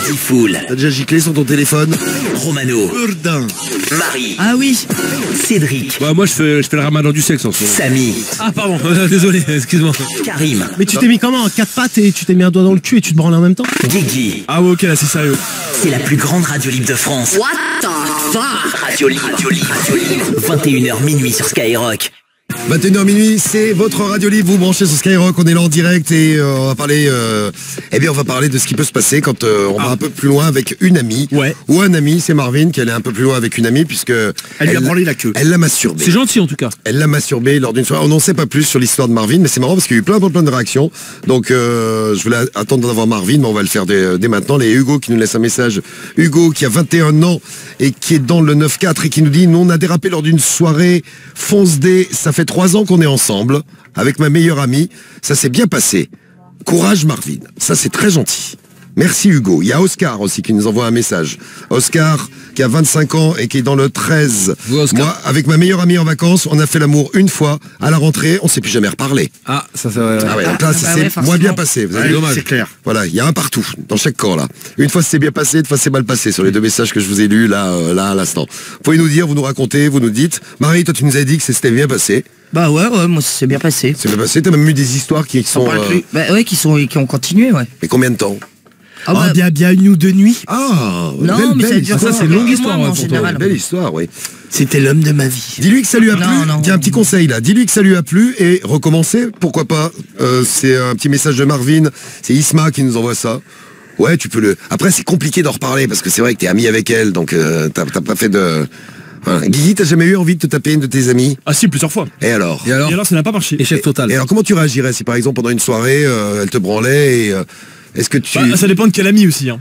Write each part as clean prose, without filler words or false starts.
Tifoul. T'as déjà giclé sur ton téléphone? Romano. Urdin. Marie. Ah oui. Cédric. Bah moi je fais le ramadan du sexe en ce moment. Samy. Ah pardon, désolé, excuse-moi. Karim. Mais tu t'es mis comment en 4 pattes et tu t'es mis un doigt dans le cul et tu te branles en même temps? Guigui. Ah ouais, ok, là c'est sérieux. C'est la plus grande radio libre de France. What the fuck? Radio libre. 21h minuit sur Skyrock. 21h minuit, c'est votre radio libre, vous branchez sur Skyrock, on est là en direct et on va parler on va parler de ce qui peut se passer quand on va un peu plus loin avec une amie. Ouais. Ou un ami, c'est Marvin qui allait un peu plus loin avec une amie puisque Elle lui a branlé la queue. Elle l'a masturbé. C'est gentil en tout cas. Elle l'a masturbé lors d'une soirée. On n'en sait pas plus sur l'histoire de Marvin, mais c'est marrant parce qu'il y a eu plein de réactions. Donc je voulais attendre d'avoir Marvin, mais on va le faire dès maintenant. Il y a Hugo qui nous laisse un message. Hugo qui a 21 ans et qui est dans le 9-4 et qui nous dit: nous on a dérapé lors d'une soirée fonce D, ça fait 3 ans qu'on est ensemble avec ma meilleure amie, ça s'est bien passé. Courage Marvin, ça c'est très gentil. Merci Hugo. Il y a Oscar aussi qui nous envoie un message. Oscar qui a 25 ans et qui est dans le 13. Moi, avec ma meilleure amie en vacances, on a fait l'amour une fois. À la rentrée, on s'est plus jamais reparlé. Ah, ça c'est Ah ouais, donc là, ça s'est moins bien passé. Vous avez dommage. C'est clair. Voilà, il y a un partout, dans chaque camp là. Une fois c'est bien passé, une fois c'est mal passé sur les 2 messages que je vous ai lus là à l'instant. Vous pouvez nous dire, vous nous racontez, vous nous dites. Marie, toi tu nous as dit que c'était bien passé. Bah ouais, moi ça s'est bien passé. C'est bien passé, t'as même eu des histoires qui sont... Bah ouais, qui ont continué, ouais. Mais combien de temps? Ah bah, bien une ou 2 nuits. Ah, non, mais ça dure histoire. c'est une longue histoire en pour toi. général. Belle histoire, oui. C'était l'homme de ma vie. Dis-lui que ça lui a plu. Non. Tiens, un petit conseil là. Dis-lui que ça lui a plu et recommencer, pourquoi pas. C'est un petit message de Marvin. C'est Isma qui nous envoie ça. Ouais, tu peux le... Après, c'est compliqué d'en reparler parce que c'est vrai que t'es ami avec elle, donc t'as pas fait de... Voilà. Guigui, t'as jamais eu envie de te taper une de tes amies? Ah si, plusieurs fois. Et alors? Et alors ça n'a pas marché. Échec total. Et alors, comment tu réagirais si par exemple pendant une soirée, elle te branlait et... Est-ce que tu... Bah, ça dépend de quel ami aussi, hein.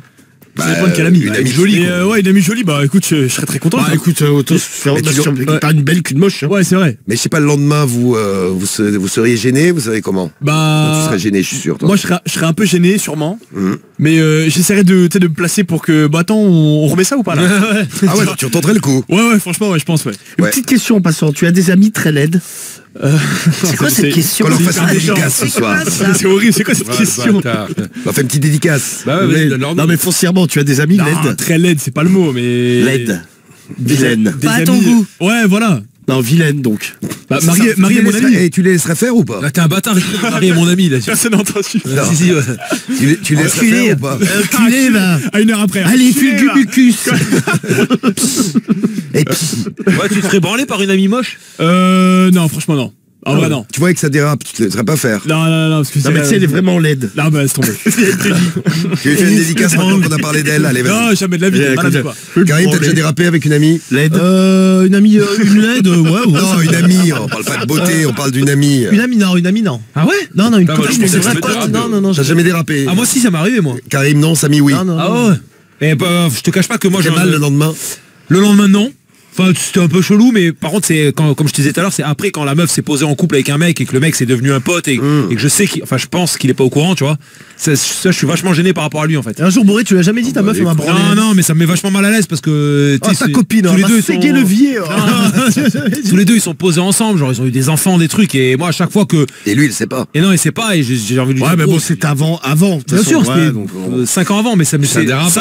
Ça dépend de quelle amie. Une amie jolie. Et, ouais, une amie jolie, bah écoute, je serais très content. Bah écoute, autant se faire pas une belle qu'une moche. Hein. Ouais, c'est vrai. Mais je sais pas, le lendemain, vous seriez gêné, vous savez comment? Bah... Tu serais gêné, je suis sûr. Toi. Moi, je serais un peu gêné, sûrement. Mais j'essaierais de me placer pour que... Bah attends, on remet ça ou pas là? Ah ouais, donc tu tenterais le coup. Ouais, franchement, ouais, je pense, ouais. Ouais. Petite question en passant, tu as des amis très laides? C'est quoi cette question? Qu'on leur fasse une dédicace ce soir. C'est horrible, c'est quoi cette question? On fait une petite dédicace. Bah ouais, Non mais foncièrement, tu as des amis laides? Très laide, c'est pas le mot, mais... Laides. Vilaine. Des Pas à ton amis- goût. Ouais, voilà. Non, vilaine donc. Bah, Marie est mon ami. Et tu les laisserais faire ou pas? Là, t'es un bâtard, Marie est mon ami, là. Personne n'a entendu. Non. Si, ouais. Tu les laisserais Enculé. faire ou pas? Culé va. À 1 heure après. Allez, file du mucus. Et puis, Ouais, tu te ferais branler par une amie moche? Non, franchement, non. En vrai, non. tu vois que ça dérape, tu te laisserais pas faire. Non, parce que Non mais tu sais, elle est vraiment laide. Non, bah, laisse tomber. Tu lui fais une dédicace maintenant qu'on a parlé d'elle. Allez, vas-y. Non, jamais de la vie. Ouais, Malade, comme quoi. Karine, t'as déjà dérapé avec une amie? Laide. Une amie, une laide, ouais. Non, une amie, on parle pas de beauté, on parle d'une amie. Une amie, non. Ah ouais? Non, une Ah, moi, je copine, pensais une que ça vraie me pote. dérape. Non, T'as jamais dérapé? Ah, moi, si, ça m'est arrivé, moi. Karim, non, Samy, oui. Non. Ah ouais? Et bah, je te cache pas que moi, J'ai mal le lendemain. Le lendemain, non. Enfin, c'était un peu chelou, mais par contre, c'est quand, comme je te disais tout à l'heure, c'est après quand la meuf s'est posée en couple avec un mec et que le mec c'est devenu un pote et que je sais enfin, je pense qu'il est pas au courant, tu vois. Ça, je suis vachement gêné par rapport à lui, en fait. Et un jour bourré, tu l'as jamais dit, ta meuf, elle m'a branlé. Non, mais ça me met vachement mal à l'aise parce que Oh, ta copine, tous les deux, ils ségué sont... le vier. tous les deux, ils sont posés ensemble, genre ils ont eu des enfants, des trucs, et moi à chaque fois que... Et lui, il sait pas. Et non, il sait pas, et j'ai envie de lui Ouais, dire, mais oh, bon, c'était avant. bien sûr, c'était donc, 5 ans avant, mais ça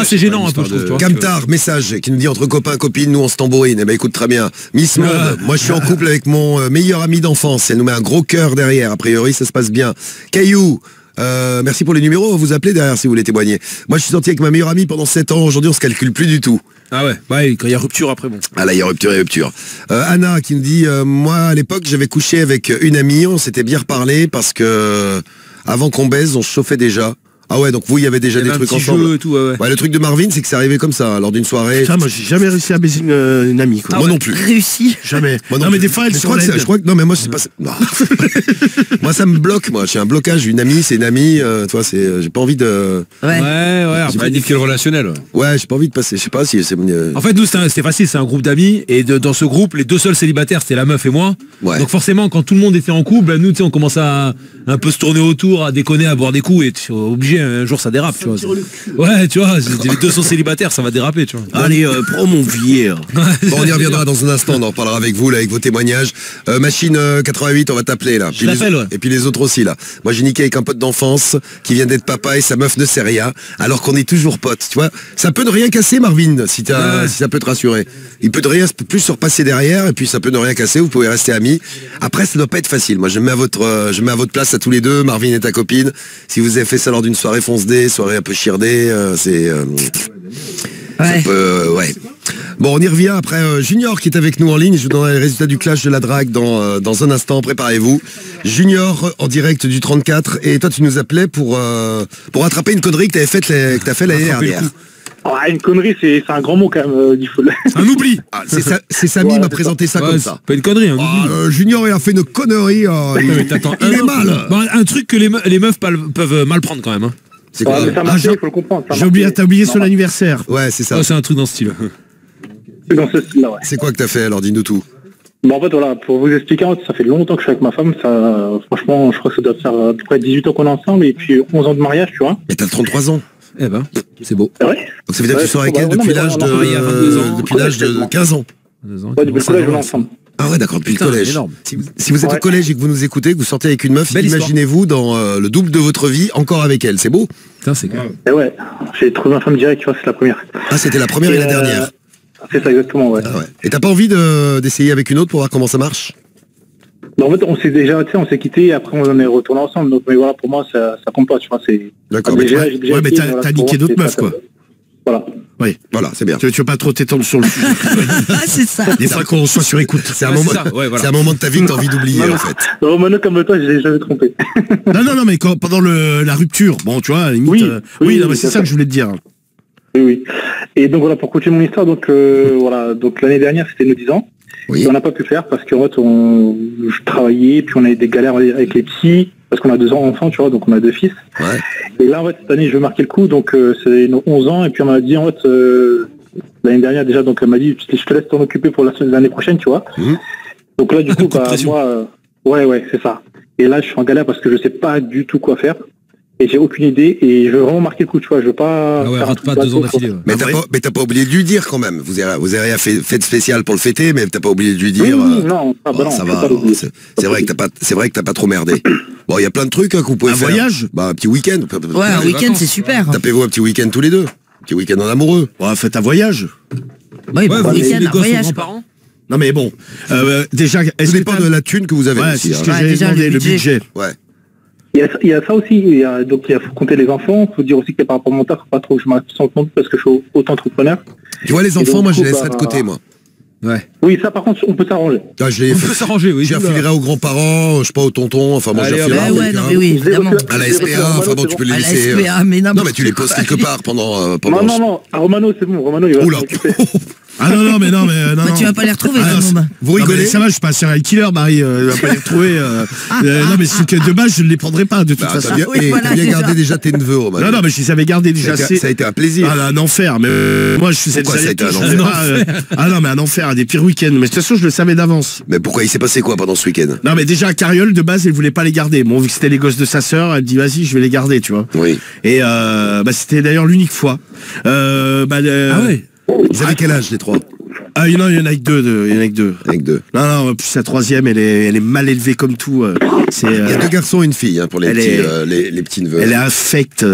c'est gênant un peu, je trouve, tu vois. Camtar, message qui nous dit entre copains, copines, nous on se tambourine. Eh ben écoute très bien. Miss Monde, moi je suis en couple avec mon meilleur ami d'enfance. Elle nous met un gros cœur derrière. A priori, ça se passe bien. Caillou. Merci pour les numéros, vous appelez derrière si vous voulez témoigner. Moi je suis sorti avec ma meilleure amie pendant 7 ans, aujourd'hui on se calcule plus du tout. Ah ouais, quand il y a rupture après, bon. Ah là il y a rupture. Anna qui nous dit moi à l'époque j'avais couché avec une amie, on s'était bien reparlé parce que avant qu'on baise on se chauffait déjà. Ah ouais, donc vous, il y avait déjà des trucs ensemble. Et tout, ouais. Ouais, le truc de Marvin, c'est que c'est arrivé comme ça, lors d'une soirée. Putain, moi j'ai jamais réussi à baiser une amie, quoi. Moi non plus. Réussi. Jamais. Moi non, plus. mais des fois, elles je sont crois que laides. je crois que non, mais moi c'est pas. Non. Moi ça me bloque, moi. J'ai un blocage. Une amie, c'est une amie. Tu vois, c'est. J'ai pas envie de. Ouais. Après, dit le relationnel. Ouais, j'ai pas envie de passer. Je sais pas si c'est. En fait, nous, c'était facile, c'est un groupe d'amis, et dans ce groupe, les deux seuls célibataires, c'était la meuf et moi. Ouais. Donc forcément, quand tout le monde était en couple, ben, nous, tu sais, on commence à un peu se tourner autour, à déconner, à boire des coups, et tu es obligé obligé, un jour ça dérape, tu vois. Ouais, tu vois, les deux sont célibataires, ça va déraper, tu vois. Allez, prends mon vieillard. Bon, on y reviendra dans un instant, on en reparlera avec vous, là, avec vos témoignages. Machine 88, on va t'appeler, là. Puis l'appelle, ouais. Et puis les autres aussi, là. Moi, j'ai niqué avec un pote d'enfance qui vient d'être papa et sa meuf ne sait rien, alors qu'on est toujours potes, tu vois. Ça peut ne rien casser, Marvin, si ça peut te rassurer. Il peut de rien plus se repasser derrière, et puis ça peut ne rien casser, vous pouvez rester amis. Après, ça doit pas être facile. Moi, je me mets à votre place à tous les deux. Marvin et ta copine. Si vous avez fait ça lors d'une soirée fonce-dé, soirée un peu chirdée, c'est... ouais. Bon, on y revient après Junior qui est avec nous en ligne. Je vous donnerai les résultats du clash de la drague dans un instant. Préparez-vous. Junior en direct du 34. Et toi, tu nous appelais pour rattraper une connerie que t'as fait l'année dernière. Ah, une connerie, c'est un grand mot quand même. Il faut Un oubli. C'est Samy qui m'a présenté ça comme ça. Pas une connerie, un oubli. Junior, il a fait une connerie. Il est mal. Bon, un truc que les meufs peuvent mal prendre quand même. Hein. C'est quoi? mais ça marche, il faut le comprendre. T'as oublié son anniversaire. Ouais, c'est ça. C'est un truc dans ce style. C'est dans ce style-là, ouais. C'est quoi que t'as fait alors? Dis-nous tout. Bon, en fait, voilà, pour vous expliquer, ça fait longtemps que je suis avec ma femme. Franchement, je crois que ça doit faire à peu près 18 ans qu'on est ensemble et puis 11 ans de mariage, tu vois. Et t'as 33 ans. Eh ben, c'est beau. C'est vrai. Donc ça veut dire que tu sors avec elle depuis l'âge de 15 ans. Ouais, depuis le collège, on est ensemble. Ah ouais, d'accord, depuis le collège. Énorme. Si vous êtes au collège et que vous nous écoutez, que vous sortez avec une meuf, imaginez-vous dans le double de votre vie, encore avec elle. C'est beau? Putain, c'est clair. Et ouais, j'ai trouvé ma femme directe, tu vois, c'est la première. Ah, c'était la première et la dernière. C'est ça, exactement, ouais. Ah ouais. Et t'as pas envie d'essayer avec une autre pour voir comment ça marche? Bah, en fait, on s'est quitté, après on est retourné ensemble. Donc, mais voilà, pour moi, ça compte pas, tu vois. D'accord. Mais t'as niqué d'autres meufs, quoi. Voilà. Oui, voilà, c'est bien. Tu veux pas trop t'étendre sur le sujet. C'est ça. Des fois qu'on soit sur écoute. C'est un moment de ta vie que t'as envie d'oublier, en fait. Romano, comme toi, je l'ai jamais trompé. Non, mais pendant la rupture, bon, tu vois, à la limite. Oui, non, mais c'est ça que je voulais te dire. Oui. Et donc voilà, pour continuer mon histoire, donc l'année dernière, c'était nos 10 ans. Oui. Et on n'a pas pu faire parce qu'en fait, je travaillais, puis on avait des galères avec les petits, parce qu'on a 2 enfants, tu vois, donc on a 2 fils. Ouais. Et là, en fait, cette année, je veux marquer le coup, donc c'est nos 11 ans, et puis on m'a dit, en fait, l'année dernière déjà, donc elle m'a dit, je te laisse t'en occuper pour l'année prochaine, tu vois. Mmh. Donc là, du coup, moi, ouais, c'est ça. Et là, je suis en galère parce que je sais pas du tout quoi faire. Et j'ai aucune idée et je veux vraiment marquer le coup, tu vois, je veux pas... faire un truc pas 2 ans d'affilée. Ouais. Mais t'as pas oublié de lui dire quand même. Vous avez rien fait de spécial pour le fêter, mais t'as pas oublié de lui dire... non, ça va. C'est vrai que t'as pas trop merdé. Bon, il y a plein de trucs que vous pouvez faire. Un voyage? Bah, un petit week-end. Ouais, un week-end, c'est super. Tapez-vous un petit week-end tous les deux. Un petit week-end en amoureux. Ouais, faites un voyage. Oui, un week-end, un voyage. Non, mais bon, déjà... Tout dépend de la thune que vous avez aussi. C'est ce que j'ai demandé, le budget. Ouais. Il y a ça aussi, donc il faut compter les enfants, il faut dire aussi que par rapport à mon taf, faut pas trop que je m'arrête sans compte parce que je suis auto-entrepreneur. Tu vois les enfants, moi je les laisserai de côté, moi. Ouais. Oui, ça par contre, on peut s'arranger. On peut s'arranger, oui. J'affilerai aux grands-parents, je sais pas, aux tontons, enfin moi j'affilerai oui, évidemment. à la SPA, enfin bon, tu peux les laisser... Non, mais tu les poses quelque part pendant... Non, à Romano, c'est bon, Romano, il va s'occuper. Ah non, mais non. Tu vas pas les retrouver, vous rigolez, ça va, je suis pas sur un killer, Marie, il va pas les retrouver. Non, mais c'est que de base, je ne les prendrai pas, de toute façon. T'as bien gardé déjà tes neveux, Romano. Non, mais je les avais gardés déjà. Ça a été un plaisir. Ah, un enfer, mais moi, je faisais ça a été un enfer? Ah non, mais un enfer, des pires week-ends. Mais de toute façon, je le savais d'avance. Mais pourquoi il s'est passé quoi pendant ce week-end? Non, mais déjà, Cariole, de base, elle voulait pas les garder. Bon, vu que c'était les gosses de sa sœur, elle dit, vas-y, je vais les garder, tu vois. Oui. Et c'était d'ailleurs l'unique fois. Ah ouais. Vous avez quel âge, les trois? Ah non, il y en a que deux. Avec deux. Non, plus la troisième, elle est mal élevée comme tout. Il y a 2 garçons et une fille pour les petits neveux. Elle est infecte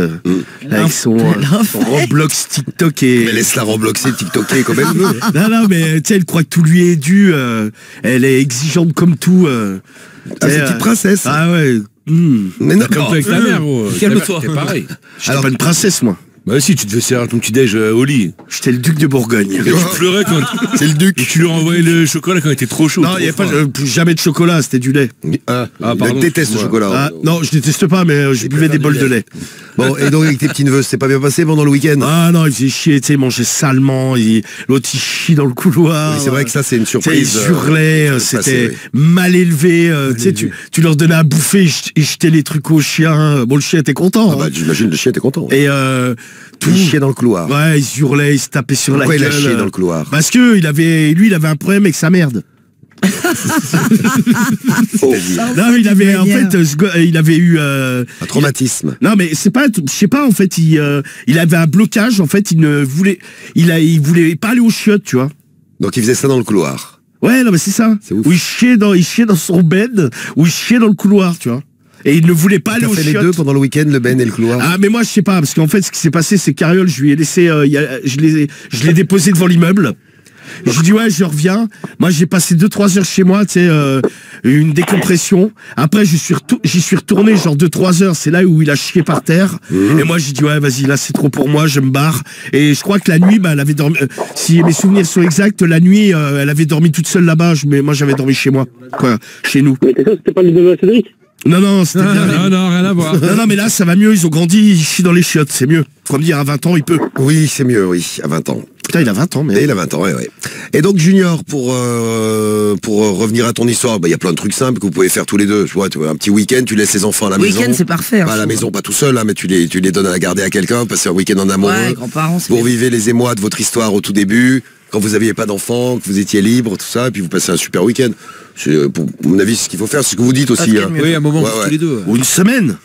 avec son Roblox TikTok et... Mais laisse-la Robloxer, TikToker comme elle veut. Non, mais tu sais, elle croit que tout lui est dû. Elle est exigeante comme tout. C'est une petite princesse. Ah ouais. Mais non, comme toi avec ta mère, gros. Calme-toi. T'es pareil. Alors, pas une princesse, moi. Bah si, tu devais servir ton petit déj au lit. J'étais le duc de Bourgogne. Et tu pleurais quand... C'est le duc. Et tu lui as envoyé le chocolat quand il était trop chaud. Non, il n'y avait pas jamais de chocolat, c'était du lait. Pardon. Elle déteste le chocolat. Non, je déteste pas, mais je buvais des bols de lait. Bon, et donc avec tes petits neveux, c'est pas bien passé pendant le week-end? Ah non, il faisait chier, tu sais, il mangeait salement, l'autre il chie dans le couloir. Oui, c'est vrai que ça c'est une surprise. Ils hurlaient, c'était mal élevé, tu sais, tu leur donnais à bouffer, ils jetaient les trucs au chien. Bon, le chien était content. Ah bah j'imagine le chien était content. Et il chiait dans le couloir. Ouais, ils hurlaient, ils se tapaient sur la gueule. Pourquoi il a chié dans le couloir? Parce que lui, il avait un problème avec sa merde. Non, mais il avait, en fait, il avait eu... Un traumatisme. Non, mais c'est pas, je sais pas, en fait, il avait un blocage, en fait, il voulait pas aller aux chiottes, tu vois. Donc il faisait ça dans le couloir. Ouais, non, mais c'est ça. C'est ouf. Où il chiait dans son bed, où il chiait dans le couloir, tu vois. Et il ne voulait pas aller T'as aux fait chiottes. les deux pendant le week-end, le Ben et le couloir. Ah, mais moi, je sais pas, parce qu'en fait, ce qui s'est passé, c'est qu'Ariol, je lui ai laissé, je l'ai déposé devant l'immeuble. Je lui dis, ouais, je reviens. Moi, j'ai passé 2-3 heures chez moi, tu sais, une décompression. Après, j'y suis retourné, genre 2-3 heures. C'est là où il a chié par terre. Et moi, j'ai dit, ouais, vas-y, là, c'est trop pour moi, je me barre. Et je crois que la nuit, bah, elle avait dormi, si mes souvenirs sont exacts, la nuit, elle avait dormi toute seule là-bas. Mais moi, j'avais dormi chez moi. Quoi, chez nous. Mais c'était pas le bébé à Cédric? Non, c'était bien. Non, rien à voir. Non, mais là, ça va mieux. Ils ont grandi, ils chient dans les chiottes. C'est mieux. Faut me dire, à 20 ans, il peut. Oui, c'est mieux, oui, à 20 ans. Putain, il a 20 ans, mais... Et il a 20 ans, ouais. Et donc, Junior, pour revenir à ton histoire, bah, y a plein de trucs simples que vous pouvez faire tous les deux. Tu vois, un petit week-end, tu laisses les enfants à la maison. Week-end, c'est parfait. Pas à la maison, pas tout seul, hein, mais tu les donnes à garder à quelqu'un, passer un week-end en amoureux. Ouais, grands-parents, c'est Pour bien. vivre les émois de votre histoire au tout début, quand vous aviez pas d'enfants, que vous étiez libre, tout ça, et puis vous passez un super week-end. C'est, pour mon avis, c'est ce qu'il faut faire, c'est ce que vous dites aussi. Pas de Hein. mieux. Oui, à un moment, Ouais, tous les deux. Ou une semaine.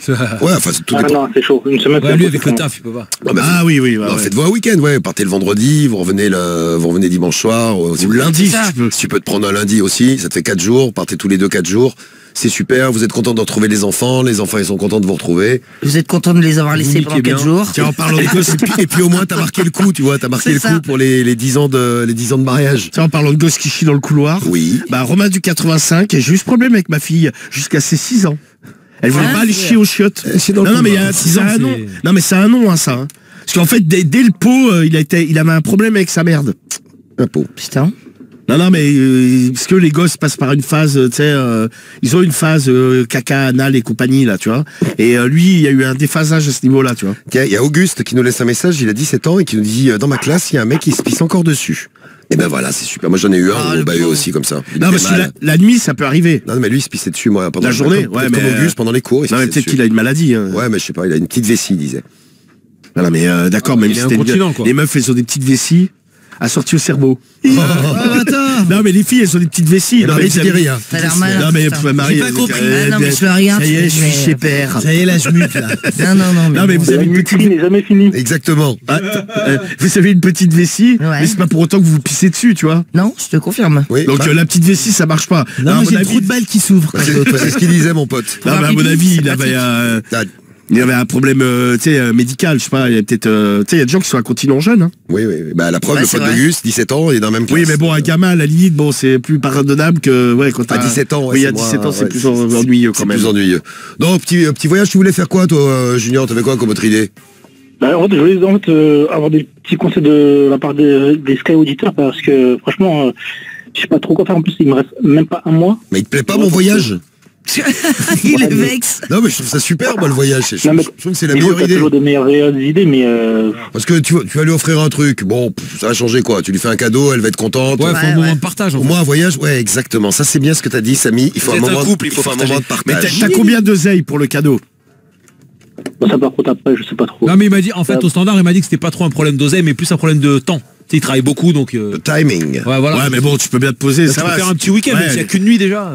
Ouais, enfin, c'est tout Ah dépend. non, c'est chaud. Une semaine, Ouais, c'est lui, chaud, avec c'est le chaud. taf, il peut pas. Non, mais Ah oui, ouais. faites-vous un week-end, ouais. Partez le vendredi, vous revenez dimanche soir. Ou lundi, si ça. tu peux. Si tu peux te prendre un lundi aussi, ça te fait 4 jours, partez tous les deux 4 jours. C'est super, vous êtes content de retrouver les enfants ils sont contents de vous retrouver. Vous êtes content de les avoir laissés niquez pendant 4 bien. jours. Tiens, en parlant de gosses, Et puis au moins t'as marqué le coup, tu vois, t'as marqué C'est le ça. coup pour les 10 ans de mariage. tiens, en parlant de gosses qui chient dans le couloir. Oui. Bah, Romain du 85, et j'ai eu ce problème avec ma fille jusqu'à ses 6 ans. Elle voulait Ah, pas aller c'est chier aux chiottes. c'est dans le Non, mais couloir. c'est un c'est- nom. Non, mais c'est un nom, hein, ça. Hein. Parce qu'en fait, dès le pot, il avait un problème avec sa merde. Un pot. Putain. Non, mais parce que les gosses passent par une phase, tu sais, ils ont une phase caca, anal et compagnie, là, tu vois. Et lui, il y a eu un déphasage à ce niveau-là, tu vois. Tiens, il y a Auguste qui nous laisse un message, il a 17 ans et qui nous dit dans ma classe, il y a un mec qui se pisse encore dessus. Et ben voilà, c'est super. Moi j'en ai eu un, Ah, on le m'a eu pauvre. aussi comme ça. Il Non, fait parce que mal. la nuit, ça peut arriver. Non, mais lui il se pissait dessus, moi, pendant La journée, comme, ouais, comme mais Auguste, pendant les cours, il se Non, mais pissait peut-être dessus. qu'il a une maladie. Hein. Ouais, mais je sais pas, il a une petite vessie, il disait. Non, mais d'accord, même il si est c'était incontinent, quoi. les meufs, elles ont des petites vessies assorties au cerveau. Non, mais les filles, elles ont des petites vessies. Non, mais tu dis rien. Ça a l'air malin. Non, mais putain. Marie, J'ai pas compris. Ah non, mais je fais rien. Ça y est, je suis mais- chez père. Ça y est, là, je mute, là. Non, Non, mais bon. vous La avez une muterie petite... n'est jamais finie. Exactement. Ah, vous avez une petite vessie, Ouais. mais c'est pas pour autant que vous vous pissez dessus, tu vois. Non, je te confirme. Oui. Donc bah, la petite vessie, ça marche pas. Non, à mais mon j'ai avis- trop de balles qui s'ouvrent. c'est ce qu'il disait, mon pote. Non, mais à mon pipi, avis, c'est il Ah, avait un problème, tu sais, médical, je sais pas. Il y a peut-être, tu sais, il y a des gens qui sont incontinents jeunes. Hein. oui. Bah, la preuve, Ouais, le c'est pote vrai. d'Auguste, 17 ans, il est dans le même classe. Oui, mais bon, un gamin à la limite, bon, c'est plus pardonnable que, ouais, quand À t'as 17 ans, ouais, oui, c'est à 17 ans, moins- c'est ouais, plus ennuyeux quand C'est même. plus ennuyeux. Donc, petit voyage, tu voulais faire quoi, toi, Junior? T'avais quoi comme autre idée? Bah, en fait, je voulais avoir des petits conseils de la part des Sky auditeurs parce que franchement, je sais pas trop quoi faire. En plus, il me reste même pas un mois. Mais il te plaît pas mon voyage? Il est vexe. Non, mais je trouve ça super, moi, le voyage. Je Non, mais- trouve que c'est la Mais meilleure t'as idée. toujours des meilleures idées, mais Parce que tu vas lui offrir un truc. Bon, ça va changer quoi? Tu lui fais un cadeau, elle va être contente. Ouais, faut un Ouais, moment ouais. de partage. En Au fait. moins un voyage, ouais, exactement. Ça, c'est bien ce que t'as dit, Samy. Il faut Vous un êtes un moment, couple, il faut un partager. moment de Mais partage. t'as combien d'oseille pour le cadeau? bon, ça par contre après, je sais pas trop. Non, mais il m'a dit, en fait, au standard, il m'a dit que c'était pas trop un problème d'oseille, mais plus un problème de temps. Tu sais, il travaille beaucoup, donc. Le timing. Ouais, voilà. Ouais, mais bon, tu peux bien te poser, Tu ça peux va. faire un petit week-end, Ouais. même s'il n'y a qu'une nuit déjà.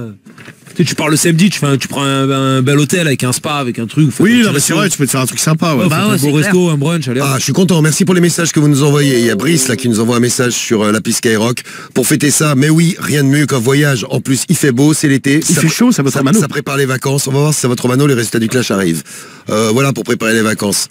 Tu sais, tu pars le samedi, tu prends un bel hôtel avec un spa, avec un truc. vous faites un Oui, petit non, mais c'est resto. vrai, tu peux te faire un truc sympa, ouais. Ouais, Bah faites ouais, un beau c'est clair. resto, un brunch, allez. hop. Ah, je suis content. Merci pour les messages que vous nous envoyez. Il y a Brice là qui nous envoie un message sur l'appli Skyrock pour fêter ça. Mais oui, rien de mieux qu'un voyage. En plus, il fait beau, c'est l'été. Il fait chaud, ça va être un mano. Ça prépare les vacances. On va voir si ça va être mano. Les résultats du clash arrivent. Voilà pour préparer les vacances.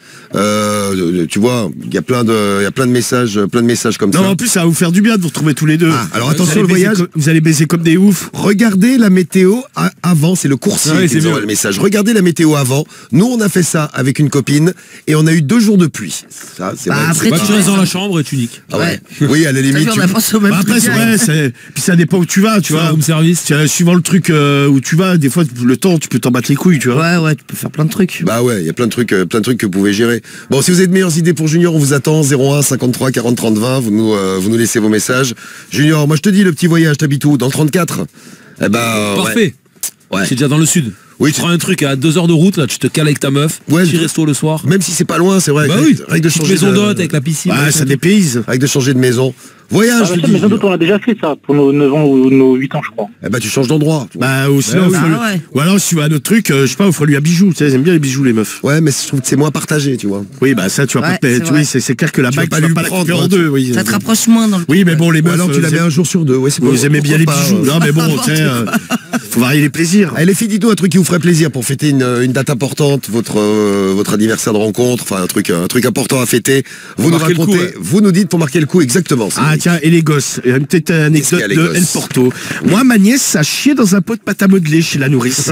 Tu vois, il y a plein de messages comme Non, ça. en plus, ça va vous faire du bien de vous retrouver tous les deux. Ah, alors Vous attention, allez le baiser voyage. vous allez baiser comme des oufs. Regardez la météo avant, c'est le coursier Ah oui, qui c'est nous envoie mieux. le message. Regardez la météo avant. Nous, on a fait ça avec une copine et on a eu 2 jours de pluie. Ça, c'est Bah, vrai. après, Bah, tu tu restes restes dans la chambre et tu niques. Ah ouais. Ouais. Oui, à la T'as limite. vu, on a pensé au même Bah, après, truc. c'est vrai, puis ça dépend où tu vas, tu Tu vois, vois. room service. Tiens, suivant le truc où tu vas, des fois, le temps, tu peux t'en battre les couilles, tu vois. Ouais, tu peux faire plein de trucs. Bah ouais, il y a plein de trucs que vous pouvez gérer. Bon, si vous avez de meilleures idées pour Junior, on vous attend 01 53 40 30 20. Vous nous laissez vos messages. Junior, moi je te dis le petit voyage, t'habites où? Dans le 34? Eh ben, Parfait. Ouais. C'est déjà dans le sud. Oui, Tu prends un truc à 2 heures de route, là, tu te cales avec ta meuf, Ouais, petit resto le soir. Même si c'est pas loin, c'est vrai. Bah avec, oui, avec de petite changer maison de, d'hôte avec la piscine. Ah, ça dépayse. avec de changer de maison. Voyage, Ah, je te ça, dis. mais sans doute on l'a déjà fait ça, pour nos 9 ans ou nos 8 ans je crois. Eh ben, tu changes d'endroit. Bah, ou sinon, oui. faut Ah ouais. ou alors, si tu vas à notre truc, je sais pas, offre-lui un bijou. Tu sais, elles aiment bien les bijoux, les meufs. Ouais, mais je trouve que c'est moins partagé, tu vois. Oui, bah, ça, tu vas Ouais, pas c'est te vrai. oui, c'est clair que la Tu bague, vas pas tu vas lui pas la prendre, couper en hein, deux, oui. Ça te rapproche moins dans le Oui, mais bon, les Ou meufs. alors tu la mets un jour sur 2. Ouais, c'est Vous aimez bien les pourquoi bijoux. pas, Non, mais bon, tu sais, faut varier les plaisirs. Allez, les filles, dites-nous un truc qui vous ferait plaisir pour fêter une date importante, votre anniversaire de rencontre, enfin un truc important à fêter. Vous nous marquer le racontez, coup, ouais. vous nous dites pour marquer le coup exactement. Ah tiens, et les gosses. Et une petite Qu'est-ce qu'il y anecdote a, les de gosses El Porto. Moi, ma nièce a chié dans un pot de pâte à modeler chez la nourrice.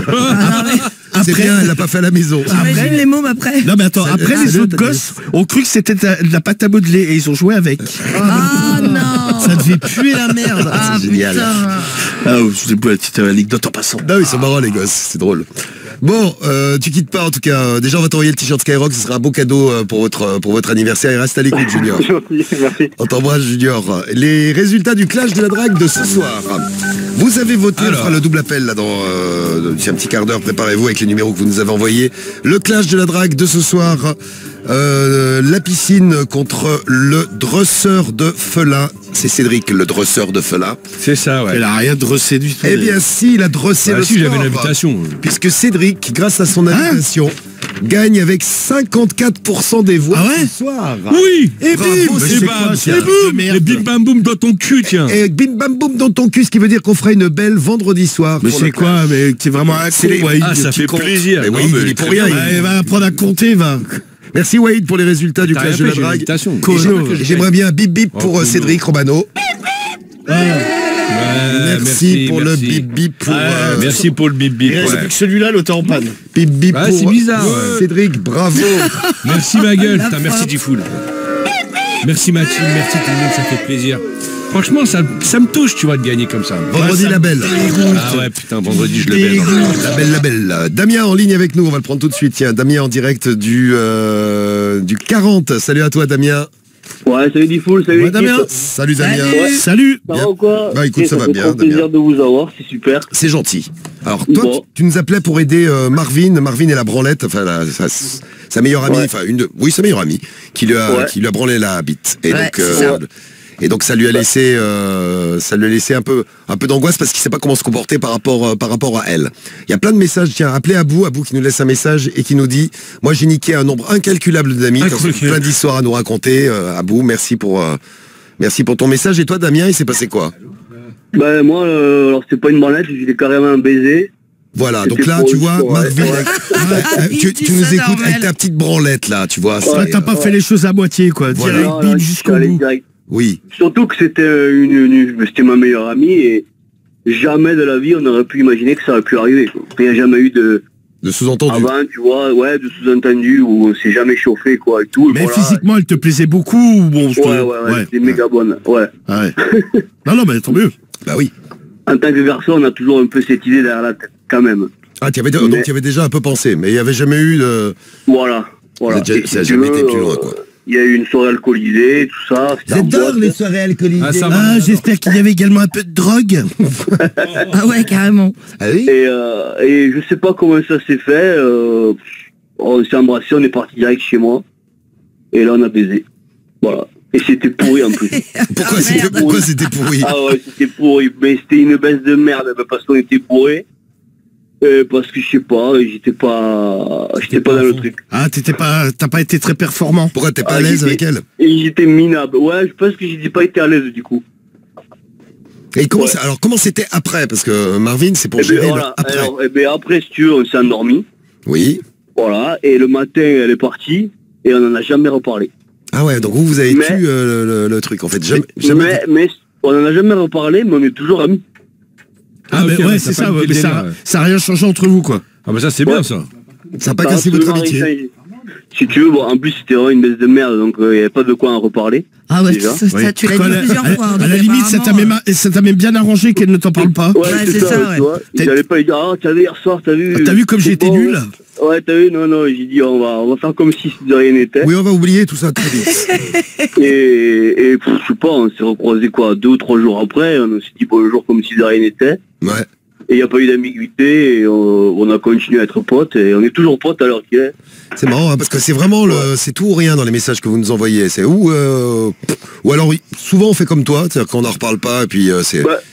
C'est bien, elle l'a pas fait à la maison. Imagine les mômes après. Non mais attends, Ça- après ça les vient, autres ta gosses ont cru que c'était de la pâte à modeler et ils ont joué avec. Ah non. Ça devait puer la merde. Ah c'est génial. putain. Ah, c'est pour la petite anecdote en passant. Non, ils sont marrants les gosses, c'est drôle. Bon, tu quittes pas en tout cas. Déjà, on va t'envoyer le t-shirt Skyrock, ce sera un beau cadeau pour votre anniversaire. Et reste à l'écoute, Junior. C'est gentil, merci. On t'embrasse, Junior. Les résultats du clash de la drague de ce soir. Vous avez voté, on fera le double appel là dans c'est un petit quart d'heure, préparez-vous avec les numéros que vous nous avez envoyés. Le clash de la drague de ce soir. La piscine contre le dresseur de Felin. C'est Cédric, le dresseur de Felin. C'est ça, ouais. Elle a rien drossé du tout. Eh bien si, il a drossé Bah, le si, j'avais score. l'invitation. Puisque Cédric, grâce à son invitation, gagne avec 54% des voix Ah ouais ce soir. Oui. Et Bravo, bim, c'est c'est quoi, quoi, ça ça Et boum, merde. et bim bam boum dans ton cul, tiens. Et bim bam boum dans ton cul, ce qui veut dire qu'on fera une belle vendredi soir. Mais pour c'est le quoi? Mais c'est vraiment un C'est les- con, Wade. Ah, ça petit fait con. plaisir. Mais Non, oui, il est pour très rien, bien. Ouais, va apprendre à compter, va. Merci Wade pour les résultats du T'as clash rien de fait, la j'ai une drague. invitation. Et j'aimerais bien un bip bip pour Cono. Cédric Romano. Ouais, Merci pour le bip bip pour Merci pour le bip bip. Il reste ouais. plus que celui-là, l'autre est en panne. bip bip Ouais, pour c'est bizarre, ouais. Cédric. Bravo. Merci ma gueule, La putain, merci frappe. Tifoul. Merci Mathilde, merci tout le monde, ça fait plaisir. Franchement, ça me touche, tu vois, de gagner comme ça. Vendredi la belle. Ah ouais, putain, vendredi, je le baise. La belle. Damien en ligne avec nous, on va le prendre tout de suite. Tiens, Damien en direct du 40. Salut à toi Damien. Ouais, salut Diffoul, salut Ouais, l'équipe. Damien. Salut Damien. Ouais. Salut. Ça Bien. va ou quoi? Bah, écoute, ça va fait bien, trop Damien. plaisir de vous avoir, c'est super. C'est gentil. Alors toi, Bon. tu nous appelais pour aider Marvin et la branlette, enfin sa meilleure amie, Ouais. enfin sa meilleure amie, qui lui a branlé la bite. Et Ouais, donc c'est ça. et donc ça lui a laissé un peu d'angoisse parce qu'il sait pas comment se comporter par rapport à elle. Il y a plein de messages. Tiens, appelez Abou qui nous laisse un message et qui nous dit: moi j'ai niqué un nombre incalculable d'amis, plein d'histoires à nous raconter. Abou, merci pour ton message. Et toi Damien, il s'est passé quoi? Ben moi, alors c'est pas une branlette, je l'ai carrément un baiser. Voilà, C'était donc là, pour tu une vois, soirée, Marvin, ouais. Il tu dit nous ça écoutes normal. avec ta petite branlette là, tu vois. Toi, c'est, t'as pas fait les choses à moitié, quoi. Voilà. Direct, Non, bim, je suis jusqu'au allé bout. direct. Oui. Surtout que c'était c'était ma meilleure amie et jamais de la vie on aurait pu imaginer que ça aurait pu arriver, quoi. Il n'y a jamais eu de sous-entendu. avant, tu vois, ouais, de sous-entendu où on s'est jamais chauffé quoi et tout. Et Mais voilà. physiquement, elle te plaisait beaucoup ou bon, je te- Ouais, c'était méga bonne. Ouais. Ouais. Non, mais tant mieux. Bah oui. En tant que garçon, on a toujours un peu cette idée derrière la tête, quand même. Ah, donc tu y avais déjà un peu pensé, mais il n'y avait jamais eu de... Voilà. Ça a déjà- Et ça a si jamais tu été veux, plus loin, quoi. Il y a eu une soirée alcoolisée, tout ça. c'était en boîte. soirées alcoolisées. Ah, ça Ah, j'espère qu'il y avait également un peu de drogue. Ah ouais, carrément. Ah oui. Et je sais pas comment ça s'est fait. On s'est embrassé, on est parti direct chez moi. Et là, on a baisé. Voilà. Et c'était pourri en plus. Pourquoi Ah, c'était merde. pourquoi c'était pourri? Ah ouais, c'était pourri. Mais c'était une baisse de merde parce qu'on était bourrés. Parce que je sais pas, j'étais pas dans le truc. Ah, t'as pas été très performant. Pourquoi t'es pas Ah, à l'aise j'étais- avec elle? Et j'étais minable. Ouais, je pense que j'ai pas été à l'aise du coup. Et comment Ouais. alors comment c'était après? Parce que Marvin, c'est pour Et ben gérer voilà. le après. Alors, après, si tu veux, on s'est endormi. Oui. Voilà. Et le matin, elle est partie. Et on n'en a jamais reparlé. Ah ouais, donc vous avez Mais- tué le truc en fait. Jamais. Mais on n'en a jamais reparlé, mais on est toujours amis. Ah, ok, mais ouais, ça c'est a ça, pas ouais, niqué mais le ça, délire, ouais. ça a rien changé entre vous, quoi. Ah bah ça c'est bien ça. Ça n'a pas Ça a cassé votre absolument amitié. rien changé. Si tu veux, bon, en plus c'était vraiment une baisse de merde, donc il n'y avait pas de quoi en reparler. Ah ouais, Déjà. ça, tu l'as Quoi, dit plusieurs fois. à donc la limite, ça t'a apparemment, même bien arrangé qu'elle ne t'en parle pas. Ouais, c'est ça, ouais. tu vois. T'as- J'allais pas lui dire, ah, t'as vu hier soir, t'as vu. T'as vu comme j'ai été bon, nul? Ouais, t'as vu, non, j'ai dit, on va faire comme si de rien n'était. Oui, on va oublier tout ça très vite. Et je sais pas, on s'est recroisé quoi, 2 ou 3 jours après, on s'est dit bonjour comme si de rien n'était. Ouais. Et il n'y a pas eu d'ambiguïté, et on a continué à être potes, et on est toujours potes à l'heure qu'il est. C'est marrant hein, parce que c'est vraiment c'est tout ou rien dans les messages que vous nous envoyez. C'est ou alors souvent on fait comme toi, c'est-à-dire qu'on n'en reparle pas et puis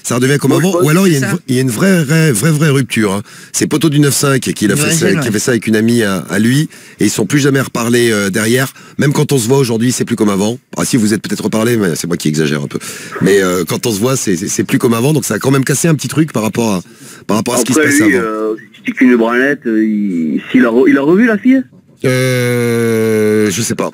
ça redevient comme avant. Ou alors il y a une vraie rupture. Hein. C'est Poto du 9-5 qui a fait ça avec une amie à lui et ils sont plus jamais reparlés derrière. Même quand on se voit aujourd'hui, c'est plus comme avant. Ah si vous êtes peut-être reparlés, mais c'est moi qui exagère un peu. Mais quand on se voit, c'est plus comme avant. Donc ça a quand même cassé un petit truc par rapport à ce qui se passait avant. C'est qu'une branlette. Il a revu la fille. Je sais pas.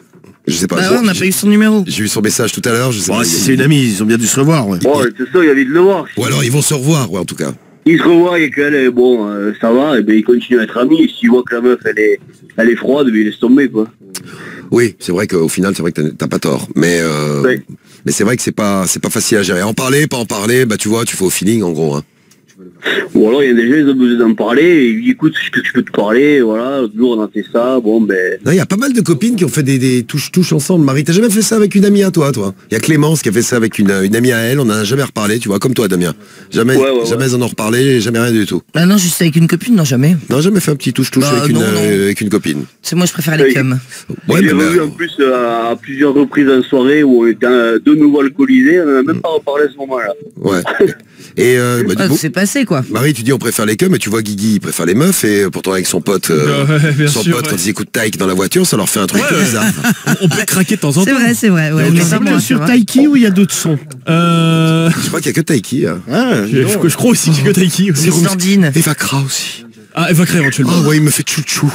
Bah ouais, on n'a pas eu son numéro. J'ai eu son message tout à l'heure, je sais pas. Si c'est une amie, ils ont bien dû se revoir. Ouais. Oh, c'est ça, il y avait de le voir. Ou alors ils vont se revoir, ouais, en tout cas. Ils se revoient et qu'elle, bon, ça va, et ben ils continuent à être amis. Et s'ils voient que la meuf, elle est froide, mais ils laissent tomber, quoi. Oui, c'est vrai qu'au final, c'est vrai que t'as pas tort. Mais c'est vrai que c'est pas facile à gérer. En parler, pas en parler, bah tu vois, tu fais au feeling, en gros. Hein. Ou alors il y a des gens, ils ont besoin d'en parler, et ils disent écoute, je peux te parler, voilà, l'autre jour on a fait ça, bon ben... Il y a pas mal de copines qui ont fait des touches ensemble. Marie, t'as jamais fait ça avec une amie à toi? Il y a Clémence qui a fait ça avec une amie à elle, on en a jamais reparlé, tu vois, comme toi Damien. Jamais en reparlé, jamais rien du tout. Ah non, juste avec une copine, non, jamais. Non, jamais fait un petit touche avec une copine. C'est moi, je préfère les cums. Ouais, j'ai revu en plus à plusieurs reprises en soirée où on était de nouveau alcoolisés, on n'en a même pas reparlé à ce moment-là. Ouais. Et c'est passé quoi. Marie, tu dis on préfère les cums, mais tu vois Guigui il préfère les meufs et pourtant avec son pote, quand ils écoutent Taïk dans la voiture, ça leur fait un truc bizarre. On peut craquer de temps en temps. C'est vrai. Ouais, mais c'est que sur Taiki ou il y a d'autres sons? Je crois qu'il y a que Taiki. Hein. Je crois aussi qu'il y a que Taiki. C'est Sandine. Eva Kra aussi. Ah, Eva Kra éventuellement. Ah ouais, il me fait chouchou.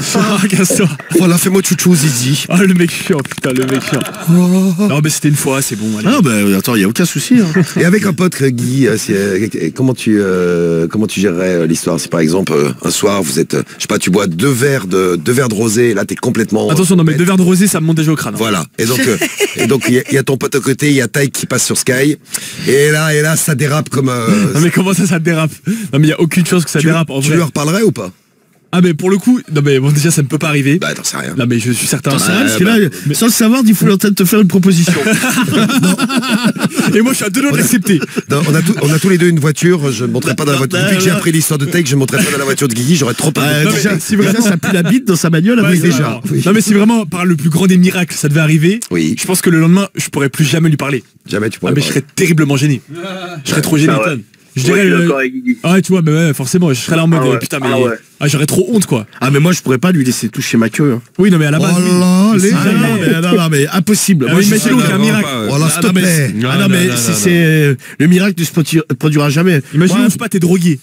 Casse-toi. Voilà, fais-moi chouchou, Zizi. Ah, le mec chiant, putain, le mec chiant. Non, mais c'était une fois, c'est bon. Allez. Ah, bah attends, il n'y a aucun souci. Hein. Et avec un pote, Guy, comment tu gérerais l'histoire? Si par exemple, un soir, vous êtes, je sais pas, tu bois deux verres de rosé, et là, t'es complètement... Attention, non, mais 2 verres de rosé, ça me monte déjà au crâne. Hein. Voilà. Et donc, il y a ton pote à côté, il y a Taïk qui passe sur Sky. Et là, ça dérape comme... Non, mais comment ça dérape? Non, mais il n'y a aucune chance que ça dérape. En vrai. Tu lui reparlerais ou pas? Ah mais pour le coup, non mais bon déjà ça ne peut pas arriver. Bah t'en sais rien. Non mais je suis certain. Parce que là, sans le savoir, il faut en train de te faire une proposition. Et moi je suis à 2 doigts d'accepter. On a tous les deux une voiture, je ne monterai pas dans la voiture. Depuis que j'ai appris l'histoire de Take, je ne monterai pas dans la voiture de Guigui, j'aurais trop peur. Déjà, ça pue la bite dans sa bagnole, ouais, déjà. Non mais si vraiment par le plus grand des miracles ça devait arriver, je pense que le lendemain je pourrais plus jamais lui parler. Jamais tu pourrais. Ah mais je serais terriblement gêné. Je serais trop gêné. Je dirais ah tu vois mais ouais forcément je serais là en mode putain mais j'aurais trop honte quoi. Ah mais moi je pourrais pas lui laisser toucher ma queue. Hein. Oui non mais à la base. Non mais impossible. Moi imagine aucun miracle. Voilà s'il te plaît. Ah non mais c'est le miracle ne se produira jamais. Imagine on se pas t'es drogué.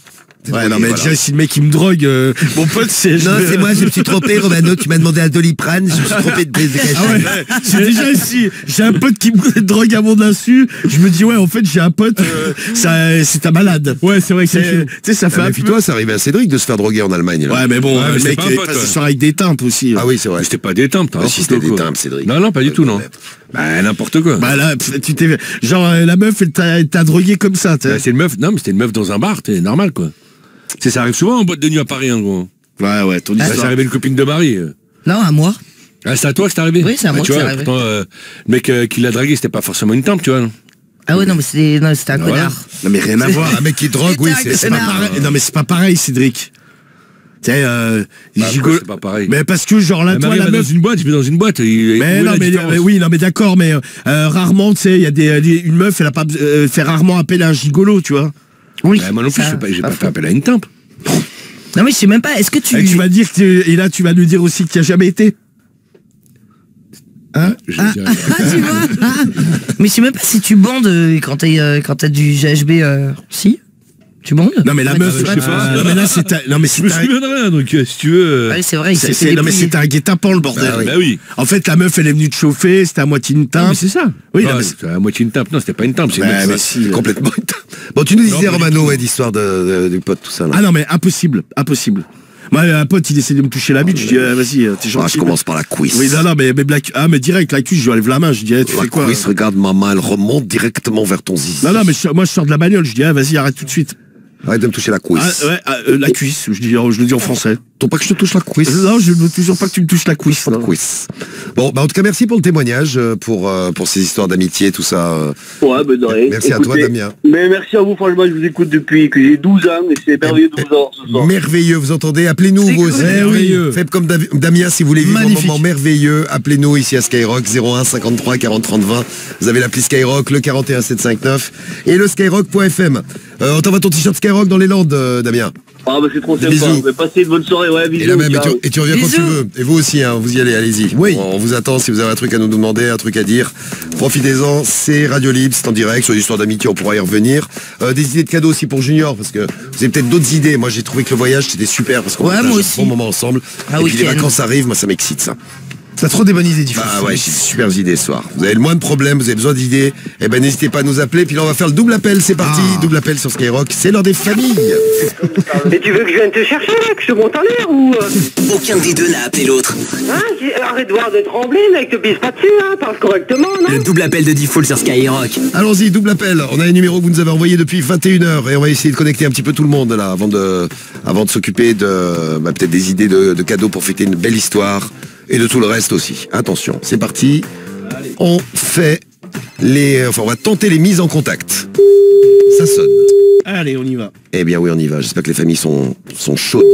Ouais, non, mais déjà, si le mec il me drogue, mon pote, c'est. Non, c'est moi, je me suis trompé, Romano, tu m'as demandé un Doliprane, je me suis trompé de prise de cachet. Ah ouais, c'est déjà si j'ai un pote qui me drogue à mon insu, je me dis, ouais, en fait, j'ai un pote, c'est un malade. Ouais, c'est vrai que tu sais, ça fait un peu. Toi, ça arrivait à Cédric de se faire droguer en Allemagne. Ouais, mais bon, le mec, il passe ce soir avec des timpes aussi. Ah oui, c'est vrai. C'était pas des timpes, hein. Si, c'était des timpes, Cédric. Non, pas du tout, non. Bah, n'importe quoi. Bah là, tu t'es. Genre, la meuf, elle t'a drogué comme ça, tu sais. C'est une meuf, non, mais c'était une meuf dans un bar, t'es normal, quoi. Ça arrive souvent en boîte de nuit à Paris, en gros. Ouais, ton histoire. C'est arrivé une copine de Marie. Non, à moi. Ah, c'est à toi que c'est arrivé? Oui, c'est à moi que c'est arrivé. Pourtant, le mec qui l'a dragué, c'était pas forcément une tempe, tu vois. Ah ouais, non, mais c'était un connard. Non, mais rien à voir. Un mec qui drogue, oui, c'est pas pareil. Non, mais c'est pas pareil, Cédric. Tu sais, c'est pas pareil. Mais parce que genre là, toi, la meuf dans une boîte, il est dans une boîte. Mais non, mais oui, non, mais d'accord, mais rarement, tu sais, il y a une meuf, elle a pas fait rarement appel à un gigolo, tu vois. Oui. Moi non plus, j'ai pas fait appel à une tempe. Non mais je sais même pas, est-ce que tu... tu vas dire et là tu vas nous dire aussi qu'il n'y a jamais été. Hein tu vois. Mais je sais même pas si tu bandes quand t'as du GHB, si tu bandes. Non mais la meuf, je sais pas. Non mais là c'est non mais je me souviens de rien, donc si tu veux. Oui c'est vrai. Non mais c'était un guet-apens le bordel. Bah oui. En fait la meuf elle est venue te chauffer, c'était à moitié une teinte. Mais c'est ça. Oui. C'était à moitié une teinte. Non c'était pas une teinte, c'est complètement une teinte. Bon tu nous disais Romano d'histoire du pote tout ça. Ah non mais impossible. Moi, un pote, il essaie de me toucher la bite, je dis, vas-y, t'es gentil. Je commence par la cuisse. Oui, non, mais direct, la cuisse, je lui enlève la main, je dis, tu fais quoi? La cuisse, regarde ma main, elle remonte directement vers ton zizi. Non, mais moi, je sors de la bagnole, je dis, vas-y, arrête tout de suite. Arrête de me toucher la cuisse. La cuisse, je le dis en français. pas que je te touche la cuisse. Non, je ne veux toujours pas que tu me touches la cuisse. Pas de cuisse. Bon, bah en tout cas, merci pour le témoignage, pour ces histoires d'amitié, tout ça. Ouais, ben de rien. Merci à toi, Damien. Mais merci à vous, franchement, je vous écoute depuis que j'ai 12 ans et c'est merveilleux de vous avoir ce soir. Merveilleux, vous entendez? Appelez-nous vous aussi. merveilleux. Faites comme Damien si vous voulez vivre Magnifique. un moment merveilleux. Appelez-nous ici à Skyrock 01 53 40 30 20. Vous avez l'appli Skyrock, le 41 759 et le skyrock.fm. On t'envoie ton t-shirt Skyrock dans les Landes, Damien. Ah bah c'est trop Des sympa. bisous. Mais passez une bonne soirée, ouais, bisous. Et la même, ciao. et tu reviens quand tu Bisous. veux. Et vous aussi, hein, vous y allez, allez-y. Oui. On vous attend si vous avez un truc à nous demander, un truc à dire. Profitez-en, c'est Radio Libre, c'est en direct, sur l'histoire d'amitié, on pourra y revenir. Des idées de cadeaux aussi pour Junior, parce que vous avez peut-être d'autres idées. Moi, j'ai trouvé que le voyage, c'était super, parce qu'on Ouais, partage moi un aussi. bon moment ensemble. Un et puis les week-end. vacances arrivent, moi, ça m'excite, ça. T'as trop des bonnes idées, Diffoul. Bah ouais, j'ai des super idées ce soir. Vous avez le moins de problèmes, vous avez besoin d'idées, eh ben n'hésitez pas à nous appeler, puis là on va faire le double appel, c'est parti, double appel sur Skyrock, c'est l'heure des familles. Mais tu veux que je vienne te chercher, là, que je te monte en l'air ou... Aucun des deux n'a appelé l'autre. Hein, arrête de voir de trembler, mec, te pisse pas dessus, hein, parle correctement, non? Le double appel de Diffoul sur Skyrock. Allons-y, double appel, on a un numéro que vous nous avez envoyé depuis 21h, et on va essayer de connecter un petit peu tout le monde là, avant de s'occuper de peut-être des idées de cadeaux pour fêter une belle histoire, et de tout le reste aussi. Attention, c'est parti, on va tenter les mises en contact. Ça sonne. Allez, on y va. Eh bien oui, on y va. J'espère que les familles sont chaudes.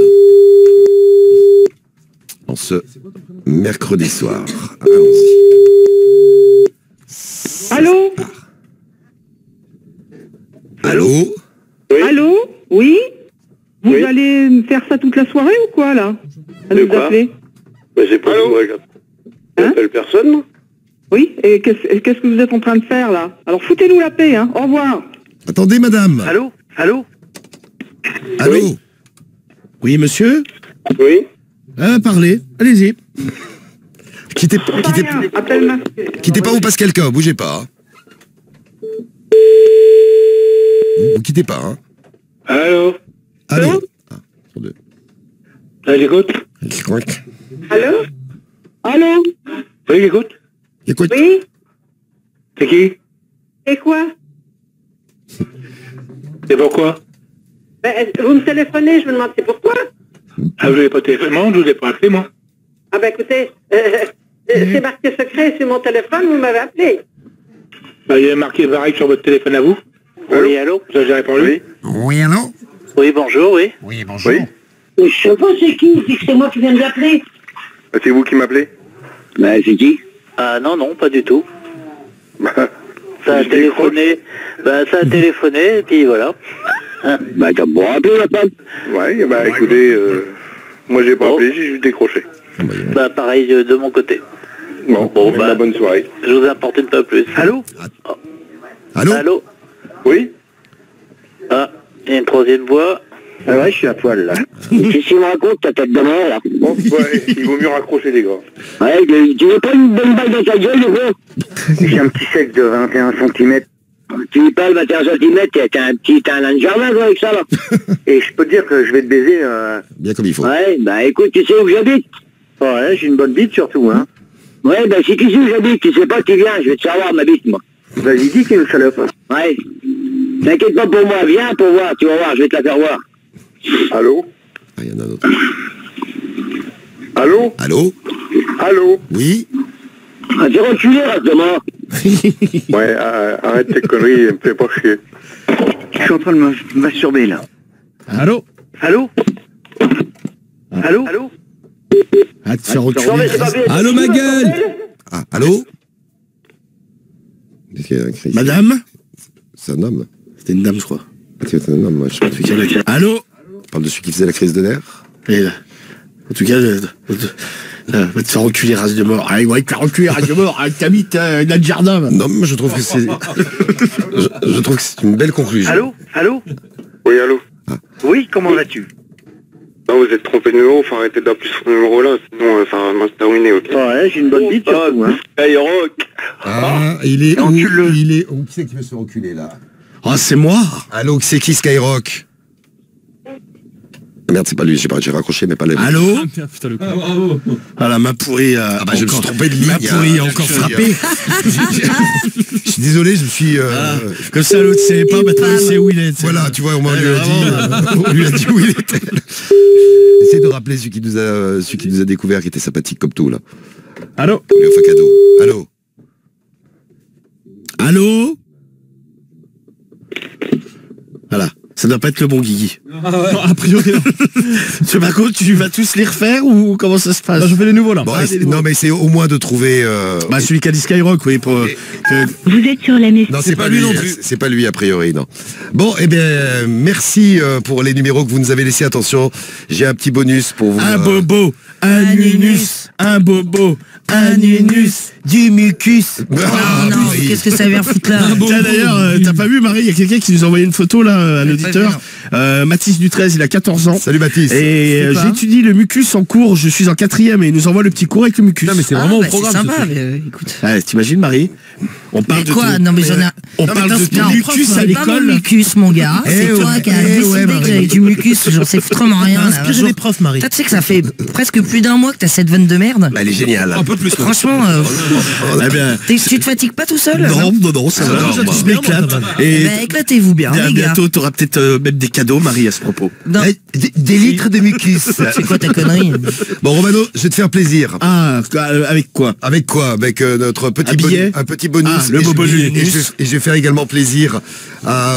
En ce mercredi soir. Allons-y. Allô? Allô? Allô? Oui? Vous allez me faire ça toute la soirée ou quoi, là? À nous appeler? Mais c'est pas moi, j'appelle personne, moi. Oui? Et qu'est-ce que vous êtes en train de faire, là? Alors foutez-nous la paix, hein. Au revoir. Attendez, madame. Allô? Allô? Allô? Oui, monsieur? Oui? Parlez. Allez-y. Quittez pas, vous passe quelqu'un, bougez pas. Hein. Vous quittez pas, hein. Allô? Allô? J'écoute. Allô? Allô? Oui, j'écoute. Écoute. Oui? C'est qui? Et quoi? C'est pourquoi? Vous me téléphonez, je me demande c'est pourquoi? Ah, vous n'avez pas téléphoné, non, je vous ai pas appelé, moi. Ah ben écoutez, c'est marqué secret sur mon téléphone, vous m'avez appelé. Bah, il y a marqué pareil sur votre téléphone à vous. Oui, allô? Ça, j'ai répondu. Oui, allô? Oui, bonjour, oui. Oui, bonjour. Oui. Je sais pas c'est qui, c'est que c'est moi qui viens de l'appeler. C'est vous qui m'appelez? Bah, c'est qui? Ah, non, non, pas du tout. Ça a téléphoné, et puis voilà. Bah, t'as bon appelé, la femme? Ouais, bah, écoutez, moi, j'ai pas appelé, j'ai juste décroché. Bah, pareil de mon côté. Bon, bah, bonne soirée. Je vous importune pas plus. Allô? Allô? Allô? Oui? Ah, il y a une troisième voix. Ah ouais, je suis à poil, là. Qu'est-ce que tu me racontes, ta tête de mort, là? Bon, ouais, il vaut mieux raccrocher, les gars. Ouais, tu veux pas une bonne balle dans ta gueule, le gros? J'ai un petit sec de 21 cm. Tu parles 21 cm, t'es un nain de jardin, toi, avec ça, là. Et je peux te dire que je vais te baiser. Bien comme il faut. Ouais, bah écoute, tu sais où j'habite? Ouais, j'ai une bonne bite surtout, hein. Ouais, bah si tu sais où j'habite, tu sais pas, tu viens, je vais te savoir ma bite, moi. Vas-y, dis qu'il est une salope. Ouais. T'inquiète pas pour moi, viens pour voir, tu vas voir, je vais te la faire voir. Allô? Ah, il y en a un autre. Allô? Allô? Allô? Oui? Ah, t'es reculé, reste de mort. Ouais, arrête tes conneries, me fais pas chier. Je suis en train de me masturber, là. Allô? Allô? Allô? Allô? Ah, tu fais reculer. Non, mais c'est pas bien. Allô, ma gueule? Ah, allô? Qu'est-ce qu'il y a, Chris? Madame? C'est un homme. C'était une dame, je crois. C'est un homme, moi, je sais pas de qui. Allô? Tu parles de celui qui faisait la crise de nerfs? Et là, en tout cas, va te faire reculer, race de mort. Ah, ouais, te faire reculer, race de mort. Ah, t'habites dans le jardin. Non, mais moi, je trouve que c'est... je trouve que c'est une belle conclusion. Allô? Allô? Oui, allô? Oui, comment vas-tu? Non, vous êtes trompé de numéro, faut arrêter d'appeler ce numéro-là, sinon ça va se terminer, ok? Ouais, j'ai une bonne bite surtout, hein. Hey, rock! Ah, il est où? Il est où? Qui c'est qui veut se reculer, là? Ah, c'est moi? Allô, c'est qui Skyrock? Merde, c'est pas lui, j'ai raccroché, mais pas la. Allô? Putain, le coup. Ah, la main pourrie. je me suis trompé de ligne. Ma pourrie a encore frappé. Je suis désolé, je me suis. Comme ça, l'autre savait pas, maintenant il sait où il est. Voilà, tu vois, au moins on lui a dit où il était. Essaye de rappeler celui qui nous a découvert, qui était sympathique comme tout, là. Allô? On lui offre un cadeau. Allô? Allô? Voilà. Ça doit pas être le bon Guigui. Non, a priori, non. Par contre, tu vas tous les refaire ou comment ça se passe? Je fais les nouveaux, là. Bon, non, mais c'est au moins de trouver. Celui qui a dit Skyrock, oui. Vous êtes sur la messagerie. Non, c'est pas lui non plus. C'est pas lui, a priori, non. Bon, eh bien, merci pour les numéros que vous nous avez laissés. Attention, j'ai un petit bonus pour vous. Un bobo, un nunus, un bobo, un nunus, du mucus. Oh non, qu'est-ce que ça vient foutre là? Tiens, d'ailleurs, t'as pas vu, Marie, il y a quelqu'un qui nous a envoyé une photo, là, un auditeur. Mathis du 13, il a 14 ans. Salut Mathis. Et j'étudie le mucus en cours, je suis en 4e et il nous envoie le petit cours avec le mucus. Non, mais c'est vraiment au programme. C'est sympa, mais écoute. T'imagines, Marie? On parle de quoi? Non, mais j'en ai. On parle de ton mucus à Pas mon l'école. mucus, mon gars. C'est toi qui as décidé que j'avais du mucus. J'en sais foutrement rien. Inspirez les profs, Marie. Toi, tu sais que ça fait presque plus d'un mois que t'as cette veine de merde. Elle est géniale. Un peu plus. Franchement, tu te fatigues pas tout seul? Non, ça va. Je m'éclate. Et éclatez-vous bien, les gars. bientôt, t'auras peut-être même des cadeaux, Marie, à ce propos. Des litres de mucus. C'est quoi ta connerie? Bon, Romano, je vais te faire plaisir. Ah, avec quoi? Avec quoi? Avec notre petit Un billet? un petit bonus. Le bobo et je vais faire également plaisir à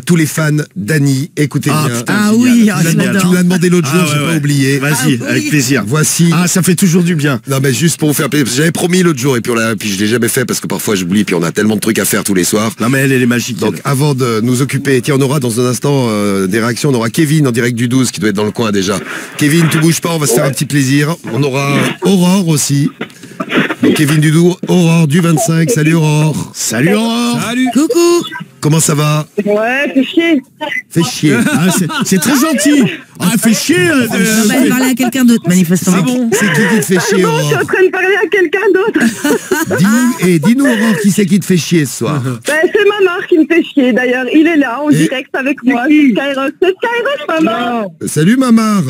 tous les fans d'Annie. Écoutez bien. Ah oui, tu me l'as demandé l'autre jour, j'ai pas oublié. Vas-y, avec plaisir. Voici. Ah, ça fait toujours du bien. Non, mais juste pour vous faire plaisir. J'avais promis l'autre jour et puis je l'ai jamais fait parce que parfois j'oublie puis on a tellement de trucs à faire tous les soirs. Non, mais elle est magique. Donc avant de nous occuper, tiens, on aura dans un instant des réactions. On aura Kevin en direct du 12 qui doit être dans le coin déjà. Kevin, tu bouges pas, on va se faire un petit plaisir. On aura Aurore aussi. Donc Kevin du 12, Aurore du 25. Salut Aurore. Salut Aurore. Salut. Coucou. Comment ça va? Ouais, fais chier. Fais chier. Ah, c'est très gentil. Ah, fait chier. On va parler à quelqu'un d'autre, manifestement. Ah bon? C'est qui te fait chier, Non, je suis en Aurore? train de parler à quelqu'un d'autre. Dis-nous Aurore, qui c'est qui te fait chier ce soir? C'est Mamar qui me fait chier d'ailleurs. Il est là en direct avec moi. C'est Skyrock. C'est Skyrock, Mamar. Salut Mamar.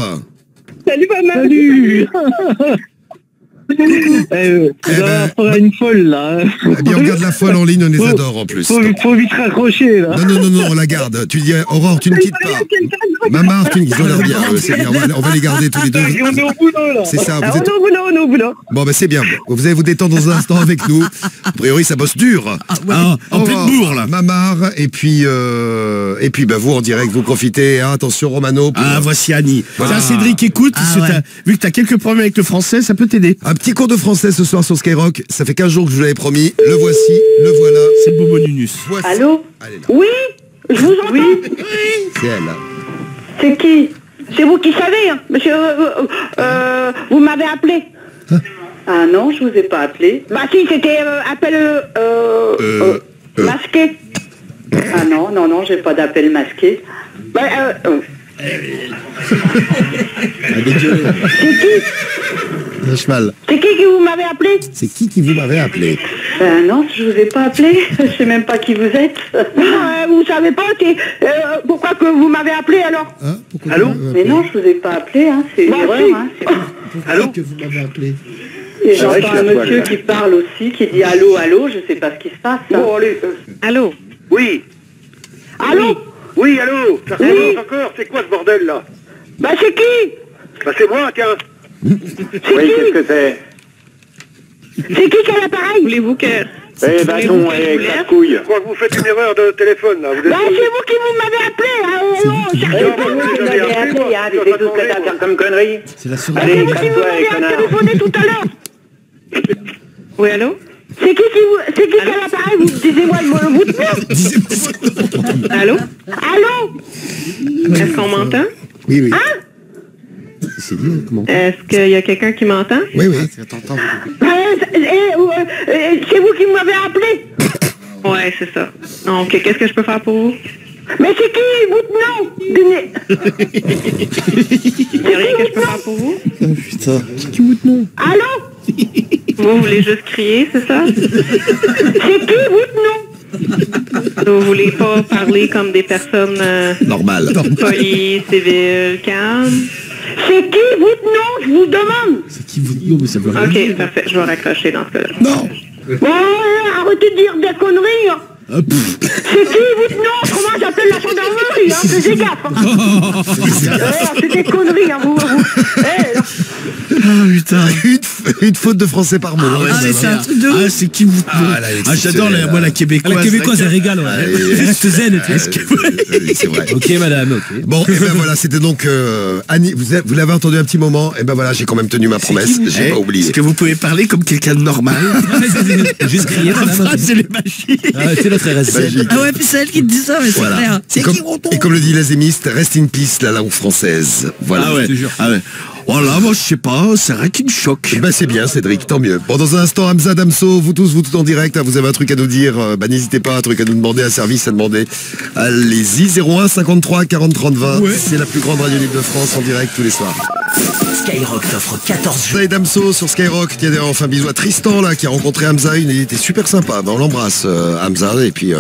Salut, Mamar. Salut. On une folle là. Eh bien, on garde la folle en ligne, on les adore en plus. Faut vite raccrocher là. Non, on la garde. Tu dis, Aurore, tu ne quittes pas. Mamar, tu ne quittes pas. Bien, c'est bien. On va les garder tous les deux. On est au boulot là. C'est ça. On est au boulot. Bon, ben c'est bien. Vous allez vous détendre dans un instant avec nous. A priori, ça bosse dur. En pleine bourre, là. Mamar, et puis vous en direct, vous profitez. Hein, attention, Romano. Ah, voici Annie. Tiens, Cédric, écoute, vu que t'as quelques problèmes avec le français, ça peut t'aider. Un petit cours de français ce soir sur Skyrock. Ça fait 15 jours que je vous l'avais promis. Le voici, le voilà. C'est le bobo Nunus. Voici. Allô? Allez, là. Oui, je vous entends. C'est elle. Là. C'est qui? C'est vous qui savez, hein, monsieur. Vous m'avez appelé. Ah non, je vous ai pas appelé. Bah si, c'était appel masqué. Ah non, j'ai pas d'appel masqué. Bah, c'est qui? Un cheval. C'est qui vous m'avez appelé? C'est qui vous m'avez appelé? Non, je vous ai pas appelé. Je sais même pas qui vous êtes. Vous savez pas pourquoi que vous m'avez appelé alors? Hein? Allô? Mais non, je vous ai pas appelé. Hein. C'est une erreur. Hein. Allô? Que vous m'avez appelé? Et j'entends un monsieur qui parle aussi, qui dit allô, allô. Je sais pas ce qui se passe. Hein. Bon, allez. Allô? Oui. Allô? Oui, allô? Ça Oui. recommence encore? C'est quoi ce bordel là? Bah c'est qui? Bah c'est moi, tiens. C'est qui? que c'est? C'est qui a l'appareil? Voulez-vous que... Eh ben non, casse-couille. Je crois que vous faites une erreur de téléphone là. Vous êtes... Bah c'est vous qui m'avez appelé. Cherchez pas. Vous m'avez appelé. C'est tout ce que t'as comme connerie. C'est la C'est vous qui m'avez téléphoné tout à l'heure. Oui, allô? C'est qui a l'appareil? Vous disiez-moi votre nom. Allô? Allô? Est-ce qu'on m'entend? Oui. Hein? C'est dit, comment? Est-ce qu'il y a quelqu'un qui m'entend? Oui. C'est vous qui m'avez appelé. Ouais, c'est ça. Donc, qu'est-ce que je peux faire pour vous? Mais c'est qui votre nom? Il n'y a rien que je peux faire pour vous? Putain. C'est qui votre nom? Allô? Vous voulez juste crier, c'est ça? C'est qui votre nom? Vous voulez pas parler comme des personnes Normal. polies, civiles, calmes? C'est qui votre nom, je vous demande? C'est qui vous dit, mais ça veut rien dire. Ok, parfait, je vais raccrocher dans ce cas-là. Non. Arrêtez de dire des conneries. Hein. C'est qui votre nom? Comment j'appelle la gendarmerie? Hein? Faisez gaffe. Hein. C'est des conneries. Hein, vous. Ah putain. Une faute de français par mot. Ah, mais c'est un truc de ouf. Ah, c'est qui vous j'adore la québécoise. La québécoise, elle régale, ouais. Juste zen, tu sais. C'est vrai. Ok, madame, ok. Bon, et ben voilà, c'était donc Annie, vous l'avez entendu un petit moment, et ben voilà, j'ai quand même tenu ma promesse, j'ai pas oublié. Est-ce que vous pouvez parler comme quelqu'un de normal? Juste crier, madame. C'est les machines. C'est notre RS. Ah ouais, puis c'est elle qui te dit ça, mais c'est Voilà. clair. C'est qui Ronton? Et comme le dit l'azémiste, rest in peace la langue française. Voilà. Ah ouais. Ah ouais. Voilà, moi je sais pas, c'est rien qui me choque. Ben c'est bien Cédric, tant mieux. Bon, dans un instant, Hamza Damso, vous tous en direct, hein, vous avez un truc à nous dire, n'hésitez pas, un truc à nous demander, un service à demander. Allez-y, 01 53 40 30 20, ouais. C'est la plus grande radio libre de France en direct tous les soirs. Skyrock t'offre 14 jours. Et Damso sur Skyrock, qui a d'ailleurs enfin bisous à Tristan là, qui a rencontré Hamza, il était super sympa. Ben, on l'embrasse Hamza, et puis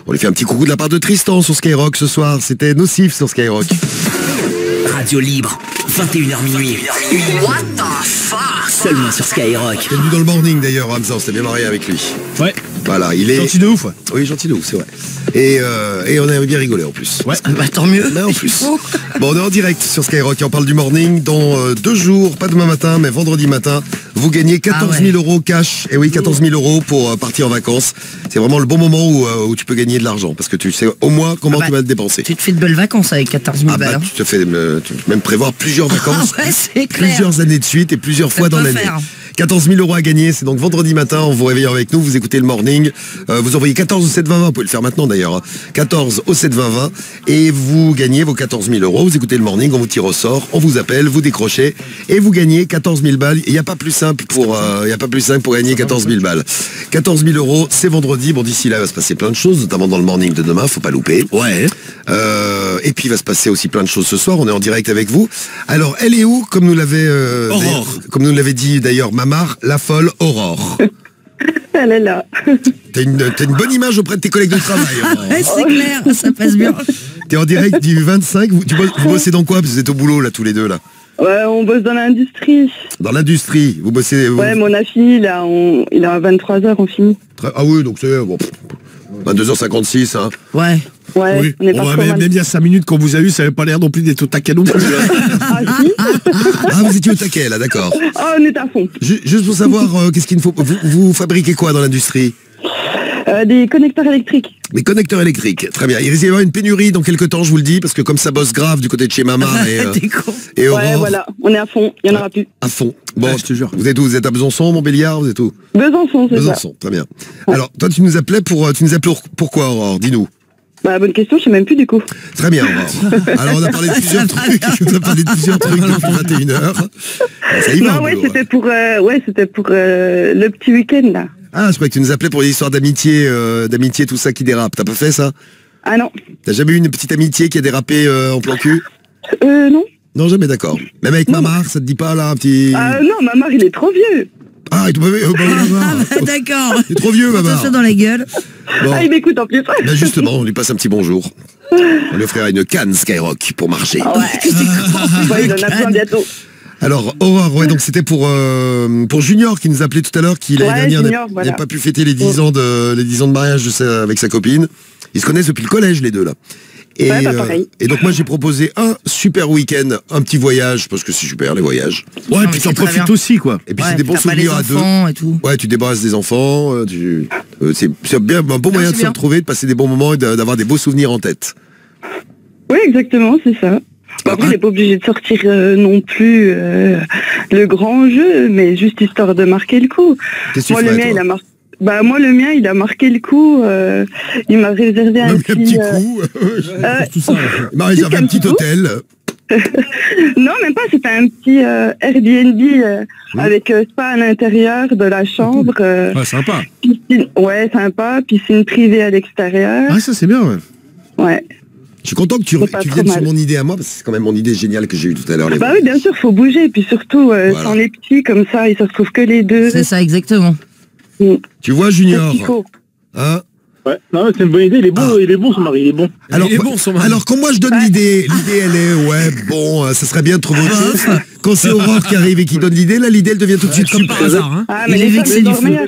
on lui fait un petit coucou de la part de Tristan sur Skyrock ce soir. C'était Nocif sur Skyrock. Radio libre, 21h minuit. What the fuck? Seulement sur Skyrock. Il est venu dans le morning d'ailleurs, Hamza, on s'est bien marié avec lui. Ouais. Voilà, il est... Gentil de ouf, ouais. Oui, gentil de ouf, c'est vrai. Et on avait bien rigolé en plus. Ouais. Bah tant mieux. Mais en plus. Bon, on est en direct sur Skyrock et on parle du morning. Dans 2 jours, pas demain matin, mais vendredi matin, vous gagnez 14 000 euros cash. Et oui, 14 000 euros pour partir en vacances. C'est vraiment le bon moment où tu peux gagner de l'argent, parce que tu sais au moins comment tu vas le dépenser. Tu te fais de belles vacances avec 14 000 balles. Tu peux même prévoir plusieurs vacances, ouais, c'est clair. plusieurs années de suite et plusieurs fois dans l'année. 14 000 euros à gagner, c'est donc vendredi matin, en vous réveillant avec nous, vous écoutez le morning, vous envoyez 14 au 7 20 20, vous pouvez le faire maintenant d'ailleurs, hein. 14 au 7 20 20, et vous gagnez vos 14 000 euros, vous écoutez le morning, on vous tire au sort, on vous appelle, vous décrochez, et vous gagnez 14 000 balles, il n'y a pas plus simple pour gagner 14 000 balles. 14 000 euros, c'est vendredi, bon d'ici là, il va se passer plein de choses, notamment dans le morning de demain, faut pas louper. Ouais. Et puis il va se passer aussi plein de choses ce soir, on est en direct avec vous. Alors, elle est où, comme nous l'avait dit d'ailleurs Mamar, la folle Aurore. Elle est là. T'as une bonne image auprès de tes collègues de travail. Ouais, c'est clair, ça passe bien. T'es en direct du 25, vous bossez dans quoi? Parce que vous êtes au boulot là tous les deux là. Ouais, on bosse dans l'industrie. Dans l'industrie, vous bossez... Ouais, mon affi, il a à 23h, on finit. Ah oui, donc c'est... Bon, 22h56, hein. Ouais. Ouais, oui. on est pas trop mal. Même il y a 5 minutes qu'on vous a eu, ça n'avait pas l'air non plus d'être au taquet non plus. Ah si. Ah, vous étiez au taquet là, d'accord. Ah, on est à fond. Juste pour savoir, qu'est-ce qu'il ne faut... Vous fabriquez quoi dans l'industrie? Des connecteurs électriques. Des connecteurs électriques, très bien. Il risque d'y avoir une pénurie dans quelques temps, je vous le dis, parce que comme ça bosse grave du côté de chez Mama et Aurore. Ouais, voilà, on est à fond, il n'y en aura plus. À fond. Bon, je te jure. Vous êtes où? Vous êtes à Besançon, Montbéliard? Vous êtes où? Besançon, c'est ça. Besançon, très bien. Alors, toi, tu nous appelais pourquoi, Aurore? Dis-nous. Bah, bonne question, je sais même plus du coup. Très bien, Aurore. Alors, on a parlé de plusieurs trucs. On a parlé de plusieurs trucs depuis 21h. Ça y va. Non, ouais, c'était pour le petit week-end, là. Ah, je croyais que tu nous appelais pour des histoires d'amitié, tout ça qui dérape. T'as pas fait ça? Ah non. T'as jamais eu une petite amitié qui a dérapé en plan cul? Non. Non, jamais, d'accord. Même avec Mamar, ça te dit pas là un petit... Non, Mamar, il est trop vieux. Ah, il est trop vieux, d'accord. Il est trop vieux, Mamar. Ça dans la gueule. Bon. Ah, il m'écoute en plus. Ben justement, on lui passe un petit bonjour. On lui offrira une canne Skyrock pour marcher. Ah ouais. Il en a plein bientôt. Alors, Aurore, ouais, donc c'était pour Junior qui nous appelait tout à l'heure, qui l'année dernière n'a pas pu fêter les 10 ans de mariage avec sa copine. Ils se connaissent depuis le collège, les deux, là. Et, et donc moi j'ai proposé un super week-end, un petit voyage, parce que c'est super les voyages. Ouais, et puis t'en profites aussi, quoi. Et puis c'est des bons souvenirs à deux. Et tout. Ouais, tu débarrasses des enfants, c'est bien un bon moyen de se retrouver, de passer des bons moments et d'avoir des beaux souvenirs en tête. Oui, exactement, c'est ça. Après, il n'est pas obligé de sortir non plus le grand jeu, mais juste histoire de marquer le coup. Moi, le mien, il a marqué. Bah moi le mien il a marqué le coup, il m'a réservé un petit coup. Il m'a réservé un petit hôtel. Non même pas, c'était un petit Airbnb avec spa à l'intérieur de la chambre. Ouais, sympa. Piscine, ouais sympa, piscine privée à l'extérieur. Ah ça c'est bien ouais. Ouais. Je suis content que tu viennes sur mon idée à moi, parce que c'est quand même mon idée géniale que j'ai eue tout à l'heure. Bah oui bien sûr, faut bouger, puis surtout sans les petits comme ça, ils se retrouvent que les deux. C'est ça exactement. Tu vois Junior, hein, Ouais, non, c'est une bonne idée, il est bon son mari, il est bon. Alors quand moi je donne l'idée elle est, ouais, bon, ça serait bien de trouver autre chose. Quand c'est Aurore qui arrive et qui donne l'idée, là l'idée elle devient tout de suite comme par hasard. Hein. Ah, mais les femmes,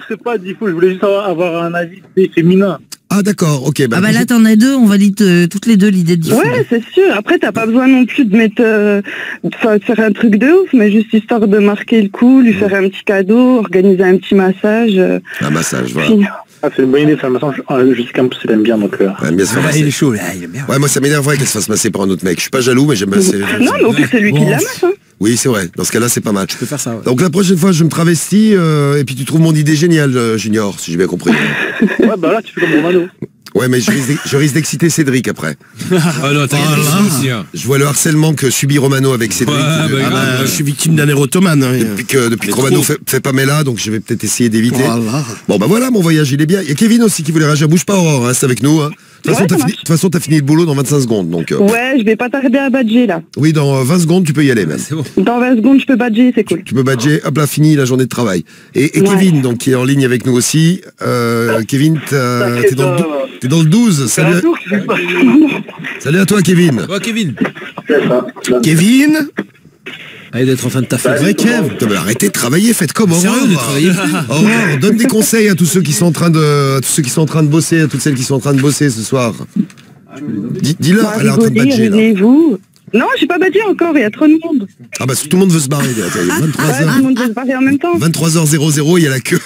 c'est pas du fou, je voulais juste avoir un avis féminin. Ah d'accord, ok. Bah, là t'en as deux, on valide toutes les deux l'idée de diffuser. Ouais, c'est sûr. Après, t'as pas besoin non plus de mettre, de faire un truc de ouf, mais juste histoire de marquer le coup, lui faire un petit cadeau, organiser un petit massage. Un massage, voilà. Ah, c'est une bonne idée, faire un massage. Je sais qu'en plus, il aime bien, donc... Ouais, bien sûr, il est chaud, là, il aime bien. Ouais, moi ça m'énerverait qu'elle se fasse masser par un autre mec. Je suis pas jaloux, mais j'aime masser. Non, mais au plus, c'est lui qui la masse, hein. Oui, c'est vrai. Dans ce cas-là, c'est pas mal. Je peux faire ça, ouais. Donc la prochaine fois, je me travestis et puis tu trouves mon idée géniale, Junior, si j'ai bien compris. Ouais, bah là, tu fais comme Romano. Ouais, mais je risque d'exciter Cédric après. Ah non, Je vois le harcèlement que subit Romano avec Cédric. Je suis victime d'un érotomane. Hein. Depuis que Romano fait Pamela, donc je vais peut-être essayer d'éviter. Bon bah voilà, mon voyage, il est bien. Il y a Kevin aussi qui voulait réagir. Bouge pas, Aurore, hein, c'est avec nous. Hein. De toute façon, t'as fini le boulot dans 25 secondes. Donc, ouais, je vais pas tarder à badger là. Oui, dans 20 secondes, tu peux y aller même. C'est bon. Dans 20 secondes, je peux badger, c'est cool. Tu peux badger, hop là, fini la journée de travail. Et Kevin, donc, qui est en ligne avec nous aussi. Kevin, t'es dans le 12. Salut à toi, Kevin. Ouais, Kevin. Kevin. Allez, d'être en train de taffer. Vrai, Kev. Arrêtez de travailler, faites comme Aurore. Sérieux, de travailler. Aurore, donne des conseils à tous ceux qui sont en train de bosser, à toutes celles qui sont en train de bosser ce soir. Dis-leur, elle est en train de badger là. Non, j'ai pas badgé encore, il y a trop de monde. Ah bah tout le monde veut se barrer. Il y a 23h. Tout le monde veut se barrer en même temps. 23h00, il y a la queue.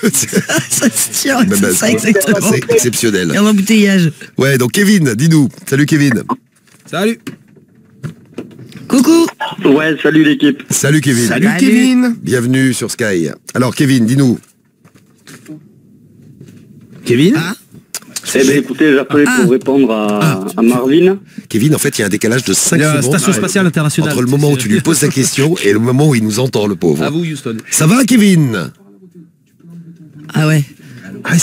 Ça se tient, c'est ça exactement. C'est exceptionnel. Et en embouteillage. Ouais, donc Kevin, dis-nous. Salut Kevin. Salut. Coucou. Ouais, salut l'équipe. Salut Kevin. Salut Kevin. Bienvenue sur Sky. Alors Kevin, dis-nous. Kevin. Eh bien écoutez, j'appelais pour répondre à Marvin. Kevin, en fait, il y a un décalage de 5 secondes. Station spatiale internationale. Entre le moment où tu lui poses sa question et le moment où il nous entend, le pauvre. À vous, Houston. Ça va, Kevin? Ah ouais.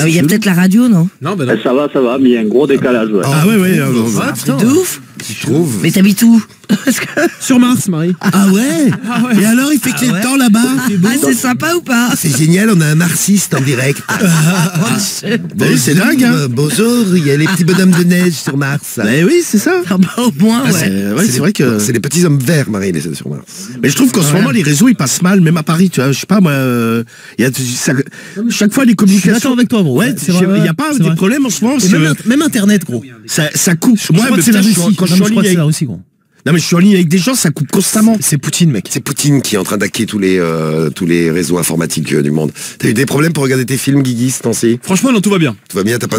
Il y a peut-être la radio, non? Non, bah non. Ça va, mais il y a un gros décalage. Ouais. Ah ouais. C'est de ouf. Tu trouves? Mais t'habites où? Sur Mars, Marie. Ah ouais. Et alors, il fait quel temps là-bas? C'est sympa ou pas? C'est génial, on a un marxiste en direct. C'est dingue, hein. Bonjour, il y a les petits bonhommes de neige sur Mars. Mais oui, c'est ça. Ah bah au moins, ouais. C'est vrai que c'est les petits hommes verts, Marie, les sur Mars. Mais je trouve qu'en ce moment, les réseaux, ils passent mal, même à Paris, tu vois. Je sais pas, moi, chaque fois, les communications... Je suis d'accord avec toi, gros. Ouais, il n'y a pas des problèmes en ce moment. Même Internet, gros. Ça coupe. Moi, c'est la Russie. Quand je suis en ligne avec... gros. Non mais je suis en ligne avec des gens, ça coupe constamment. C'est Poutine, mec. C'est Poutine qui est en train d'hacker tous les réseaux informatiques du monde. T'as eu des problèmes pour regarder tes films, Guigui, ce temps-ci? Franchement, non, tout va bien. Tout va bien, t'as pas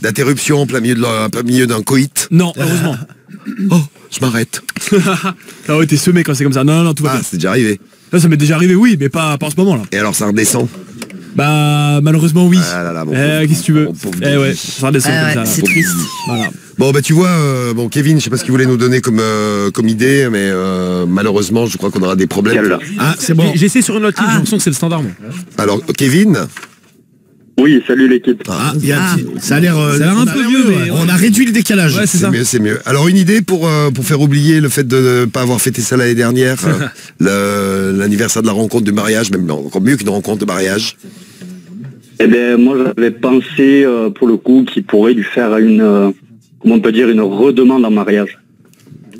d'interruption en plein milieu d'un coït? Non, heureusement. Oh, je m'arrête. Ah ouais, t'es semé quand c'est comme ça. Non, tout va bien. Ah, c'est déjà arrivé. Là, ça m'est déjà arrivé, oui, mais pas en ce moment, là. Et alors, ça redescend? Bah, malheureusement, oui. Ah là là, qu'est-ce que tu veux? Ouais, ça redescend comme ça. C'est triste. Voilà. Bon bah tu vois, Kevin, je sais pas ce qu'il voulait nous donner comme idée, mais malheureusement je crois qu'on aura des problèmes. Ah c'est bon. J'ai essayé sur une autre ligne, j'ai l'impression que c'est le standard. Moi. Alors Kevin. Oui, salut l'équipe. Ça a l'air un peu vieux, mais on a réduit le décalage. Ouais, c'est mieux. Alors une idée pour faire oublier le fait de ne pas avoir fêté ça l'année dernière, l'anniversaire de la rencontre du mariage, même encore mieux qu'une rencontre de mariage. Eh bien moi j'avais pensé pour le coup qu'il pourrait lui faire une redemande en mariage.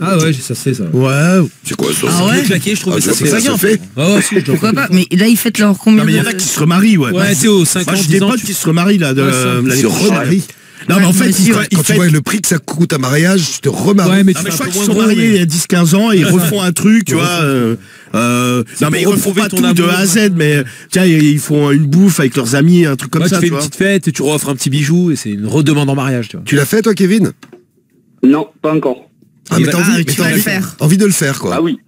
Ah ouais, ça se fait ça. Ouais. C'est quoi ça? Ah ouais. Claqué, je trouve que ça se fait. Ah ouais, si, pourquoi pas? Mais là, ils fêtent leur combien? Non mais il y en a qui se remarient, ouais. Ouais, c'est aux 50 ans. Moi j'ai des potes qui se remarient là de l'année prochaine. Non mais en fait, quand tu vois le prix que ça coûte un mariage, tu te remaries. Ouais, mais je crois qu'ils sont mariés il y a 10-15 ans et ils refont un truc, tu vois. Non mais ils refont pas tout de A à Z, mais tiens, ils font une bouffe avec leurs amis, un truc comme ça. Tu fais une petite fête et tu offres un petit bijou et c'est une redemande en mariage, tu vois. Tu l'as fait toi, Kevin? Non, pas encore. Ah mais t'as envie de le faire quoi. Ah oui,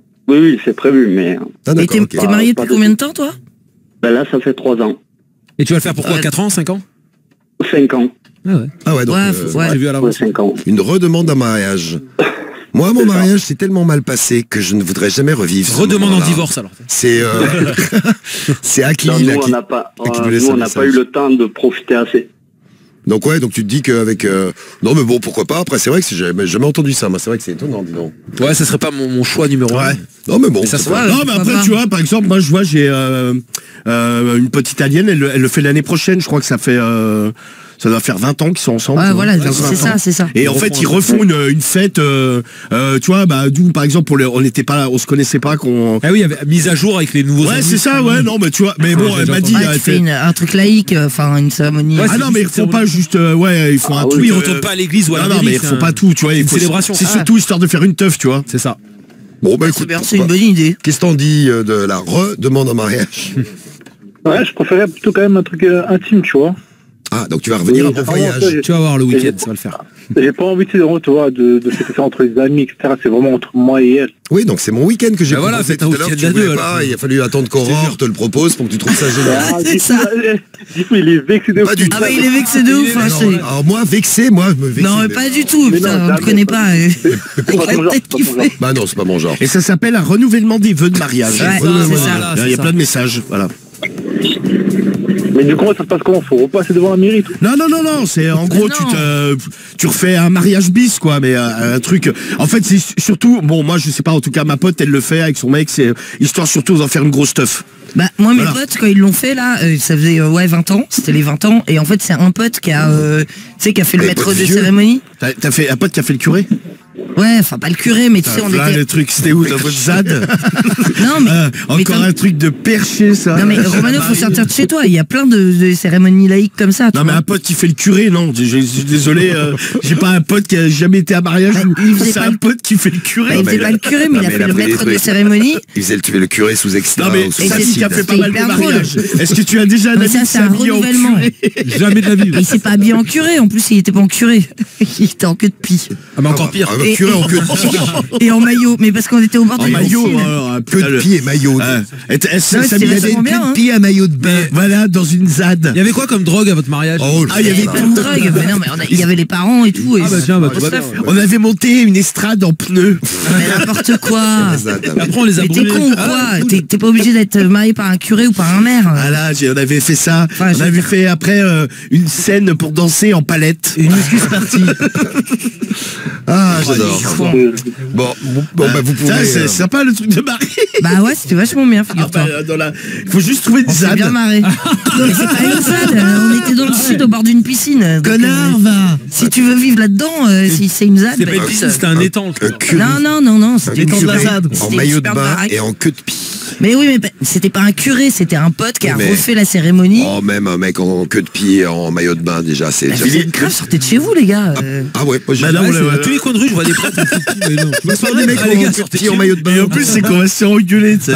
c'est prévu, mais... Et t'es marié depuis combien de temps, toi? Ben là, ça fait 3 ans. Et tu vas le faire pour quoi? 4 ans, 5 ans? 5 ans. Ah ouais, donc j'ai vu à l'avance. 5 ans. Une redemande en mariage. Moi, mon mariage s'est tellement mal passé que je ne voudrais jamais revivre. Redemande en divorce alors. C'est Aki. Nous, on n'a pas eu le temps de profiter assez. Donc ouais, donc tu te dis qu'avec... Non mais bon, pourquoi pas. Après, c'est vrai que j'ai jamais entendu ça. Moi, c'est vrai que c'est étonnant, dis donc. Ouais, ça serait pas mon choix numéro 1. Non mais bon. Mais ça non mais après, tu vois, par exemple, moi je vois, j'ai une petite alien, elle le fait l'année prochaine. Je crois que ça fait Ça doit faire 20 ans qu'ils sont ensemble. Ouais, tu vois. voilà, c'est ça, c'est ça. Et en fait, ils refont une fête, tu vois, bah, d'où, par exemple, on n'était pas là, on se connaissait pas, qu'on... Ah oui, il y avait mise à jour avec les nouveaux. Ouais, c'est ça, ouais, non, mais tu vois, mais bon, elle m'a dit... Tu fais un truc laïque, enfin, une cérémonie. Ah non, mais ils font pas juste, ouais, ils font un truc... Oui, ils retournent pas à l'église ou à la non, mais ils font pas tout, tu vois. Une célébration. C'est surtout histoire de faire une teuf, tu vois. C'est ça. Bon, bah écoute, C'est une bonne idée. qu'est-ce que t'en dis de la redemande en mariage? Ouais, je préférais plutôt quand même un truc intime, tu vois. Ah, donc tu vas revenir en voyage. Tu vas voir le week-end, ça va le faire. J'ai pas envie, tu vois, de fêter ça entre les amis, etc. C'est vraiment entre moi et elle. Oui, donc c'est mon week-end que j'ai voilà, proposé faites un tout à l'heure, week-end tu à voulais deux, pas, alors. il a fallu attendre qu'Aurore te le propose pour que tu trouves ça génial. C'est ça. Du coup, il est vexé de ouf. Pas du tout. Ah bah il est vexé de ouf, hein, c'est... Alors moi, vexé, moi, je me vexe. Non, mais pas du tout, putain, on te connaît pas. Avec la tête qu'il fait. Bah non, c'est pas mon genre. Et ça s'appelle un renouvellement des vœux de mariage. Ouais, Renouvellement c'est ça. des vœux. Il y a plein de messages, voilà. Mais du coup, ça se passe comment? Faut repasser devant la mairie, tout. Non, c'est en gros, tu refais un mariage bis, quoi, mais un truc. En fait, c'est surtout, bon, moi, je sais pas, en tout cas, ma pote, elle le fait avec son mec, c'est histoire surtout d'en faire une grosse teuf. Bah moi mes potes quand ils l'ont fait là, ça faisait 20 ans, c'était les 20 ans et en fait c'est un pote qui a tu sais qui a fait le maître de cérémonie. T'as fait un pote qui a fait le curé? Ouais, enfin pas le curé mais tu sais on là, était... le truc c'était où dans votre ZAD? Non mais encore un truc de perché ça. Non mais Romano faut sortir de chez toi, il y a plein de cérémonies laïques comme ça. Non mais un pote qui fait le curé, non, je suis désolé, j'ai pas un pote qui a jamais été à mariage, c'est un pote qui fait le curé. Il faisait pas le curé mais il a fait le maître de cérémonie. Il faisait le curé sous extra. Non mais ça dit qu'il a fait pas mal de mariages. Est-ce que tu as déjà un ami qui s'est habillé en curé? Jamais de la vie. Il s'est pas habillé en curé, en plus il était pas en curé. Il était en queue de pie. Ah mais encore pire. Un curé en queue de pie. Et en maillot, mais parce qu'on était au bord en du maillot, queue de pie et maillot. Ça il y avait une queue de pie à maillot de bain. Voilà, dans une ZAD. Il y avait quoi comme drogue à votre mariage? Il y avait pas de drogue, mais non, mais il y avait les parents et tout. Ah bah tiens, bah tout va bien. On avait monté une estrade en pneus. Mais n'importe quoi. Après on les a Mais t'es brûlés. con ou quoi? T'es pas obligé d'être marié par un curé ou par un maire. Ah là, on avait fait ça. On avait fait après une scène pour danser en palette. Une excuse partie. Ah, j'adore. Bon, bah vous pouvez... C'est sympa le truc de marié. Bah ouais, c'était vachement bien, figure-toi. Il faut juste trouver une On s'est ZAD. bien marré. Mais c'est pas une ZAD, on était dans le sud au bord d'une piscine. Connard, va. Si tu veux vivre là-dedans, si c'est une ZAD... C'est pas une piscine, c'était un étang. Non, c'était une curé ZAD. en maillot de bain et en queue de pie. Mais oui, mais c'était pas un curé, c'était un pote qui a Mais- refait la cérémonie. Oh, même un mec en queue de pie et en maillot de bain, déjà, c'est... Vous êtes grave, sortez de chez vous, les gars. Ah ouais, moi j'ai... Bah non, à tous les coins de rue, je vois des prêtres en petit, mais non. Je me sens des mecs Ah, les gars, en sortez petit en maillot de bain. Et en plus, c'est qu'on va se engueuler, tu sais.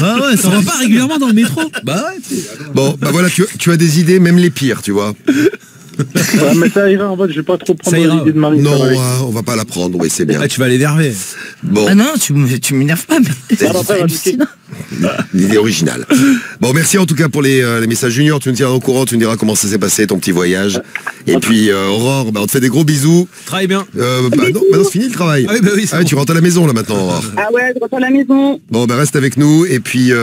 Ah ouais, ça va pas régulièrement dans le métro. Bah ouais. Bon, bah voilà, tu as des idées, même les pires, tu vois. Ouais, mais ça ira, en fait, je vais pas trop prendre Ça ira. l'idée de Marie. Non, ça va aller. on va pas la prendre, oui, c'est bien. Ah, tu vas l'énerver. Bon, Ah non, tu m'énerves pas, mais c'est après, hallucinant. l'idée originale. Bon, merci en tout cas pour les messages juniors. Tu nous tiendras au courant, tu nous diras comment ça s'est passé, ton petit voyage. Et puis, Aurore, bah, on te fait des gros bisous. Travaille bien. Bah non, c'est fini le travail. Ah oui, bah oui, c'est bon. tu rentres à la maison là maintenant, Aurore. Ah ouais, je rentre à la maison. Bon, bah reste avec nous. Et puis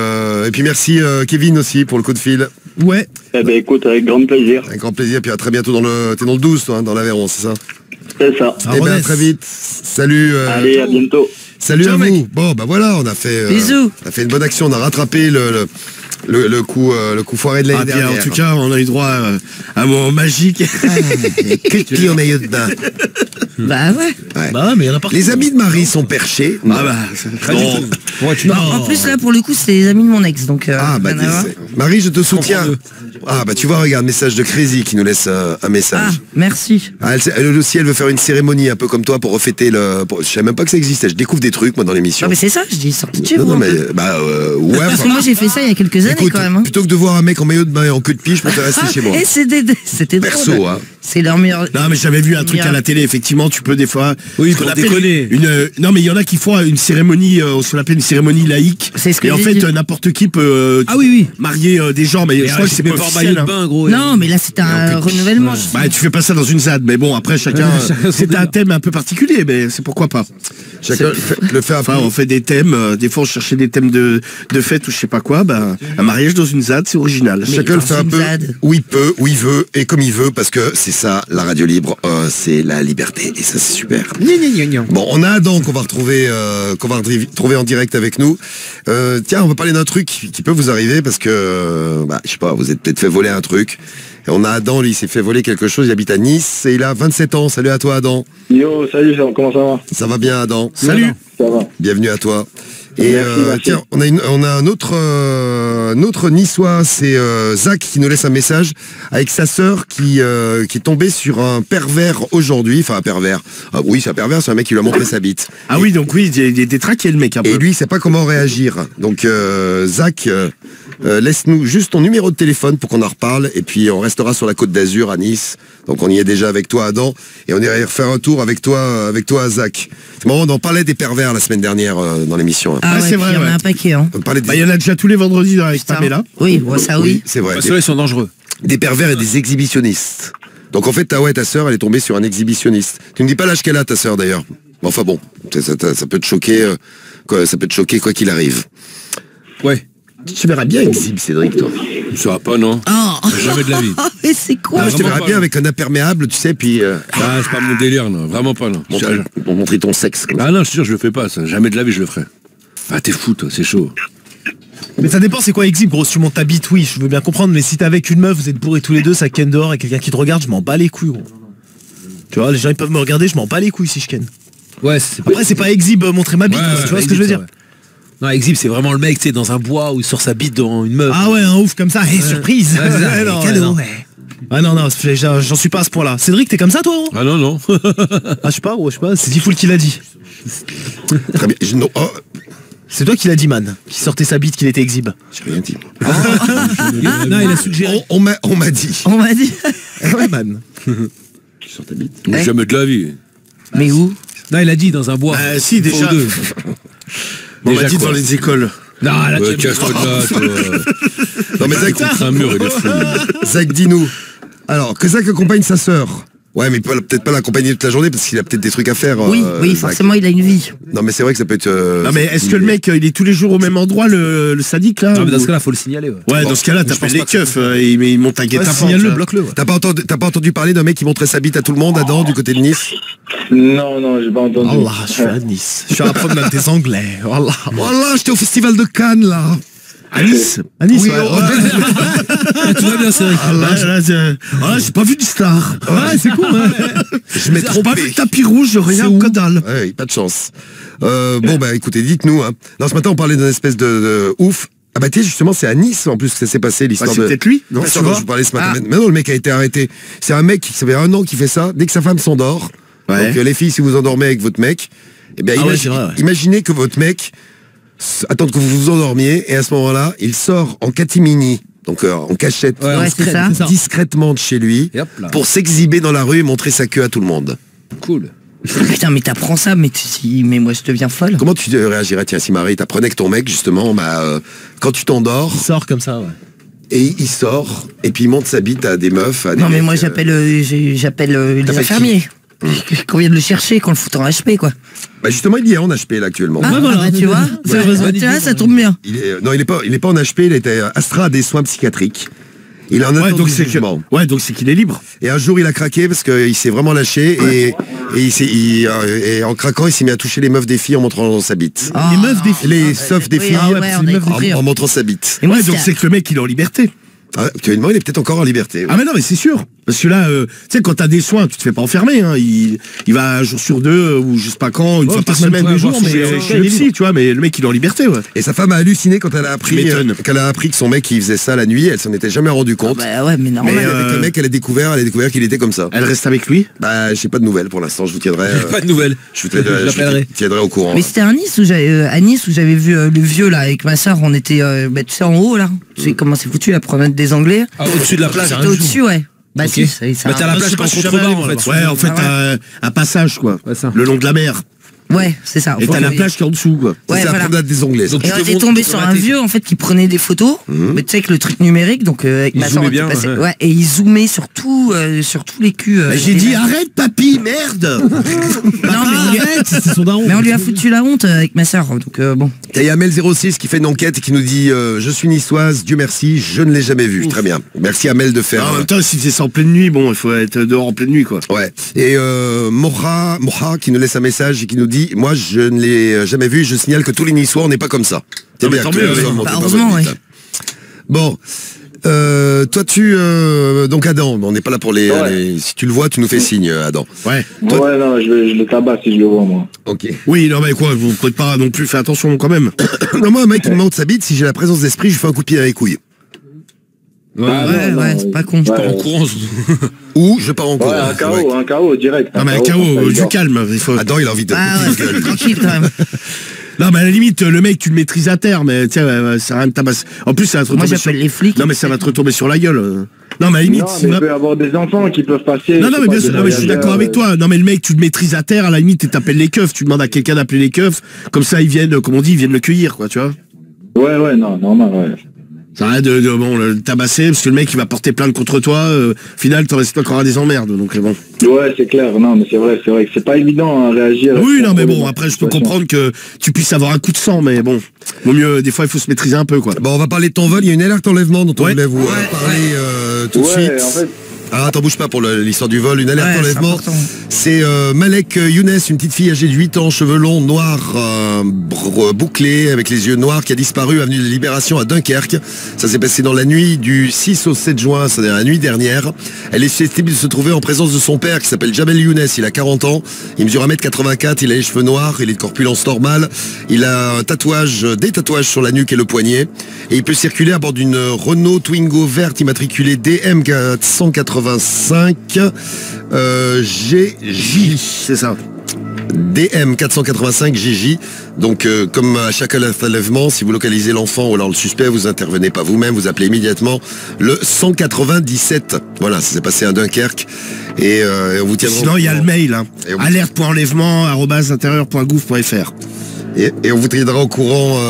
merci Kevin aussi pour le coup de fil. Ouais. Eh ben écoute, avec grand plaisir. Avec grand plaisir. Puis à très bientôt t'es dans le 12, toi, hein, dans l'Aveyron, c'est ça? C'est ça. Eh ben, à très vite. Salut. Allez, à bientôt. Salut Ciao, à mec. vous. Bon, bah voilà, on a fait... Bisous. On a fait une bonne action, on a rattrapé le coup foiré de l'année Ah, bien, dernière. en tout cas, on a eu droit à un moment magique. Que de pied en maillot de bain. Bah ouais. Ouais. Bah, mais il y en a partout. Les amis de Marie sont perchés. Ah bah, non. Non, en plus là pour le coup c'est les amis de mon ex donc Ah bah rien à voir. Marie, je te soutiens. Ah bah tu vois, regarde, message de Crazy qui nous laisse un Ah message. merci. Ah, elle aussi, elle veut faire une cérémonie un peu comme toi pour refêter je savais même pas que ça existait. Je découvre des trucs moi dans l'émission. Non mais c'est ça, je dis sorti de chez Non, vous. non, un mais peu. ouais. Parce que moi j'ai fait ça il y a quelques années Écoute, quand même. Hein. plutôt que de voir un mec en maillot de bain et en queue de pie, je préfère rester chez moi. Et c'était Perso, drôle. hein. C'est leur meilleur. Non mais j'avais vu un truc à la télé, effectivement tu peux des fois... Oui, ce qu'on pour appelle déconner. non mais il y en a qui font une cérémonie, ce qu'on appelle une cérémonie laïque. C'est ce que et en j'ai fait dit. n'importe qui peut Ah oui. marier des gens, mais je crois que c'est pas pas officiel. maillot de bain, gros. Non mais là c'était un renouvellement. Bah tu fais pas ça dans une ZAD, mais bon après chacun... c'est un thème un peu particulier, mais c'est pourquoi pas. Chacun le fait un peu. Enfin on fait des thèmes, des fois on cherchait des thèmes de fête ou je sais pas quoi, bah un mariage dans une ZAD c'est original. Chacun le dans fait un une peu ZAD. où il peut, où il veut et comme il veut parce que c'est ça la radio libre, c'est la liberté et ça c'est super. Bon, on a Adam qu'on va retrouver en direct avec nous. Tiens, on va parler d'un truc qui peut vous arriver parce que je sais pas, vous êtes peut-être fait voler un truc. Et on a Adam, lui, il s'est fait voler quelque chose, il habite à Nice et il a 27 ans. Salut à toi, Adam. Yo, salut, comment ça va? Ça va bien, Adam? Salut. Ça va. Bienvenue à toi. Et Merci. tiens, on a un autre niçois, c'est Zach qui nous laisse un message avec sa sœur qui est tombée sur un pervers aujourd'hui. Enfin, un pervers. Ah, oui, c'est un pervers, c'est un mec qui lui a montré sa bite. Ah oui, donc oui, il est détraqué le mec un peu. Et lui, il sait pas comment réagir. Donc, Zach, laisse-nous juste ton numéro de téléphone pour qu'on en reparle. Et puis, on restera sur la Côte d'Azur à Nice. Donc, on y est déjà avec toi, Adam. Et on irait refaire un tour avec toi, Zach. C'est marrant, on en parlait des pervers la semaine dernière dans l'émission. Ah ouais, c'est vrai. Il y en a un paquet. Hein. Il y en a déjà tous les vendredis avec Pamela. Oui, bon, ça oui. C'est vrai. Ceux-là, ils sont dangereux. Des pervers et des exhibitionnistes. Donc en fait, ta sœur, elle est tombée sur un exhibitionniste. Tu me dis pas l'âge qu'elle a, ta sœur, d'ailleurs. Bon, enfin bon, ça peut te choquer, ça peut te choquer quoi qu'il arrive. Ouais. Tu verras bien Exhib, Cédric, toi. Ça va pas, non? Oh. Jamais de la vie. Mais c'est quoi? Je te verrai bien avec un imperméable, tu sais, puis... Ah, c'est pas mon délire, non. Vraiment pas, non. Pour montrer ton sexe. Comme ça. Ah non, je suis sûr, je le fais pas, ça. Jamais de la vie, je le ferai. Ah, t'es fou, toi, c'est chaud. Mais ça dépend, c'est quoi Exhib, gros? Si tu montes ta bite, oui, je veux bien comprendre, mais si t'es avec une meuf, vous êtes bourrés tous les deux, ça ken dehors et quelqu'un qui te regarde, je m'en bats les couilles, gros. Tu vois, les gens ils peuvent me regarder, je m'en bats les couilles si je ken. Ouais, après, c'est pas Exhib montrer ma bite, Ouais, tu vois ce que je veux dire? Non, Exhib, c'est vraiment le mec, tu sais, dans un bois où il sort sa bite dans une meuf. Ah ouais, un ouf comme ça, hey, surprise! Ouais, c'est ça, non, cadeau, ouais. Ah non, j'en suis pas à ce point-là. Cédric, t'es comme ça, toi, gros? Ah non, non. Ah, je sais pas, gros, je sais pas, c'est Tifoul qui l'a dit. Très bien. C'est toi qui l'a dit, man, qui sortait sa bite qu'il était Exhib. J'ai rien dit. Non, il a suggéré. On m'a dit. On m'a dit. Ouais, man. Tu sors ta bite. Jamais de la vie. Mais où? Non, il a dit dans un bois. Si, déjà. On m'a dit quoi dans les écoles. Non, là, Ouais, casse-toi de là, toi. Non, mais Zach, Contre un mur, il est fou. Zach, dis-nous. Alors, que Zach accompagne sa sœur. Ouais, mais peut-être pas l'accompagner toute la journée parce qu'il a peut-être des trucs à faire. Oui, Zach. forcément, il a une vie. Non, mais c'est vrai que ça peut être. Non, mais est-ce que le mec, il est tous les jours au même endroit, le sadique, là? Non, mais dans ou- ce cas-là, faut le signaler. Ouais, Ouais, Bon, dans ce cas-là, je t'appelles pense les pas que keufs, il monte un guet-apens. Signale-le, tu vois. bloque-le. Ouais. T'as pas entendu parler d'un mec qui montrait sa bite à tout le monde, Adam, du côté de Nice? Non, j'ai pas entendu. Allah, je suis à Nice. Je suis à apprendre même des anglais. Allah. Voilà, j'étais au festival de Cannes, là. À Nice? À Nice, Oui, ouais. tout va bien, Cédric. J'ai pas vu du star. Ouais, c'est cool, ouais. Je m'ai J'ai pas trompé. vu le tapis rouge, rien, que dalle. Ouais, pas de chance. Bon, bah écoutez, dites-nous. Hein. Non, ce matin, on parlait d'une espèce de ouf. Ah bah tiens, justement, c'est à Nice, en plus, que ça s'est passé, l'histoire c'est de... peut-être lui, non, C'est tu vois je vous parlais ce matin. Mais non, le mec a été arrêté. C'est un mec qui ça fait 1 an qui fait ça. Dès que sa femme s'endort, Ouais. donc les filles, si vous endormez avec votre mec, eh bien, Ah ouais, c'est vrai, ouais. imaginez que votre mec attend que vous vous endormiez, et à ce moment-là, il sort en catimini, donc en cachette, Ouais, c'est ça. discrètement de chez lui, Et hop là. pour s'exhiber dans la rue et montrer sa queue à tout le monde. Cool. Putain, mais t'apprends ça, mais mais moi, je deviens folle. Comment tu réagirais, tiens, si Marie t'apprenait que ton mec, justement, quand tu t'endors, Il sort comme ça, ouais. et il sort, et puis il monte sa bite à des meufs, à des Non, mais mecs, moi, j'appelle les T'appelles infirmiers. Qu'on vient de le chercher, qu'on le fout en HP, quoi. Bah justement, il y est en HP, là, actuellement. Ah, bah, tu vois, ça tombe bien. Non, il est pas en HP, il était astreint à des soins psychiatriques. Il en a Ouais, donc jugement. c'est qu'il est libre. Et un jour, il a craqué parce qu'il s'est vraiment lâché et en craquant, il s'est mis à toucher les meufs des filles en montrant sa bite. Les meufs des filles. Les seufs des Oui, filles ah ouais, on a compris. en montrant sa bite. Et moi, Ouais, donc c'est que le mec, il est en liberté. Ah, actuellement, il est peut-être encore en liberté. Ah mais non, mais c'est sûr. Parce que là, tu sais, quand t'as des soins, tu te fais pas enfermer. Hein. Il va un jour sur deux, ou je sais pas quand, une fois par peut-être même semaine, pas 2 jours, avoir mais sous- chez le psy, tu vois, mais le mec, il est en liberté, ouais. Et sa femme a halluciné quand elle a Tu m'étonnes. appris que son mec il faisait ça la nuit. Elle s'en était jamais rendu compte. Bah ouais, mais Mais normal. avec le mec, elle a découvert qu'il était comme ça. Elle reste avec lui. Bah, j'ai pas de nouvelles pour l'instant. Je vous tiendrai. Pas de nouvelles. Je vous tiendrai, Je l'appellerai. vous tiendrai au courant. Mais c'était à Nice où j'avais vu le vieux là avec ma soeur. On était, tu sais, en haut là. Tu sais comment c'est foutu la promenade des Anglais. Ah, au-dessus de la plage. C'était au-dessus, ouais. Bah Ok. si, ça. Bah, t'as la plage qu'en contrebas, en fait. Ouais, en fait, un passage, quoi. Ouais, ça. Le long de la mer. Ouais, c'est ça. Et t'as la Oui. plage qui est en dessous, quoi. Ça, Ouais, c'est la voilà. promenade des Anglais. Donc, Et on était tombé sur un vieux en fait qui prenait des photos, mais tu sais avec le truc numérique, donc avec Il ma soeur, zoomait bien, ouais. ouais, et il zoomait sur tous les culs. J'ai dit, arrête, papy, merde. non, mais on lui a foutu la honte avec ma soeur, donc bon. Et il y a Amel06 qui fait une enquête et qui nous dit je suis niçoise, Dieu merci, je ne l'ai jamais vu. Très bien. Merci Amel de faire. En même temps, si c'est ça en pleine nuit, bon, il faut être dehors en pleine nuit, quoi. Ouais. Et Moha qui nous laisse un message et qui nous dit moi je ne l'ai jamais vu. Je signale que tous les Niçois on n'est pas comme ça. C'est Non, mais bien. tant tous mieux, les oui. hommes, on Bah, fait pas heureusement, votre oui. bite, hein. Bon. Toi, donc Adam, on n'est pas là pour les... Si tu le vois, tu nous fais signe, Adam. Ouais. Ouais, non, je le tabasse si je le vois, moi. Ok. Oui, non mais quoi, vous ne pouvez pas non plus faire attention quand même. Non, moi, un mec qui me monte sa bite, si j'ai la présence d'esprit, je lui fais un coup de pied dans les couilles. Ouais, c'est pas con. Je pars en courant. Ou je pars en courant. Ouais, un KO direct. Non mais un KO, du calme. Il faut... Adam, il a envie de... Tranquille quand même. Non mais à la limite, le mec, tu le maîtrises à terre, mais tiens, ça a rien de tabasser. En plus, ça va te retomber. Moi, j'appelle les flics. Non mais ça va te retomber sur la gueule. Non mais à la limite, il peut y avoir des enfants qui peuvent passer. Non mais bien sûr, je suis d'accord avec toi. Non mais le mec, tu le maîtrises à terre, à la limite, t'appelles les keufs, tu demandes à quelqu'un d'appeler les keufs, comme ça ils viennent, comme on dit, ils viennent le cueillir, quoi, tu vois. Ouais, non, normal, ouais. Ça arrête de le tabasser, parce que le mec il va porter plainte contre toi, au final t'en restes encore à des emmerdes, donc bon. Ouais, c'est clair, non mais c'est vrai que c'est pas évident à réagir. Oui, non mais bon, après je peux comprendre que tu puisses avoir un coup de sang, mais bon, vaut mieux, des fois il faut se maîtriser un peu, quoi. Bon, on va parler de ton vol, il y a une alerte enlèvement dont on voulait vous parler tout de suite. En fait... Ah, attends, bouge pas pour l'histoire du vol. Une alerte enlèvement. C'est Malek Younes, une petite fille âgée de 8 ans, cheveux longs, noirs, bouclés, avec les yeux noirs, qui a disparu avenue de Libération à Dunkerque. Ça s'est passé dans la nuit du 6 au 7 juin, c'est-à-dire la nuit dernière. Elle est susceptible de se trouver en présence de son père, qui s'appelle Jamel Younes. Il a 40 ans. Il mesure 1m84. Il a les cheveux noirs. Il est de corpulence normale. Il a des tatouages sur la nuque et le poignet. Et il peut circuler à bord d'une Renault Twingo verte immatriculée DM 485 GJ, c'est ça. DM 485 GJ. Donc comme à chaque enlèvement, si vous localisez l'enfant ou alors le suspect, vous intervenez pas vous-même, vous appelez immédiatement le 197. Voilà, ça s'est passé à Dunkerque. Et on vous tiendra. Sinon il y a le mail, hein. alerte.enlèvement@intérieur.gouv.fr. Et on vous tiendra au courant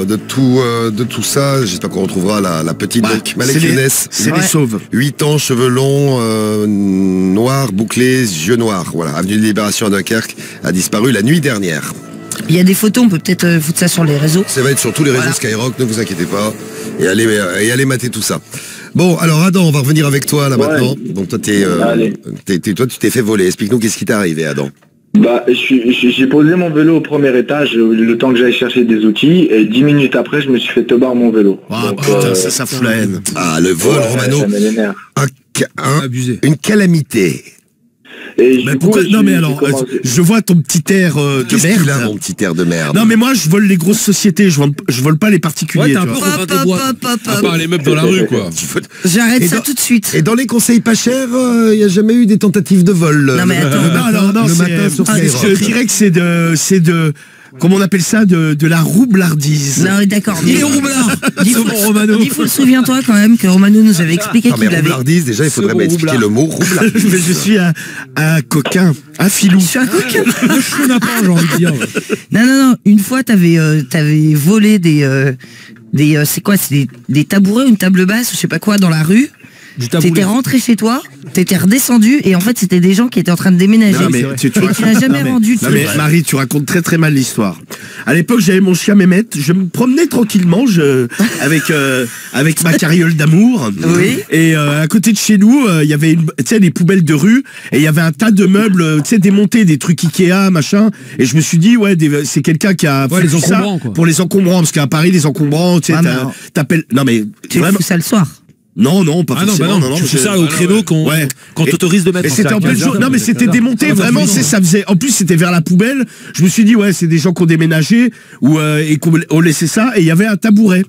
de tout ça. J'espère qu'on retrouvera la petite donc Malek Younes. C'est les sauves. 8 ans, cheveux longs, noirs, bouclés, yeux noirs. Voilà, avenue de Libération à Dunkerque, a disparu la nuit dernière. Il y a des photos, on peut peut-être foutre ça sur les réseaux. Ça va être sur tous les réseaux Skyrock, ne vous inquiétez pas. Et allez mater tout ça. Bon, alors Adam, on va revenir avec toi là maintenant. Donc toi, tu t'es fait voler. Explique-nous qu'est-ce qui t'est arrivé, Adam. Bah, j'ai posé mon vélo au premier étage le temps que j'allais chercher des outils et 10 minutes après je me suis fait teubard mon vélo. Ah putain, ça fout la haine. Ah, le vol, Romano. Ça m'énerve. Une calamité. Et mais pourquoi non mais alors, je vois ton petit air de Qu'est-ce merde. qu'il a, mon petit air de merde? Non mais moi je vole les grosses sociétés, je vole pas les particuliers. Ouais, t'es un peu Robin des Bois. À part les meubles dans la rue, quoi. J'arrête ça tout de suite. Et dans les conseils pas chers, il n'y a jamais eu des tentatives de vol. Non mais attends, non, le matin sur Skyrock. je dirais que c'est de comment on appelle ça, de la roublardise. Non, d'accord. Il est roublard. Il faut souviens-toi quand même que Romano nous avait expliqué qu'il avait... roublardise, déjà, il faudrait m'expliquer le mot roublardise. Je suis un coquin, un filou. Je suis un coquin. Je suis un j'ai envie de dire. Non. Une fois, t'avais volé des c'est quoi, c'est des tabourets ou une table basse, je sais pas quoi, dans la rue. T'étais rentré chez toi, t'étais redescendu et en fait c'était des gens qui étaient en train de déménager. Non, mais tu n'as jamais rendu. Non mais Marie, tu racontes très très mal l'histoire. À l'époque, j'avais mon chien Mehmet, je me promenais tranquillement avec ma carriole d'amour. Oui. Et à côté de chez nous, il y avait des poubelles de rue et il y avait un tas de meubles, démontés, des trucs Ikea, machin. Et je me suis dit c'est quelqu'un qui a fait les ça encombrants, quoi. pour les encombrants, parce qu'à Paris les encombrants, t'appelles. Non mais tu fais ça le soir. Non, pas forcément. Non, tu fais ça au créneau qu'on t'autorise de mettre. Et c'était en plein jour. Non, mais c'était démonté. Vraiment, ça faisait. En plus, c'était vers la poubelle. Je me suis dit, c'est des gens qui ont déménagé et qui ont laissé ça. Et il y avait un tabouret.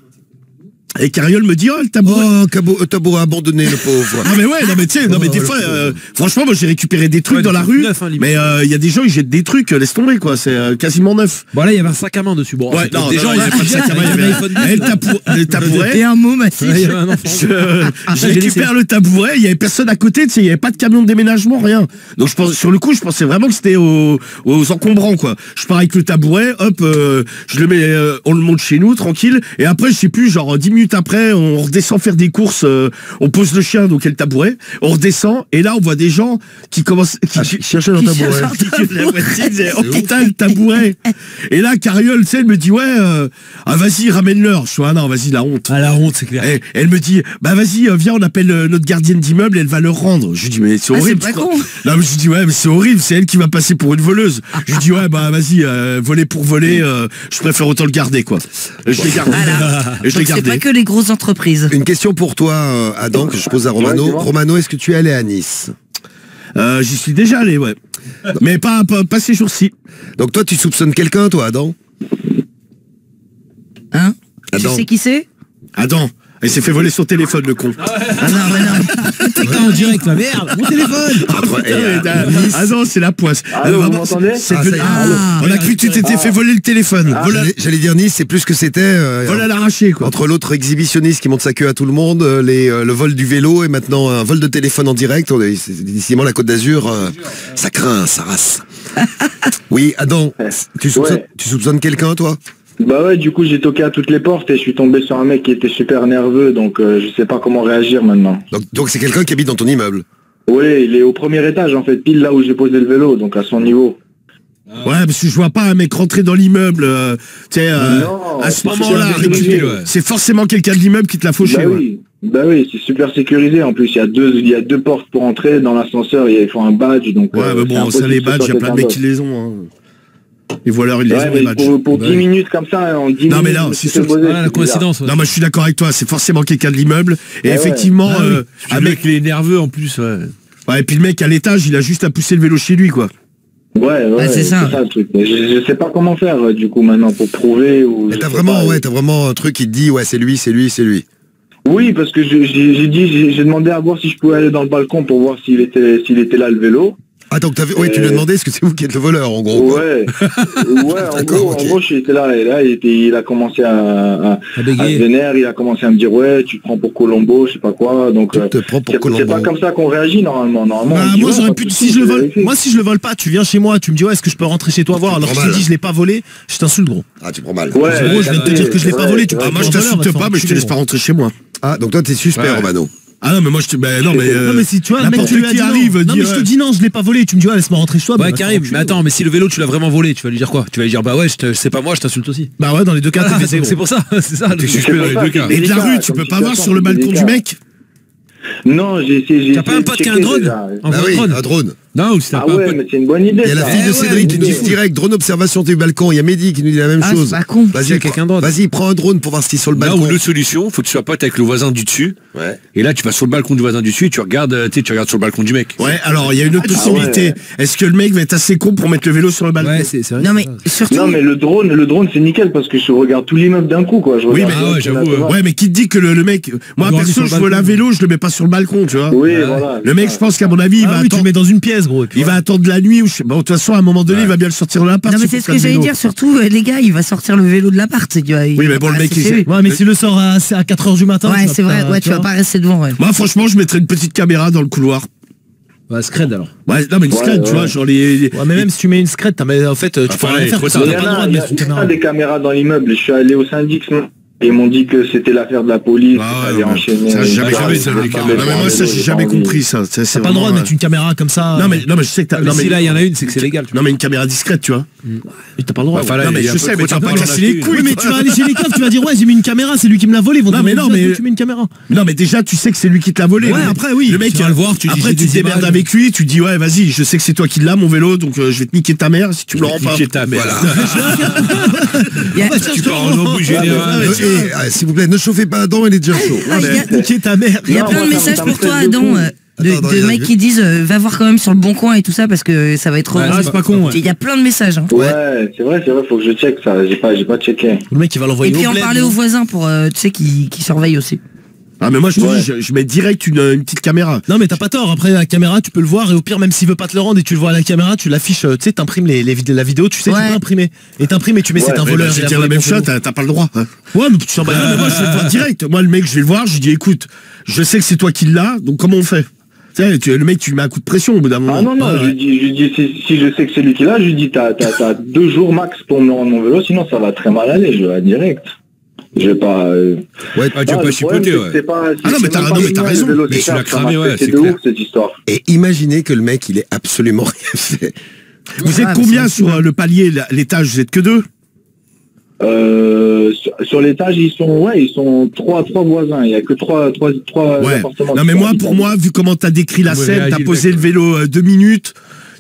Et Carriole me dit, le tabouret. Tabouret abandonné, le pauvre. Non mais tu sais, des fois, franchement, moi j'ai récupéré des trucs dans la rue, mais il y a des gens, ils jettent des trucs, laisse tomber quoi, c'est quasiment neuf. Bon là, il y avait un sac à main dessus. Bon, des gens, ils avaient pas de sac à main, le tabouret. Et un mot massif. Je récupère le tabouret, il y avait personne à côté, tu sais, il y avait pas de camion de déménagement, rien. Donc sur le coup, je pensais vraiment que c'était aux encombrants quoi. Je pars avec le tabouret, hop, je le mets, on le monte chez nous, tranquille, et après, je sais plus, genre 10 minutes après, on redescend faire des courses, on pose le chien, donc il y a le tabouret, on redescend, et là on voit des gens qui commencent, qui cherchent le tabouret. Oh putain, le tabouret. Et là, Carriole, tu sais, elle me dit, vas-y, ramène-leur. Je suis, non, vas-y, la honte. Ah, la honte, c'est clair. Et elle me dit, vas-y, viens, on appelle notre gardienne d'immeuble, elle va le rendre. Je lui dis, mais c'est horrible. C'est pas con. Non, mais je lui dis, mais c'est horrible, c'est elle qui va passer pour une voleuse. Je lui dis, vas-y, voler pour voler, je préfère autant le garder, quoi. Je l'ai gardé. Je l'ai gardé. C'est pas que les grosses entreprises. Une question pour toi, Adam, que je pose à Romano. Romano, est-ce que tu es allé à Nice? J'y suis déjà allé, ouais. Mais pas ces jours-ci. Donc toi, tu soupçonnes quelqu'un, toi, Adam? Hein? Adam. Tu sais qui c'est? Adam. Il s'est fait voler son téléphone, le con. Ah non, mais non. T'es en direct, la merde, mon téléphone. Ah non, c'est la poisse. Allô, vous m'entendez? On a cru que tu t'étais fait voler le téléphone. J'allais dire Nice, c'est plus ce que c'était. Vol à l'arraché, quoi. Entre l'autre exhibitionniste qui monte sa queue à tout le monde, le vol du vélo et maintenant un vol de téléphone en direct. Décidément, la Côte d'Azur, ça craint, ça race. Oui, Adam, tu soupçonnes quelqu'un, toi? Bah ouais, du coup j'ai toqué à toutes les portes et je suis tombé sur un mec qui était super nerveux, donc je sais pas comment réagir maintenant. Donc c'est quelqu'un qui habite dans ton immeuble? Oui, il est au premier étage en fait, pile là où j'ai posé le vélo, donc à son niveau. Ouais, parce que je vois pas un mec rentrer dans l'immeuble, tu sais, à ce moment-là, c'est forcément quelqu'un de l'immeuble qui te l'a fauché. Bah oui, c'est super sécurisé. En plus, il y a deux portes pour entrer dans l'ascenseur. Il faut un badge, donc. Ouais, mais bon, ça les badges, il y a plein de mecs qui les ont. Hein. Les voleurs, ils les ont, les badges. Pour 10 minutes comme ça, en 10 minutes. Non, mais là, c'est sûr. La coïncidence. Non, mais je suis d'accord avec toi. C'est forcément quelqu'un de l'immeuble. Et effectivement, un mec, il est nerveux en plus. Ouais, et puis le mec à l'étage, il a juste à pousser le vélo chez lui, quoi. Ouais, c'est ça le truc. Je sais pas comment faire du coup maintenant pour prouver ou. T'as vraiment un truc qui te dit ouais c'est lui. Oui, parce que j'ai demandé à voir si je pouvais aller dans le balcon pour voir s'il était là le vélo. Ah donc tu lui as demandé est-ce que c'est vous qui êtes le voleur en gros? Ouais. En gros j'étais là et là il a commencé à se vénère, il a commencé à me dire ouais tu te prends pour Colombo, je sais pas quoi, donc c'est pas comme ça qu'on réagit normalement. Moi j'aurais pu si je le vole pas, tu viens chez moi, tu me dis ouais est-ce que je peux rentrer chez toi voir, alors que je te dis je l'ai pas volé, je t'insulte gros. Ah tu prends mal. Ouais, je viens de te dire que je l'ai pas volé, tu moi je t'insulte pas mais je te laisse pas rentrer chez moi. Ah donc toi t'es suspect Romano. Ah non mais moi je te non mais si tu vois le mec qui arrive non mais je te dis non je l'ai pas volé, tu me dis ouais laisse-moi rentrer chez toi. Ouais Karim, mais attends, mais si le vélo tu l'as vraiment volé, tu vas lui dire quoi? Tu vas lui dire bah ouais c'est pas moi, je t'insulte aussi. Bah ouais dans les deux cas c'est pour ça, c'est ça. T'es suspect dans les deux cas. Et de la rue tu peux pas voir sur le balcon du mec? Non, j'ai essayé. T'as pas un pote qui a un drone? Un drone. Non, si t'as pas ouais, mais c'est une bonne idée. Il y a la fille de Cédric qui nous dit direct, drone observation du balcon. Il y a Mehdi qui nous dit la même chose. Vas-y, prends un drone pour voir ce qui est sur le balcon. Là où l'autre solution, faut que tu sois pote avec le voisin du dessus. Ouais. Et là, tu vas sur le balcon du voisin du dessus et tu regardes sur le balcon du mec. Ouais, alors il y a une autre possibilité. Ouais. Est-ce que le mec va être assez con pour mettre le vélo sur le balcon? Ouais, c'est vrai. Non mais surtout. Non mais le drone c'est nickel parce que je regarde tout l'immeuble d'un coup quoi. Oui mais j'avoue. Ouais mais qui te dit que le mec, moi perso je vole un vélo, je le mets pas sur le balcon, tu vois. Oui voilà. Le mec je pense qu'à mon avis il va attendre. Tu mets dans une pièce gros. Il va attendre de la nuit ou bon de toute façon à un moment donné il va bien le sortir de l'appart. Non mais c'est ce que j'allais dire, surtout les gars, il va sortir le vélo de l'appart, tu vois. Oui mais bon le mec ouais mais s'il le sort à 4h du matin. Ouais c'est vrai, ouais tu vas pas rester devant. Moi franchement je mettrais une petite caméra dans le couloir. Ouais, scred alors. Ouais, non mais une scred, tu vois, genre les. Ouais, mais même si tu mets une scred, en fait, tu peux rien faire. Il y a des caméras dans l'immeuble. Je suis allé au syndic. Et ils m'ont dit que c'était l'affaire de la police, qu'il fallait enchaîner. Ça, j'ai jamais moi, ça, j'ai jamais compris ça. T'as pas le droit de mettre une caméra comme ça. Non, mais je sais que t'as. Non, mais si là, il y en a une, c'est que c'est légal. Non, mais une caméra discrète, tu vois. Mais t'as pas le droit. Non, mais je sais, mais tu vas pas casser les couilles. Mais tu vas aller chez les keufs, tu vas dire, ouais, j'ai mis une caméra, c'est lui qui me l'a volé. Non, mais tu mets une caméra. Non, mais déjà, tu sais que c'est lui qui te l'a volé. Ouais, après, oui. Le mec, tu vas le voir, tu dis, après, tu te démerdes avec lui, tu dis, ouais, vas-y, je sais que c'est toi qui l'as, mon vélo, donc je vais te niquer ta mère si tu me le rends pas. Niquer ta mère. Tu pars en embrouille générale. S'il vous plaît, ne chauffez pas Adam, il est déjà chaud. Niquer ta mère. Il y a plein de messages pour toi, Adam. De mecs qui disent va voir quand même sur le bon coin et tout ça parce que ça va être c'est pas con. Il y a plein de messages. Ouais, c'est vrai, faut que je check ça. J'ai pas checké. Le mec il va l'envoyer. Et puis en parler aux voisins pour tu sais qui surveillent aussi. Ah mais moi je te dis, je mets direct une petite caméra. Non mais t'as pas tort, après la caméra tu peux le voir et au pire même s'il veut pas te le rendre et tu le vois à la caméra, tu l'affiches, tu sais t'imprimes la vidéo, tu sais tu peux imprimer. Et t'imprimes et tu mets c'est un voleur. Je vais dire la même chose, t'as pas le droit. Ouais mais tu t'en bats. Moi je vais le voir direct. Moi le mec je vais le voir, je lui dis écoute, je sais que c'est toi qui l'as, donc comment on fait? Le mec, tu lui mets un coup de pression au bout d'un moment. Ah non, je lui dis si je sais que c'est lui qui l'a, je lui dis t'as 2 jours max pour me rendre mon vélo, sinon ça va très mal aller, je vais direct. Je vais pas. Ouais, tu vas pas chipoter, ouais. Ah non, mais t'as raison. Mais tu l'as cramé, ouais, c'est clair. Cette histoire. Et imaginez que le mec, il est absolument rien fait. Vous êtes combien sur le palier, l'étage? Vous êtes que 2? Sur l'étage, ils sont 3 voisins. Il y a que 3 appartements. Non, mais pour moi, vu comment t'as décrit la scène, t'as posé le vélo 2 minutes.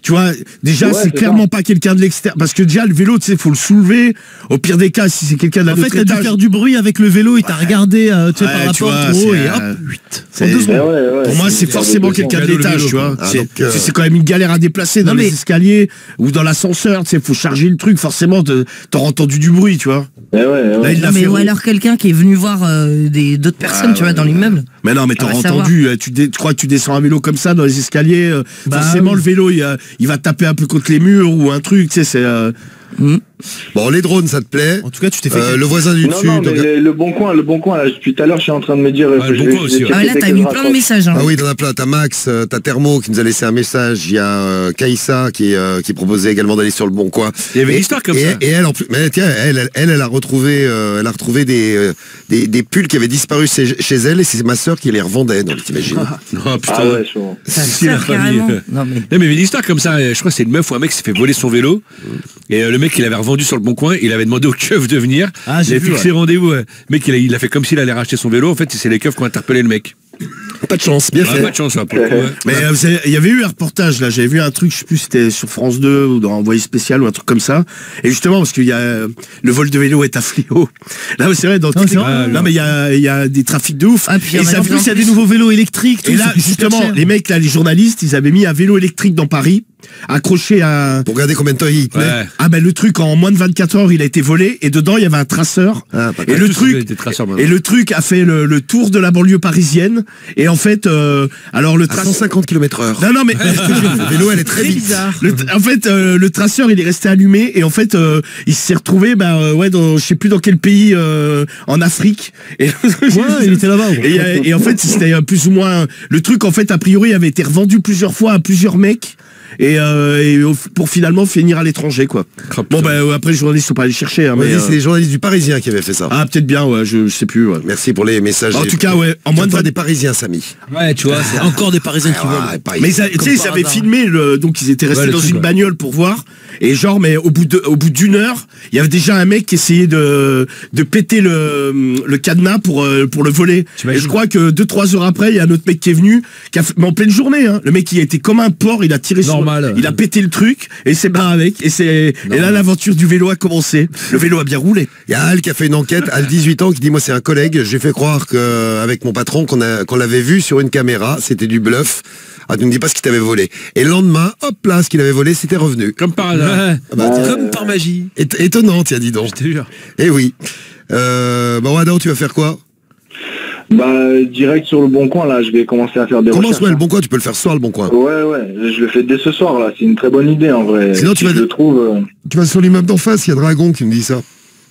tu vois, déjà, Ouais, c'est c'est clairement ça. pas quelqu'un de l'extérieur. Parce que déjà, le vélo, tu sais, faut le soulever. Au pire des cas, si c'est quelqu'un d'un En fait, autre t'as dû étage. faire du bruit avec le vélo, il t'a regardé tu sais, par Ouais, la tu porte vois, trop, c'est, et hop, c'est- en 2 secondes. Pour moi, c'est forcément quelqu'un de l'étage, tu vois. Ah, C'est donc, c'est quand même une galère à déplacer dans les escaliers ou dans l'ascenseur, tu sais, faut charger le truc, forcément, t'auras entendu du bruit, tu vois. Là, il l'a Non, mais fait. ou alors quelqu'un qui est venu voir d'autres personnes, tu vois, dans l'immeuble. Mais non, mais Ah, t'auras va savoir. entendu, tu crois que tu descends un vélo comme ça dans les escaliers, forcément oui. le vélo il va taper un peu contre les murs ou un truc, tu sais, c'est... Bon, les drones, ça te plaît? En tout cas, tu t'es fait... le voisin du Non, dessus. non, donc- mais le bon coin, là, depuis tout à l'heure, je suis en train de me dire. le Bon Coin aussi, ouais. Ah ouais, là, t'as eu plein de messages. Hein. Ah oui, t'en as plein. T'as Max, t'as Thermo qui nous a laissé un message. Il y a Kaïssa qui proposait également d'aller sur le Bon Coin. Il y avait une histoire comme ça. Et elle, en plus, mais tiens, elle a retrouvé des pulls qui avaient disparu chez elle, et c'est ma sœur qui les revendait. Donc t'imagines? Oh putain. Ah ouais, chaud. Si, la famille. Non, mais il y avait une histoire comme ça. Je crois que c'est une meuf ou un mec qui s'est fait voler son vélo. Et le mec, il avait revendu sur le Bon Coin. Il avait demandé aux keufs de venir. Ah, il j'ai avait vu, fixé ouais. rendez-vous. Le mec, il a fait comme s'il allait racheter son vélo. En fait, c'est les keufs qui ont interpellé le mec. Pas de chance, bien Ah, fait. pas de chance, ouais, pour le coup, ouais. Mais il y avait eu un reportage là, j'avais vu un truc, je sais plus si c'était sur France 2 ou dans Envoyé spécial ou un truc comme ça. Et justement parce qu'il y a le vol de vélo est un fléau. Là c'est vrai dans toutes les... Non mais il y a des trafics de ouf. Ah, puis, et il y en a ça de plus plus en il y a des plus. nouveaux vélos électriques. Et tout, là c'est super justement cher. les mecs là, les journalistes, ils avaient mis un vélo électrique dans Paris, accroché à... Pour regarder combien de temps il tenait. Ouais. Ah ben le truc en moins de 24 heures il a été volé et dedans il y avait un traceur. Ah, pas Et mal. le Tous, truc, ils étaient traceurs, maintenant. et le truc a fait le tour de la banlieue parisienne. Et en fait, alors le À traceur... 150 km/h. Non, non, mais Le vélo, elle est très vite. bizarre. en fait, le traceur, il est resté allumé et en fait, il s'est retrouvé, ouais, dans, je sais plus dans quel pays, en Afrique. Et il était là-bas. et en fait, c'était plus ou moins le truc. En fait, a priori, avait été revendu plusieurs fois à plusieurs mecs. Pour finalement finir à l'étranger, quoi. Bon, après les journalistes sont pas allés chercher, hein, mais C'est les journalistes du Parisien qui avaient fait ça. ah, peut-être bien, ouais, je sais plus. Ouais. Merci pour les messages. En tout cas, ouais, en moins de 20 des Parisiens, Samy. Ouais, tu vois, c'est encore des Parisiens qui volent. Mais tu sais, ils avaient filmé, donc ils étaient restés le dans truc, une ouais. bagnole pour voir. Et genre, mais au bout d'une heure, il y avait déjà un mec qui essayait de péter le cadenas pour le voler. Et je crois que 2-3 heures après, il y a un autre mec qui est venu, mais en pleine journée, hein. Le mec, il a été comme un porc, il a tiré Normal. il a pété le truc, et c'est barré avec. Et là, l'aventure du vélo a commencé. Le vélo a bien roulé. Il y a Al qui a fait une enquête, Al 18 ans, qui dit moi c'est un collègue, j'ai fait croire qu'avec mon patron qu'on l'avait vu sur une caméra, c'était du bluff. Ah, tu ne dis pas ce qu'il t'avait volé. Et le lendemain, hop là, ce qu'il avait volé, c'était revenu. Comme par hasard. Ouais. Ah bah, tiens. Comme par magie. Étonnant, tiens, dis donc. Je te jure. Eh oui. Bon, Adam, tu vas faire quoi? Bah, direct sur le Bon Coin, là, je vais commencer à faire des Commence, recherches. ouais, le Bon Coin, tu peux le faire ce soir, le Bon Coin. Ouais, je le fais dès ce soir, là. C'est une très bonne idée, en vrai. Sinon, tu Si vas- je le trouve... Tu vas sur l'immeuble d'en face, il y a Dragon qui me dit ça.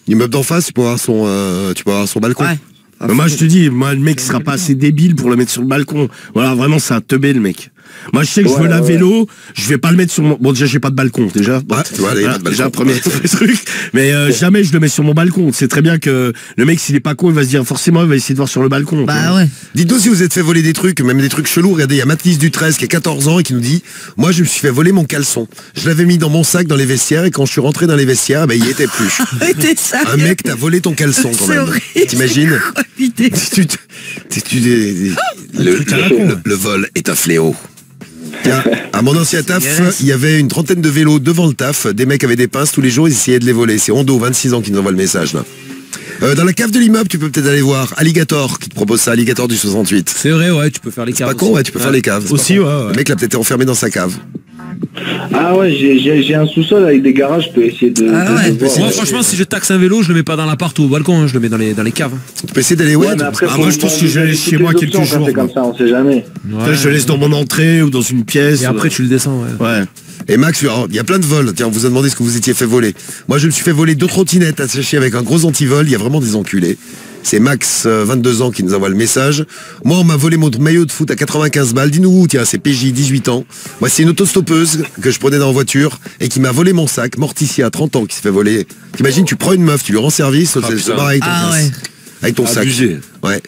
L'immeuble d'en face, tu peux avoir son balcon. Ouais. Mais moi, je te dis, moi, le mec sera pas assez débile pour le mettre sur le balcon. Voilà, vraiment, c'est un teubé, le mec. Moi, je sais que je veux la vélo, je vais pas le mettre sur mon... Bon, déjà, j'ai pas de balcon, déjà. Ouais, tu vois, là, il y a pas de balcon. Déjà, premier truc. Mais jamais je le mets sur mon balcon. C'est très bien que le mec, s'il est pas con, il va se dire, forcément, il va essayer de voir sur le balcon. Bah ouais. Dites-nous si vous êtes fait voler des trucs, même des trucs chelous. Regardez, il y a Mathis du 13 qui a 14 ans et qui nous dit « Moi, je me suis fait voler mon caleçon. Je l'avais mis dans mon sac dans les vestiaires et quand je suis rentré dans les vestiaires, il y était plus. T'es sérieux? Un mec t'a volé ton caleçon quand C'est même. horrible. T'imagines Oh, putain. Le vol est un fléau. Tiens, à mon ancien taf, il y avait une trentaine de vélos devant le taf. Des mecs avaient des pinces tous les jours, ils essayaient de les voler. C'est Hondo, 26 ans, qui nous envoie le message là. Dans la cave de l'immeuble, tu peux peut-être aller voir Alligator qui te propose ça, Alligator du 68. C'est vrai, ouais, tu peux faire les C'est caves. pas con, ouais, tu peux faire les caves. Aussi, ouais. Le mec l'a peut-être enfermé dans sa cave. Ah ouais, j'ai un sous-sol avec des garages, je peux essayer de... voir. Moi, franchement, si je taxe un vélo, je le mets pas dans l'appart ou au balcon, hein, je le mets dans les caves. Tu peux essayer d'aller Ouais, mais après, moi, je pense que je vais aller chez moi quelques jours. C'est comme ça, on sait jamais. Peut-être je le laisse dans mon entrée ou dans une pièce. Et après, tu le descends, ouais. Ouais. Et Max, alors, il y a plein de vols. Tiens, on vous a demandé ce que vous étiez fait voler. Moi, je me suis fait voler 2 trottinettes attachées avec un gros antivol. Il y a vraiment des enculés. C'est Max, 22 ans, qui nous envoie le message. Moi, on m'a volé mon maillot de foot à 95 balles. Dis-nous où, tiens, c'est PJ, 18 ans. Moi, c'est une autostoppeuse que je prenais dans la voiture et qui m'a volé mon sac. Morticia, 30 ans, qui se fait voler. T'imagines, tu prends une meuf, tu lui rends service, elle se barre avec ton Ah sac. ouais. Avec ton sac. Abusé. Ouais.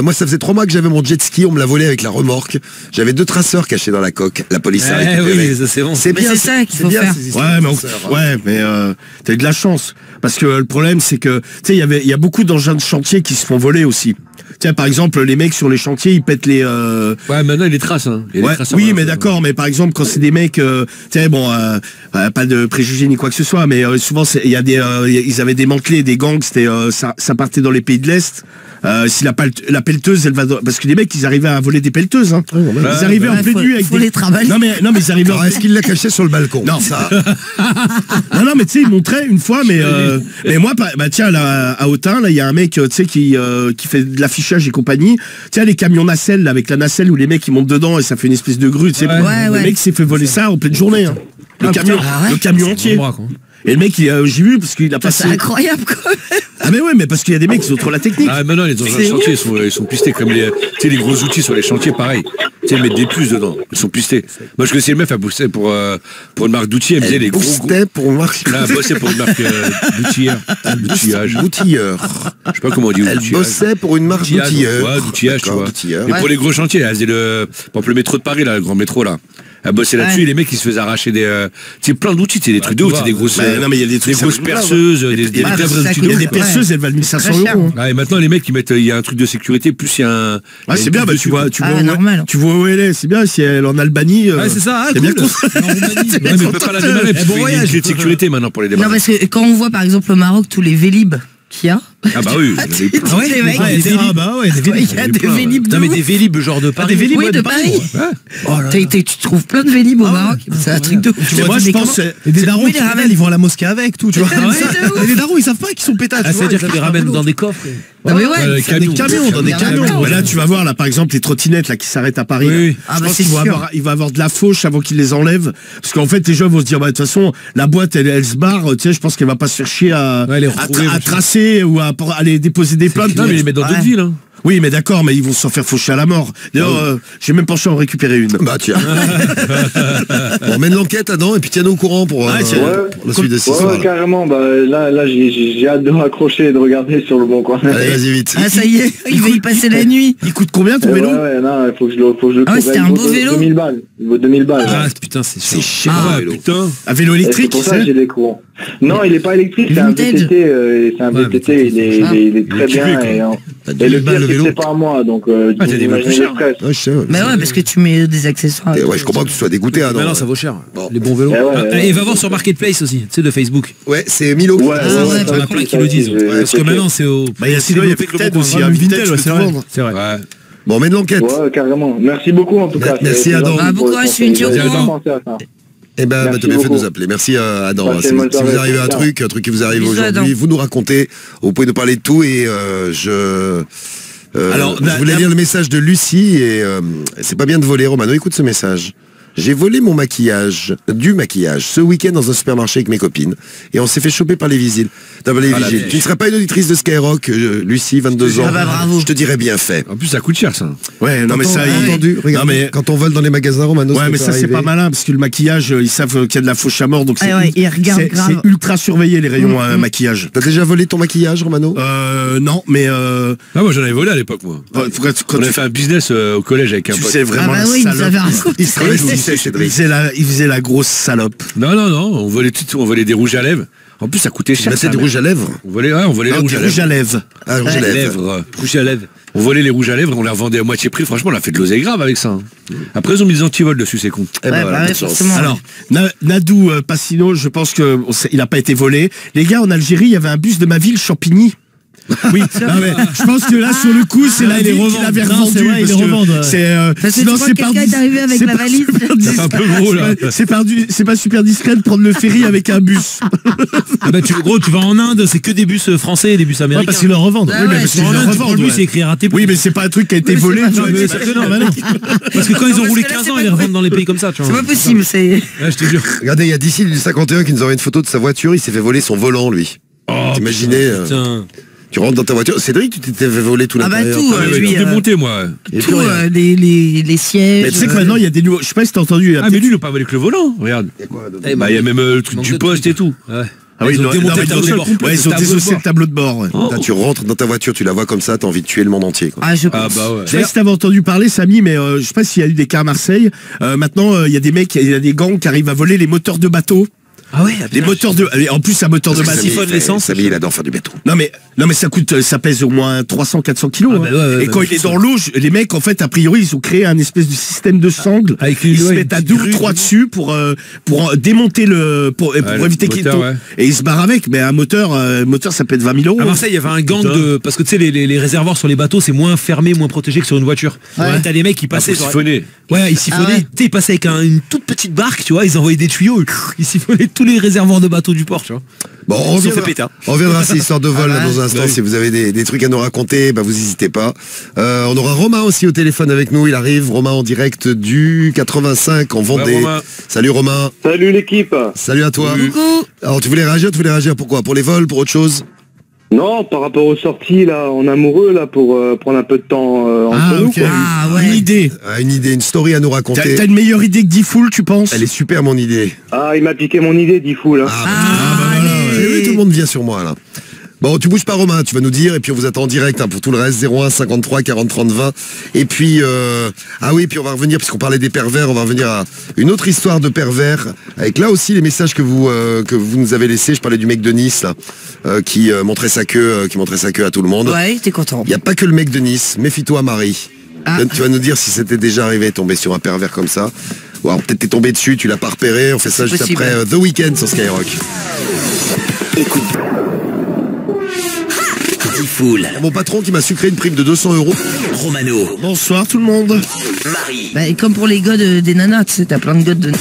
Moi, ça faisait 3 mois que j'avais mon jet ski, on me l'a volé avec la remorque. J'avais 2 traceurs cachés dans la coque. La police a récupéré. Oui, ça c'est bon. C'est Mais bien, c'est ça qu'il faut bien, faire. ces histoires Ouais, de mais, traceurs. t'as eu de la chance. Parce que le problème, c'est que, tu sais, il y a beaucoup d'engins de chantier qui se font voler aussi. Tiens, par exemple, les mecs sur les chantiers, ils pètent les... Ouais, maintenant, il y a des traces. Hein. Il y a des traces oui, mais d'accord, mais par exemple, quand c'est des mecs... tiens, bon, pas de préjugés ni quoi que ce soit, mais souvent, il y a des... ils avaient démantelé des gangs, c'était ça partait dans les pays de l'Est. Si la pelleteuse, elle va parce que les mecs, ils arrivaient à voler des pelleteuses. Hein. Ils arrivaient en pleine nuit avec faut les travailler. Non mais ils arrivaient. Alors, est-ce qu'il l'a caché sur le balcon? Non, ça. non, mais tu sais, il montrait une fois, mais moi, bah tiens, là, à Autun, là, il y a un mec, tu sais, qui fait de l'affichage et compagnie. Tiens, les camions nacelles, là, avec la nacelle où les mecs ils montent dedans et ça fait une espèce de grue. Tu sais, le mec s'est fait voler ça en pleine journée. Hein. Le camion entier. Et le mec, j'ai vu parce qu'il a passé. C'est incroyable quand même. Ah mais ouais, mais parce qu'il y a des mecs qui ont trop la technique. Ah maintenant les dans un chantier ils sont pistés comme les, tu sais, les gros outils sur les chantiers, pareil. Tu sais, ils mettent des puces dedans, ils sont pistés. Moi je connaissais une meuf, elle bossait pour une marque d'outils, elle faisait les gros. Pour une marque. Là, elle bossait pour une marque d'outillage. Outilleur. Je sais pas comment on dit. Elle bossait pour une marque d'outilleur. Ouais, d'outillage, tu vois. Et pour les gros chantiers, elle faisait par exemple le métro de Paris, là, le grand métro là. Elle bossait là-dessus et les mecs ils se faisaient arracher des plein d'outils, c'est des trucs de ouf, c'est des grosses non mais il y a des grosses perceuses, il y a des perceuses, elles valent 1500 €. Ah, et maintenant les mecs ils mettent, il y a un truc de sécurité, plus il y a un. Ah c'est bien, bah tu vois où elle est, c'est bien si elle est en Albanie. Ouais c'est ça, c'est bien con. Mais on peut pas la démarrer, parce qu'il y a une clé de sécurité maintenant pour les démarrer. Non parce que quand on voit par exemple au Maroc tous les Vélib qu'il y a. Ah bah oui. Les mecs, il y a des Vélib. Non mais des Vélib genre de Paris. Oui, de Paris. Tu trouves plein de Vélib au Maroc. C'est un truc de ouf. Moi je pense des darons qui ramènent, ils vont à la mosquée avec tout, tu vois. Et les darons ils savent pas qu'ils sont pétages. C'est-à-dire qu'ils les ramènent dans des coffres. Non mais ouais, des camions, dans des camions. Là tu vas voir là par exemple les trottinettes là qui s'arrêtent à Paris. Je pense qu'il va avoir de la fauche avant qu'ils les enlèvent, parce qu'en fait les gens vont se dire bah de toute façon la boîte elle se barre, tu sais, je pense qu'elle va pas se faire chier à tracer ou à aller déposer des plaintes. Non mais ils les mettent dans d'autres villes. Oui, mais d'accord, mais ils vont s'en faire faucher à la mort. D'ailleurs, j'ai même pensé en récupérer une. Bah tiens. On mène l'enquête, Adam, et puis tiens-nous au courant pour la suite de 6 soirs. Carrément, bah là j'ai hâte de m'accrocher et de regarder sur le bon coin. Allez, vas-y vite. Ah ça y est, il va y passer la nuit. Il coûte combien ton vélo? Ouais, non, il faut que je le Ah ouais, c'était un beau vélo. 2000 balles. Il vaut 2000 balles. Ah putain, c'est cher. Ah putain. Un vélo électrique, c'est pour ça que j'ai des courants. Non, il est pas électrique, c'est un VTT. C'est un VTT, il est très bien. Et le pire, c'est pas à moi, donc imaginez le stress. Mais ouais, parce que tu mets des accessoires. Ouais, je comprends que tu sois dégoûté. Non, ça vaut cher. Les bons vélos. Et va voir sur Marketplace aussi, tu sais, de Facebook. Ouais, c'est Milo. Ouais, il y en a plein qui le disent. Parce que maintenant, c'est au. Il y a Vinted aussi, Vinted, c'est vrai. C'est vrai. Bon, on mène l'enquête. Ouais, carrément. Merci beaucoup en tout cas. Merci Adam. Bon courage, je suis une courant. Eh ben, t'as bien fait de nous appeler. Merci Adam. Si vous arrivez à un truc qui vous arrive aujourd'hui, vous nous racontez, vous pouvez nous parler de tout et je voulais lire le message de Lucie et c'est pas bien de voler. Romano, écoute ce message. J'ai volé mon maquillage, du maquillage, ce week-end dans un supermarché avec mes copines. Et on s'est fait choper par les vigiles. Tu ne seras pas une auditrice de Skyrock, Lucie, 22 ans. Ah bah bravo. Je te dirais bien fait. En plus, ça coûte cher, ça. Ouais, non mais ça, entendu. Regarde, quand on vole dans les magasins, Romano. Ouais, mais ça c'est pas malin parce que le maquillage, ils savent qu'il y a de la fauche à mort, donc c'est ultra surveillé les rayons maquillage. T'as déjà volé ton maquillage, Romano? Non, mais non, moi j'en avais volé à l'époque, moi. On avait fait un business au collège avec un pote. C'est vraiment ah bah oui, vous avez raconté. Il faisait la grosse salope. Non, on volait tout, on volait des rouges à lèvres. En plus, ça coûtait cher. C'était des rouges à lèvres. On volait les rouges à lèvres. Ah, rouges à lèvres. Rouges à lèvres. On volait les rouges à lèvres, on les revendait à moitié prix. Franchement, on a fait de l'oseille grave avec ça. Après, ils ont mis des antivols dessus, c'est con. Alors, Nadou Passino, je pense que il n'a pas été volé. Les gars, en Algérie, il y avait un bus de ma ville, Champigny. Oui, je pense que là sur le coup c'est la ville qui l'avait revendu. Sinon c'est quelqu'un est arrivé avec la valise. C'est un peu gros là. C'est pas super discret de prendre le ferry avec un bus. Tu vas en Inde, c'est que des bus français et des bus américains. Parce qu'ils le revendent. Oui, mais parce qu'ils le revendent. Le bus c'est écrit raté. Oui, mais c'est pas un truc qui a été volé. Parce que quand ils ont roulé 15 ans, ils les revendent dans les pays comme ça. C'est pas possible, c'est. Je te jure. Regardez, il y a d'ici du 51 qui nous envoie une photo de sa voiture. Il s'est fait voler son volant, lui. T'imaginais. Tu rentres dans ta voiture. Cédric, tu t'étais fait voler tout l'intérieur. Ah bah tout, lui. Démonté, moi. Tout, les sièges. Mais tu sais que maintenant, il y a des nouveaux... Je sais pas si t'as entendu... Ah, mais lui, il n'a pas volé que le volant. Regarde. Il y a même le truc du poste et tout. Ah oui, ils ont démonté le tableau de bord. Ouais, ils ont désossé le tableau de bord. Tu rentres dans ta voiture, tu la vois comme ça, t'as envie de tuer le monde entier. Ah, je pense. Je sais pas si t'avais entendu parler, Samy, mais je sais pas s'il y a eu des cas à Marseille. Maintenant, il y a des mecs, il y a des gangs qui arrivent à voler les moteurs de bateaux. Ah ouais, les moteurs de, en plus un moteur de base. Siphonne l'essence. Samy, il adore faire du béton. Non mais ça coûte, ça pèse au moins 300-400 kilos. Ah, bah ouais, et quand il est dans l'eau, les mecs en fait a priori ils ont créé un espèce de système de sangle. Ils se mettent à 2 ou 3 dessus pour démonter pour éviter qu'il tombe. Et ils se barrent avec. Mais un moteur ça pèse 20 000 €. À Marseille, il y avait un gang de, parce que tu sais les réservoirs sur les bateaux c'est moins fermé, moins protégé que sur une voiture. T'as des mecs qui passaient. Ouais, ils siphonnaient. Tu sais, ils passaient avec une toute petite barque, tu vois, ils envoyaient des tuyaux, ils siphonnaient tous les réservoirs de bateaux du port, tu vois. Bon, on reviendra à ces histoires de vol là, dans un instant. Si vous avez des trucs à nous raconter, vous n'hésitez pas. On aura Romain aussi au téléphone avec nous. Il arrive, Romain en direct du 85 en Vendée. Ouais, salut Romain. Salut l'équipe. Salut à toi. Coucou. Alors tu voulais réagir pourquoi? Pour les vols, pour autre chose? Non, par rapport aux sorties là, en amoureux là, pour prendre un peu de temps entre nous. Okay. Une idée. Une story à nous raconter. T'as une meilleure idée que D-Fool, tu penses? Elle est super mon idée. Ah, il m'a piqué mon idée, D-Fool. Tout le monde vient sur moi là. Bon, tu bouges pas Romain, tu vas nous dire, et puis on vous attend en direct pour tout le reste, 01 53 40 30 20. Et puis, puis on va revenir, puisqu'on parlait des pervers, on va revenir à une autre histoire de pervers, avec là aussi les messages que vous nous avez laissés. Je parlais du mec de Nice, là, qui montrait sa queue à tout le monde. Ouais, t'es content. Il n'y a pas que le mec de Nice, méfie-toi Marie. Tu vas nous dire si c'était déjà arrivé, tomber sur un pervers comme ça. Ou alors peut-être t'es tombé dessus, tu l'as pas repéré, on fait ça juste après The Weeknd sur Skyrock. Écoute. Fool. Mon patron qui m'a sucré une prime de 200 €. Romano. Bonsoir tout le monde. Marie. Et comme pour les gars des nanas, tu sais, t'as plein de gars de...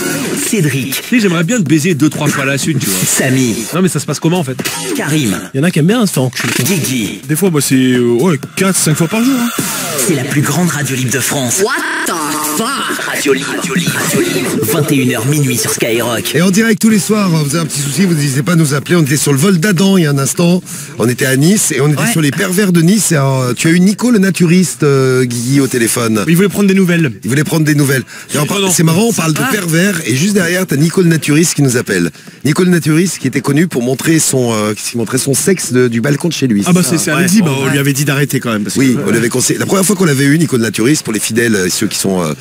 Cédric. Tu sais, j'aimerais bien te baiser 2-3 fois à la suite, tu vois. Samy. Non mais ça se passe comment en fait? Karim. Il y en a qui aiment bien se faire enculer. Guigui. Des fois, c'est 4-5 fois par jour. Hein. C'est la plus grande radio libre de France. What the fuck? Radio libre. 21h minuit sur Skyrock. Et en direct tous les soirs, vous avez un petit souci, vous n'hésitez pas à nous appeler. On était sur le vol d'Adam il y a un instant. On était à Nice et on était sur les pervers de Nice. Et alors, tu as eu Nico le naturiste, Guigui, au téléphone. Il voulait prendre des nouvelles. C'est marrant, on parle de pervers et juste derrière, t'as Nico le naturiste qui nous appelle. Nico le naturiste qui était connu pour montrer son sexe du balcon de chez lui. Ah bah c'est Alexis, on lui avait dit d'arrêter quand même. Parce que, on l'avait conseillé. La première fois qu'on l'avait eu, Nico le naturiste, pour les fidèles, ceux qui sont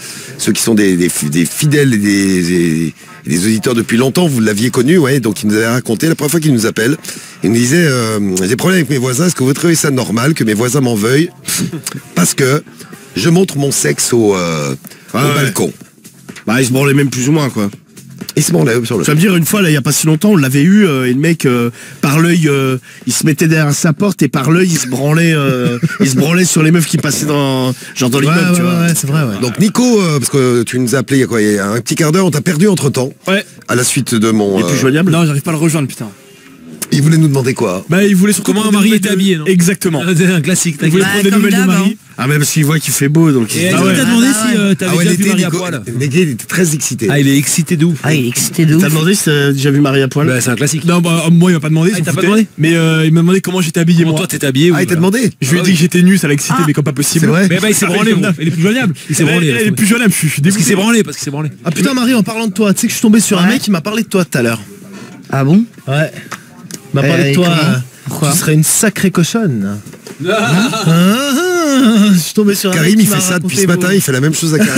des fidèles et des auditeurs depuis longtemps, vous l'aviez connu, donc il nous avait raconté, la première fois qu'il nous appelle, il nous disait, j'ai des problèmes avec mes voisins, est-ce que vous trouvez ça normal que mes voisins m'en veuillent? Parce que je montre mon sexe au balcon. Bah il se branlait même plus ou moins quoi. Il se branlait sur le... Ça veut dire une fois là il y a pas si longtemps on l'avait eu et le mec par l'œil il se mettait derrière sa porte et par l'œil il se branlait sur les meufs qui passaient dans l'immeuble tu vois. Ouais, c'est vrai Donc Nico parce que tu nous as appelé il y a un petit quart d'heure, on t'a perdu entre temps. À la suite de mon... Il est plus joignable. Non, j'arrive pas à le rejoindre putain. Il voulait nous demander quoi? Il voulait surtout comment Marie était habillée, non? Exactement. C'est un classique. Il voulait prendre des nouvelles de Marie. Ah mais parce qu'il voit qu'il fait beau donc. Et il t'a demandé si t'avais déjà vu Marie à poil. Le gars il était très excité. Ah il est excité de ouf. T'as demandé si t'as déjà vu Marie à poil? C'est un classique. Non moi il m'a pas demandé. Il t'a pas demandé? Mais il m'a demandé comment j'étais habillé moi. Toi t'étais habillé. Ah il t'a demandé? Je lui ai dit que j'étais nu, ça l'a excité mais comme pas possible. Mais il s'est branlé. Il est plus joignable. Il s'est branlé. Il est plus joignable. Je suis parce qu'il s'est branlé. Ah putain Marie, en parlant de toi, tu sais que je suis tombé sur un mec qui m'a parlé de toi tout à l'heure. Ah bon? Ouais. Il m'a parlé de toi. Tu serais une sacrée cochonne. Je suis tombé sur un Karim, il fait ça depuis ce matin, il fait la même chose à Karim.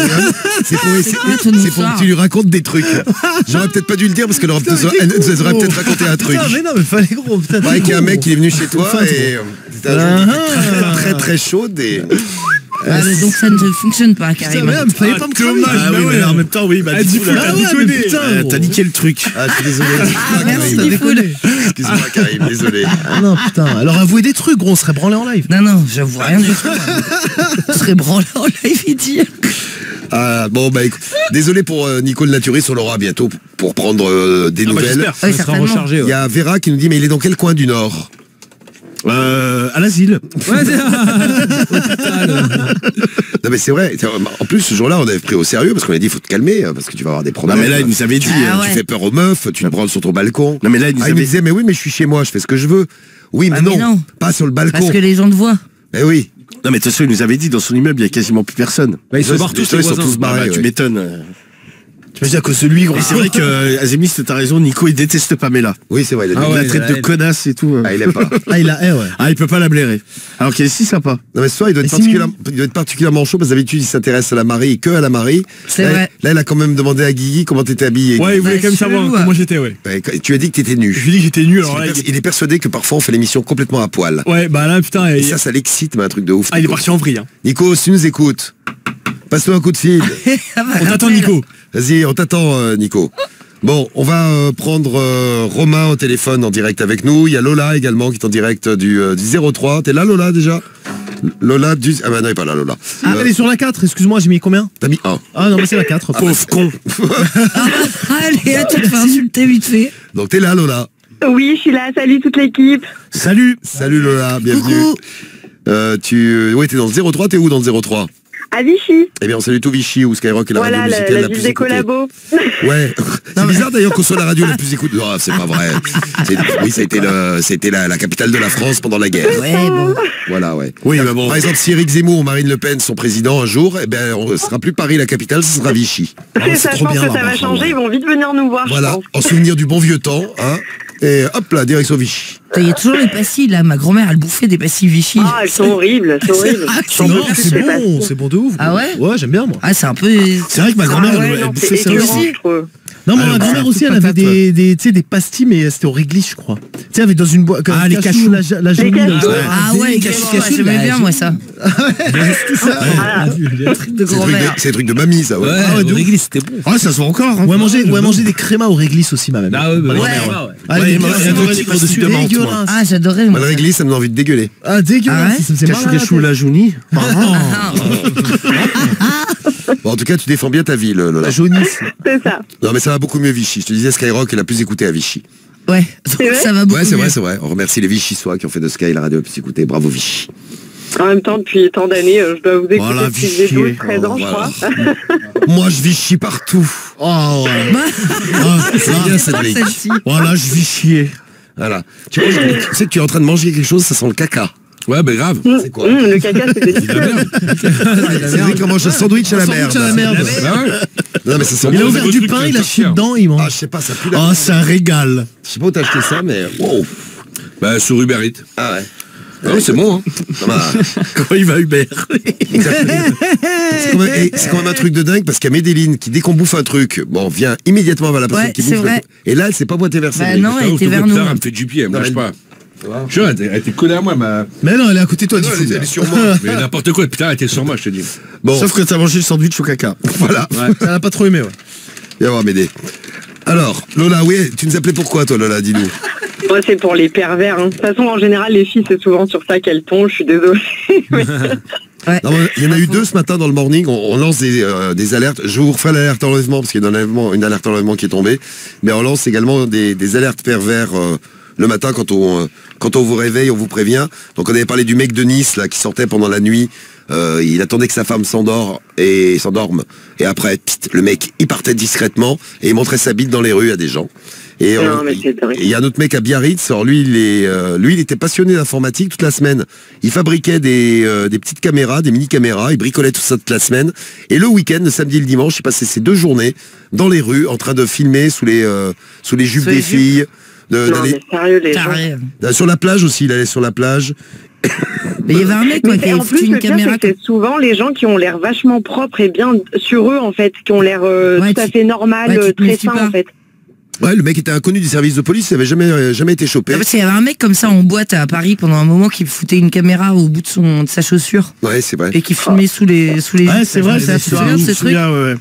C'est pour que tu lui racontes des trucs. J'aurais peut-être pas dû le dire parce qu'elle aurait peut-être raconté un truc. Mais non, mais fallait gros, putain. Il y a un mec qui est venu chez toi et c'était un jour très très chaude et... donc ça ne fonctionne pas, Karim. Fallait pas me cramer. En même temps, oui, t'as niqué le truc. Ah, je suis désolé. Merci, Excuse-moi, Karim, désolé. Ah non, putain. Alors avouez des trucs, gros, on serait branlé en live. Non, j'avoue rien du tout. On serait branlé en live, il dit. Écoute, désolé pour Nico le naturiste, on l'aura bientôt pour prendre des nouvelles. Ça sera rechargé. Il y a Vera qui nous dit, mais il est dans quel coin du Nord? À l'asile. Non mais c'est vrai. En plus ce jour-là on avait pris au sérieux parce qu'on a dit faut te calmer parce que tu vas avoir des problèmes. Non mais là il nous avait dit tu fais peur aux meufs, tu te branles sur ton balcon. Non mais là il me disait mais oui mais je suis chez moi, je fais ce que je veux. Oui mais non, pas sur le balcon. Parce que les gens te voient. Mais oui. Non mais de toute façon il nous avait dit dans son immeuble il y a quasiment plus personne. Ils se barrent tous, ils sont tous barrés. Tu m'étonnes. à cause de lui, gros. C'est vrai que Azémis, t'as raison, Nico, il déteste Pamela. Oui, c'est vrai. Il la traite de connasse et tout. Ah, il aime pas. Ah, il a, ouais. Ah, il peut pas la blairer. Alors qu'il est si sympa. Non, mais ce soir, il doit être particulièrement chaud parce que d'habitude, il s'intéresse à la Marie et que à la Marie. C'est là, vrai. Là, il a quand même demandé à Guigui comment t'étais habillé. Ouais, il voulait quand même savoir comment j'étais, ouais. Tu as dit que t'étais nu. Je lui ai dit que j'étais nu, alors là. Il est persuadé que parfois on fait l'émission complètement à poil. Ouais, bah là, putain. Et ça l'excite, mais un truc de ouf. Ah, il est parti en vrille, hein. Nico, si tu nous écoutes, passe-nous un coup de fil. On t'attend, Nico. Vas-y, on t'attend, Nico. Bon, on va prendre Romain au téléphone en direct avec nous. Il y a Lola également qui est en direct du 03. T'es là, Lola, déjà? Lola du... Ah bah non, elle est pas là, Lola. Ah, elle est sur la 4, excuse-moi, j'ai mis combien? T'as mis 1. Ah non, mais c'est la 4. Pauvre con. Allez, tu te fais insulter vite fait. Donc t'es là, Lola. Oui, je suis là. Salut toute l'équipe. Salut. Salut, Lola, bienvenue. Oui, t'es dans le 03, t'es où dans le 03? À Vichy. Eh bien, on salue tout Vichy ou Skyrock est la radio musicale la la ville plus des écoutée. collabos. Ouais. C'est bizarre d'ailleurs qu'on soit la radio la plus écoutée. Non, c'est pas vrai. Oui, c'était la capitale de la France pendant la guerre. Ouais, bon. Voilà, ouais. Oui, mais bon. Par exemple, si Éric Zemmour ou Marine Le Pen sont présidents un jour, eh ben, on ne sera plus Paris la capitale, ce sera Vichy. C'est ça, je pense que ça va changer. Ils vont vite venir nous voir. Voilà, je pense. en souvenir du bon vieux temps, hein. Et hop là, direction Vichy. Il y a toujours les pastilles, là. Ma grand-mère, elle bouffait des pastilles Vichy. Ah, elles sont horribles. C'est horrible. C'est bon de ouf. Ah ouais? Ouais, j'aime bien, moi. Ah, c'est un peu... C'est vrai que ma grand-mère, elle non, bouffait c'est ça écœurant, aussi. je trouve. Non, mais Ah, ma grand-mère bah, aussi, elle patate, avait tu sais, des pastilles, mais c'était au réglisse, je crois. Tu sais, avec dans une boîte. Ah, les cachous. La jolie. cachous. Ah ouais, les cachous, j'aimais bien, moi, ça. Tout ça. Truc de grand-mère. C'est un truc de mamie, ça, ouais. Ouais, au réglisse, c'était bon. Ah, ça se voit encore. Hein. Ouais, manger des crémas au réglisse aussi, ma mère. Ah ouais, bah, Ouais. Ah, Ouais, les moi, j'adorais les dessus, pastilles de menthe, moi. dégueulasse. Ah, j'adorais, moi. Moi, la réglisse, ça me donne envie de dégueuler. Ah, dégueulasse. Ah ouais ça me fait mal à la Cachou, tête. la jaunie. Bon, en tout cas, tu défends bien ta ville, Lola. La jaunisse. C'est ça. Non, mais ça va beaucoup mieux Vichy. Je te disais, Skyrock est la plus écoutée à Vichy. Ouais, donc ça va beaucoup Ouais, c'est mieux. vrai, c'est vrai. On remercie les Vichysois qui ont fait de Sky la radio la plus écoutée. Bravo Vichy. En même temps, depuis tant d'années, je dois vous écouter Voilà, depuis que j'ai Vichy. 13 ans, je Voilà. crois. Moi, je Vichy partout. Oh, ouais. C'est bien cette brique. Celle-ci. Voilà, je vis chier. Voilà. Tu vois, tu sais que tu es en train de manger quelque chose, ça sent le caca. Ouais, bah grave. C'est quoi Le caca, c'est délicieux. C'est vrai qu'on mange un sandwich à la merde. à la merde. Bah ouais. Non, mais ça sent Il a bon. ouvert gros du truc pain, qui il a est chié sorti, dedans, il Ah, mange. je sais pas, ça pue la Oh, merde. c'est un régal. Je sais pas où t'as acheté ça, mais wow. Bah sur Uber Eats. Ah ouais. Ah ouais, c'est bon, hein. Non, bah, Quand il va Hubert. c'est quand même un truc de dingue parce qu'il y a Médéline qui, dès qu'on bouffe un truc, bon, vient immédiatement vers la personne Ouais, qui c'est bouffe. vrai. Et là, elle s'est pas boitée vers ça. Bah non, elle était vers nous. Elle me fait du pied, elle me lâche elle- pas. Je vois, elle était collée à moi, Mais non, elle est à côté de toi, du Non, coup. elle est sur moi. mais n'importe quoi, putain, elle était sur moi, je te dis. Bon, Sauf que t'as mangé le sandwich au caca. voilà. Ça n'a pas trop aimé, ouais. Viens voir Médé. Alors, Lola, oui, tu nous appelais pourquoi, toi, Lola, dis-nous. Moi, c'est pour les pervers. Hein. De toute façon, en général, les filles, c'est souvent sur ça qu'elles tombent. Je suis désolée. Ouais. Non, il y en a eu deux ce matin dans le morning. On lance des alertes. Je vous refais l'alerte enlèvement parce qu'il y a une alerte enlèvement qui est tombée. Mais on lance également des alertes pervers le matin quand on vous réveille, on vous prévient. Donc on avait parlé du mec de Nice là qui sortait pendant la nuit. Il attendait que sa femme s'endorme. Et après, le mec, il partait discrètement et il montrait sa bite dans les rues à des gens. Et Non, mais c'est dingue. il y a un autre mec à Biarritz. Alors lui, il était passionné d'informatique toute la semaine. Il fabriquait des petites caméras, des mini-caméras. Il bricolait tout ça toute la semaine. Et le week-end, le samedi et le dimanche, il passait ses 2 journées dans les rues en train de filmer sous les jupes Sous les des jupes. filles. Non, mais sérieux, les gens. Carré. Sur la plage aussi, il allait sur la plage. Mais il y avait un mec, moi, qui Mais avait en foutu plus, une le pire, caméra. c'est que c'est souvent les gens qui ont l'air vachement propres et bien sur eux, en fait, qui ont l'air tout à fait normal, ouais, tu te très méfies sain, pas. en fait. Ouais, le mec était inconnu du service de police, il avait jamais été chopé. Ah, parce qu'il y avait un mec comme ça en boîte à Paris pendant un moment qui foutait une caméra au bout de sa chaussure Ouais, c'est vrai. et qui filmait sous les Ouais, c'est vrai, ça c'est se souvient de ce truc. Ouais.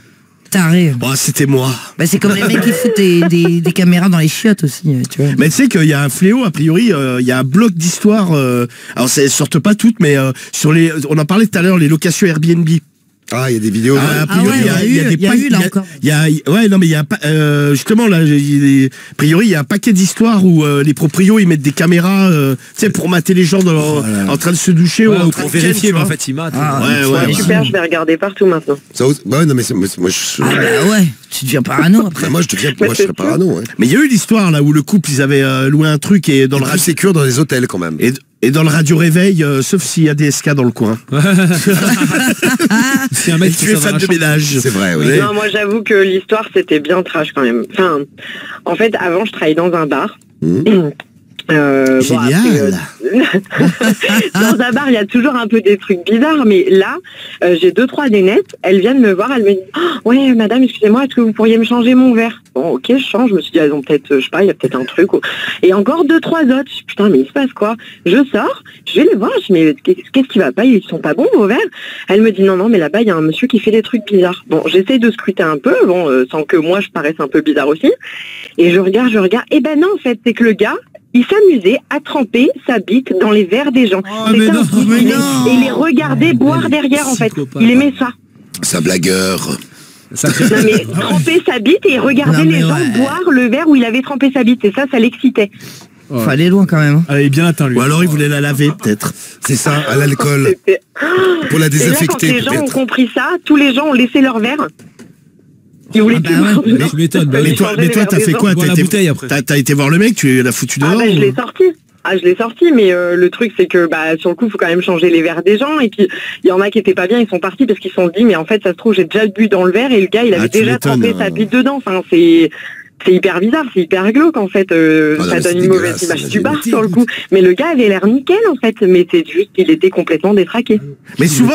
Taré. Oh, c'était moi. Bah, c'est comme les mecs qui foutent des caméras dans les chiottes aussi, tu vois. Mais tu sais qu'il y a un fléau, a priori, il y a un bloc d'histoire, alors ça ne sortent pas toutes, mais on en parlait tout à l'heure, les locations Airbnb. Ah, il y a des vidéos. Ah, a priori, ouais, il y a eu là encore. Ouais, non, mais il y a justement là, a priori, il y a un paquet d'histoires où les proprios ils mettent des caméras, tu sais, pour mater les gens en train de se doucher ou en train pour de vérifier, ken, mais en tu fait, ils matent. Ah, Ouais. Super, je vais regarder partout maintenant. Ouais, non, mais moi, je Ah bah ouais, tu deviens parano après. moi, je serais parano. Ouais. Mais il y a eu l'histoire là où le couple ils avaient loué un truc et dans Dans le le sécure dans les hôtels quand même. et Et dans le radio réveil, sauf s'il y a des SK dans le coin. C'est un mec qui est fan de ménage. C'est vrai, oui. Non, moi j'avoue que l'histoire c'était bien trash quand même. Enfin, en fait, avant je travaillais dans un bar. Génial. Dans un bar, il y a toujours un peu des trucs bizarres, mais là, j'ai 2-3 nénettes, elles viennent me voir, elles me disent « Ouais, madame, excusez-moi, est-ce que vous pourriez me changer mon verre ?» Bon, ok, je change, je me suis dit, elles ont peut-être, je sais pas, il y a peut-être un truc. Et encore 2-3 autres, je dis, putain, mais il se passe quoi? Je sors, je vais les voir, je dis, mais qu'est-ce qui va pas? Ils sont pas bons, vos verres? Elle me dit, non, mais là-bas, il y a un monsieur qui fait des trucs bizarres. Bon, j'essaie de scruter un peu, sans que moi, je paraisse un peu bizarre aussi. Et je regarde, et ben non, en fait, c'est que le gars, il s'amusait à tremper sa bite dans les verres des gens. Et les regarder boire derrière, en fait. Il aimait ça. C'est un blagueur. Non mais tremper sa bite et regarder les gens boire le verre où il avait trempé sa bite. Et ça l'excitait. Faut aller loin quand même. Elle est bien atteint, lui. Ou alors il voulait la laver, peut-être. C'est ça, à l'alcool. Pour la désinfecter. Et là, quand les gens ont compris ça, tous les gens ont laissé leur verre. Ils voulaient plus boire de verre. Tu m'étonnes. Mais toi, t'as fait quoi? T'as été voir le mec, tu l'as foutu dehors? Je l'ai sorti. Je l'ai sorti, mais le truc c'est que sur le coup, il faut quand même changer les verres des gens. Et puis il y en a qui étaient pas bien, ils sont partis parce qu'ils se sont dit, mais en fait, ça se trouve, j'ai déjà bu dans le verre et le gars, il avait déjà trempé sa bite dedans. Enfin, c'est hyper bizarre, c'est hyper glauque en fait. Ça donne une mauvaise image du bar sur le coup. Mais le gars avait l'air nickel en fait, mais c'est juste qu'il était complètement détraqué. Mais souvent,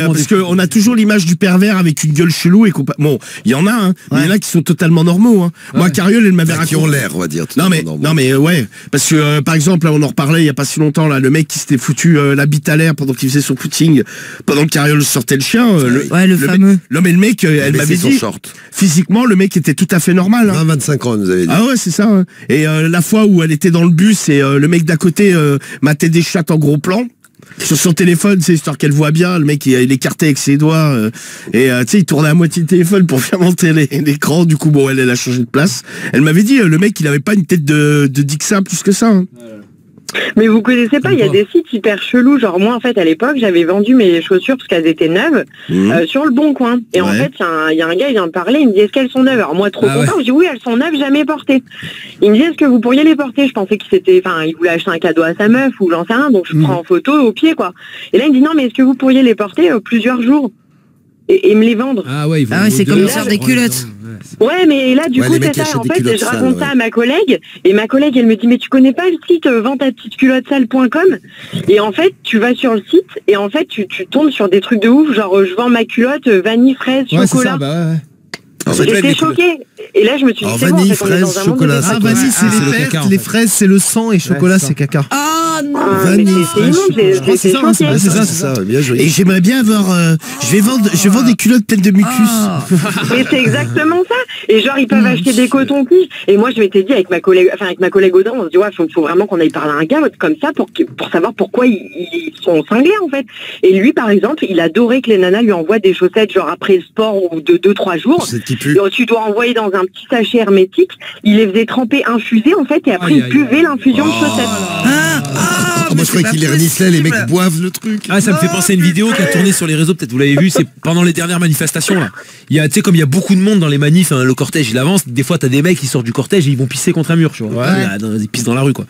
parce qu'on a toujours l'image du pervers avec une gueule chelou et bon, il y en a, mais il y en a qui sont totalement normaux. Moi, Cariole, elle m'avait raconté. Qui ont l'air, on va dire. Non mais ouais, parce que par exemple, là, on en reparlait il y a pas si longtemps là, le mec qui s'était foutu la bite à l'air pendant qu'il faisait son footing, pendant que Cariole sortait le chien. Le fameux. L'homme et le mec, elle m'avait dit. Physiquement, le mec était tout à fait normal. 25 ans, nous avait dit. Ah ouais, c'est ça. Et la fois où elle était dans le bus et le mec d'à côté matait des chattes en gros plan sur son téléphone, c'est histoire qu'elle voit bien. Le mec, il écartait avec ses doigts et tu sais, il tournait à moitié le téléphone pour faire monter l'écran. Du coup, bon, elle a changé de place. Elle m'avait dit, le mec, il avait pas une tête de Dixa plus que ça. Mais vous connaissez pas, il y a des sites hyper chelous. Genre moi, en fait, à l'époque, j'avais vendu mes chaussures parce qu'elles étaient neuves sur le Bon Coin. Et en fait, il y a un gars, il vient me parler, il me dit, est-ce qu'elles sont neuves? Alors moi, trop content, je dis, oui, elles sont neuves, jamais portées. Il me dit, est-ce que vous pourriez les porter? Je pensais il voulait acheter un cadeau à sa meuf ou j'en sais rien, donc je prends en photo au pied, quoi. Et là, il me dit, non, mais est-ce que vous pourriez les porter plusieurs jours et me les vendre? C'est comme faire des culottes. Ouais, mais là, du coup, c'est ça. En fait, je raconte ça à ma collègue, et ma collègue, elle me dit, mais tu connais pas le site vendetapetiteculottesale.com? Et en fait, tu vas sur le site, et en fait, tu tombes sur des trucs de ouf, genre, je vends ma culotte, vanille, fraise, chocolat. J'étais choquée. Et là, je me suis dit, c'est bon, vanille, fraise, chocolat. Vanille, c'est les fraises, c'est le sang, et chocolat, c'est caca. Ah non, vanille, fraise. C'est choquée. C'est ça, bien joué. Et j'aimerais bien avoir. Je vends des culottes pleines de mucus. Mais c'est exactement ça. Et genre, ils peuvent acheter des cotons-tiges. Et moi, je m'étais dit avec ma collègue Audin, on se dit, ouais, faut vraiment qu'on aille parler à un gars comme ça pour savoir pourquoi ils sont cinglés, en fait. Et lui, par exemple, il adorait que les nanas lui envoient des chaussettes, genre après le sport ou de 2-3 jours. Tu dois envoyer dans un petit sachet hermétique. Il les faisait tremper, infuser, en fait, et après, il buvait l'infusion de chaussettes. Moi, je croyais qu'il les reniflait, les mecs boivent le truc. Ah, ça me fait penser à une vidéo qui a tourné sur les réseaux, peut-être vous l'avez vu, c'est pendant les dernières manifestations là. Tu sais, comme il y a beaucoup de monde dans les manifs, le cortège il avance, des fois t'as des mecs qui sortent du cortège et ils vont pisser contre un mur, tu vois. Ils pissent dans la rue, quoi.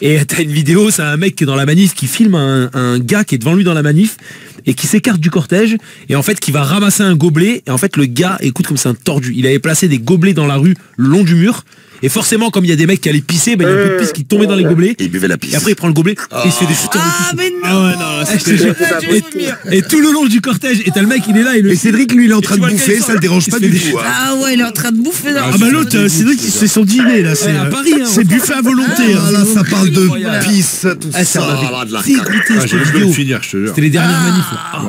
Et t'as une vidéo, c'est un mec qui est dans la manif qui filme un gars qui est devant lui dans la manif et qui s'écarte du cortège et en fait qui va ramasser un gobelet et en fait le gars, écoute comme c'est un tordu, il avait placé des gobelets dans la rue le long du mur. Et forcément, comme il y a des mecs qui allaient pisser, il y a un peu de pisse qui tombait dans les gobelets. Et il buvait la pisse. Et après, il prend le gobelet et il se fait des shooters de pisse. Mais non, et tout le long du cortège, et t'as le mec, il est là. Et Cédric, lui, il est en train de bouffer, ça le dérange pas du tout. Ah ouais, il est en train de bouffer. Ah bah l'autre, Cédric, c'est son dîner, là. C'est à Paris. C'est buffet à volonté. Ah là, ça parle de pisse, tout ça. C'était les dernières manifs.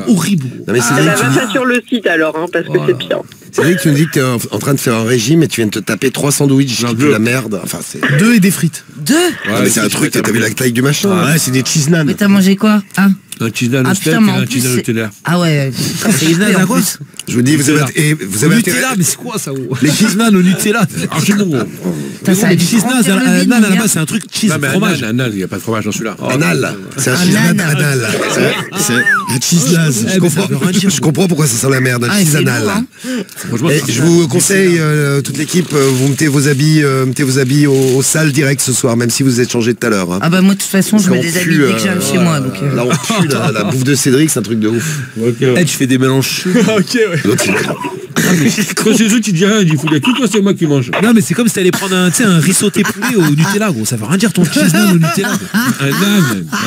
Horrible. Elle va ça sur le site alors, parce que c'est pire. C'est vrai que tu me dis que t'es en train de faire un régime et tu viens de te taper 3 sandwichs de la merde. Enfin, c'est 2 et des frites. 2? Ouais, mais c'est un truc, t'as vu la taille du machin? Ouais, c'est des cheese naan. Mais t'as mangé quoi? Un cheese naan au steak et un cheese naan au Nutella. Ah ouais. Cheese naan à quoi? Je vous dis, vous avez Nutella, intérêt. mais c'est quoi ça? Les cheese nan au Nutella. Les cheese nan à la base, c'est un truc cheese fromage. Un nan, il n'y a pas de fromage dans celui-là. Anal. C'est un cheese anal. C'est un cheese naze. Je comprends pourquoi ça sent la merde. Un cheese anal. Je vous conseille, toute l'équipe, vous mettez vos habits au sale direct ce soir, même si vous êtes changé tout à l'heure. Ah bah moi de toute façon je mets des habits dès que j'arrive chez moi. Donc, là on pue la bouffe de Cédric, c'est un truc de ouf. Tu fais des mélanges. Ok, ouais. Quand c'est eux qui disent rien, il dit, il faut que tout c'est moi qui mange. Non mais c'est comme si t'allais prendre un risotté poulet au Nutella, gros. Ça veut rien dire ton cheese nan au Nutella. Un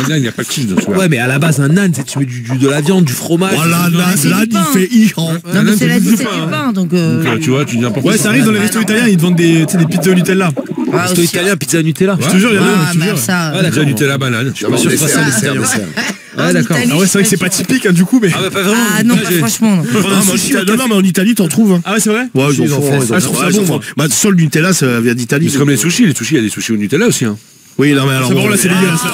nan, il n'y a pas de cheese dans celui-là. Ouais, mais à la base, un nan, c'est tu mets de la viande, du fromage. Voilà, là, il fait non mais c'est du pain, donc... tu vois, tu dis n'importe quoi. Ouais, ça arrive dans les restos italiens, ils te vendent des pizzas au Nutella. Resto italien, pizza Nutella. Je te jure, il y en a. Ah mais ça... Pizza Nutella banane. Je suis sûr que Ouais, d'accord. Ah ouais, c'est vrai que c'est pas typique, hein, du coup, mais... Ah bah pas vraiment. Ah non, pas franchement. Non. Non, mais en Italie, t'en trouves. Hein. Ah ouais, c'est vrai? Ouais, ils en font. Ah, je trouve ça bon, moi. Bah, sur le Nutella, ça vient d'Italie. C'est comme les sushis, il y a des sushis au Nutella aussi. Hein. Oui, non, mais alors. C'est bon, là, c'est dégueulasse.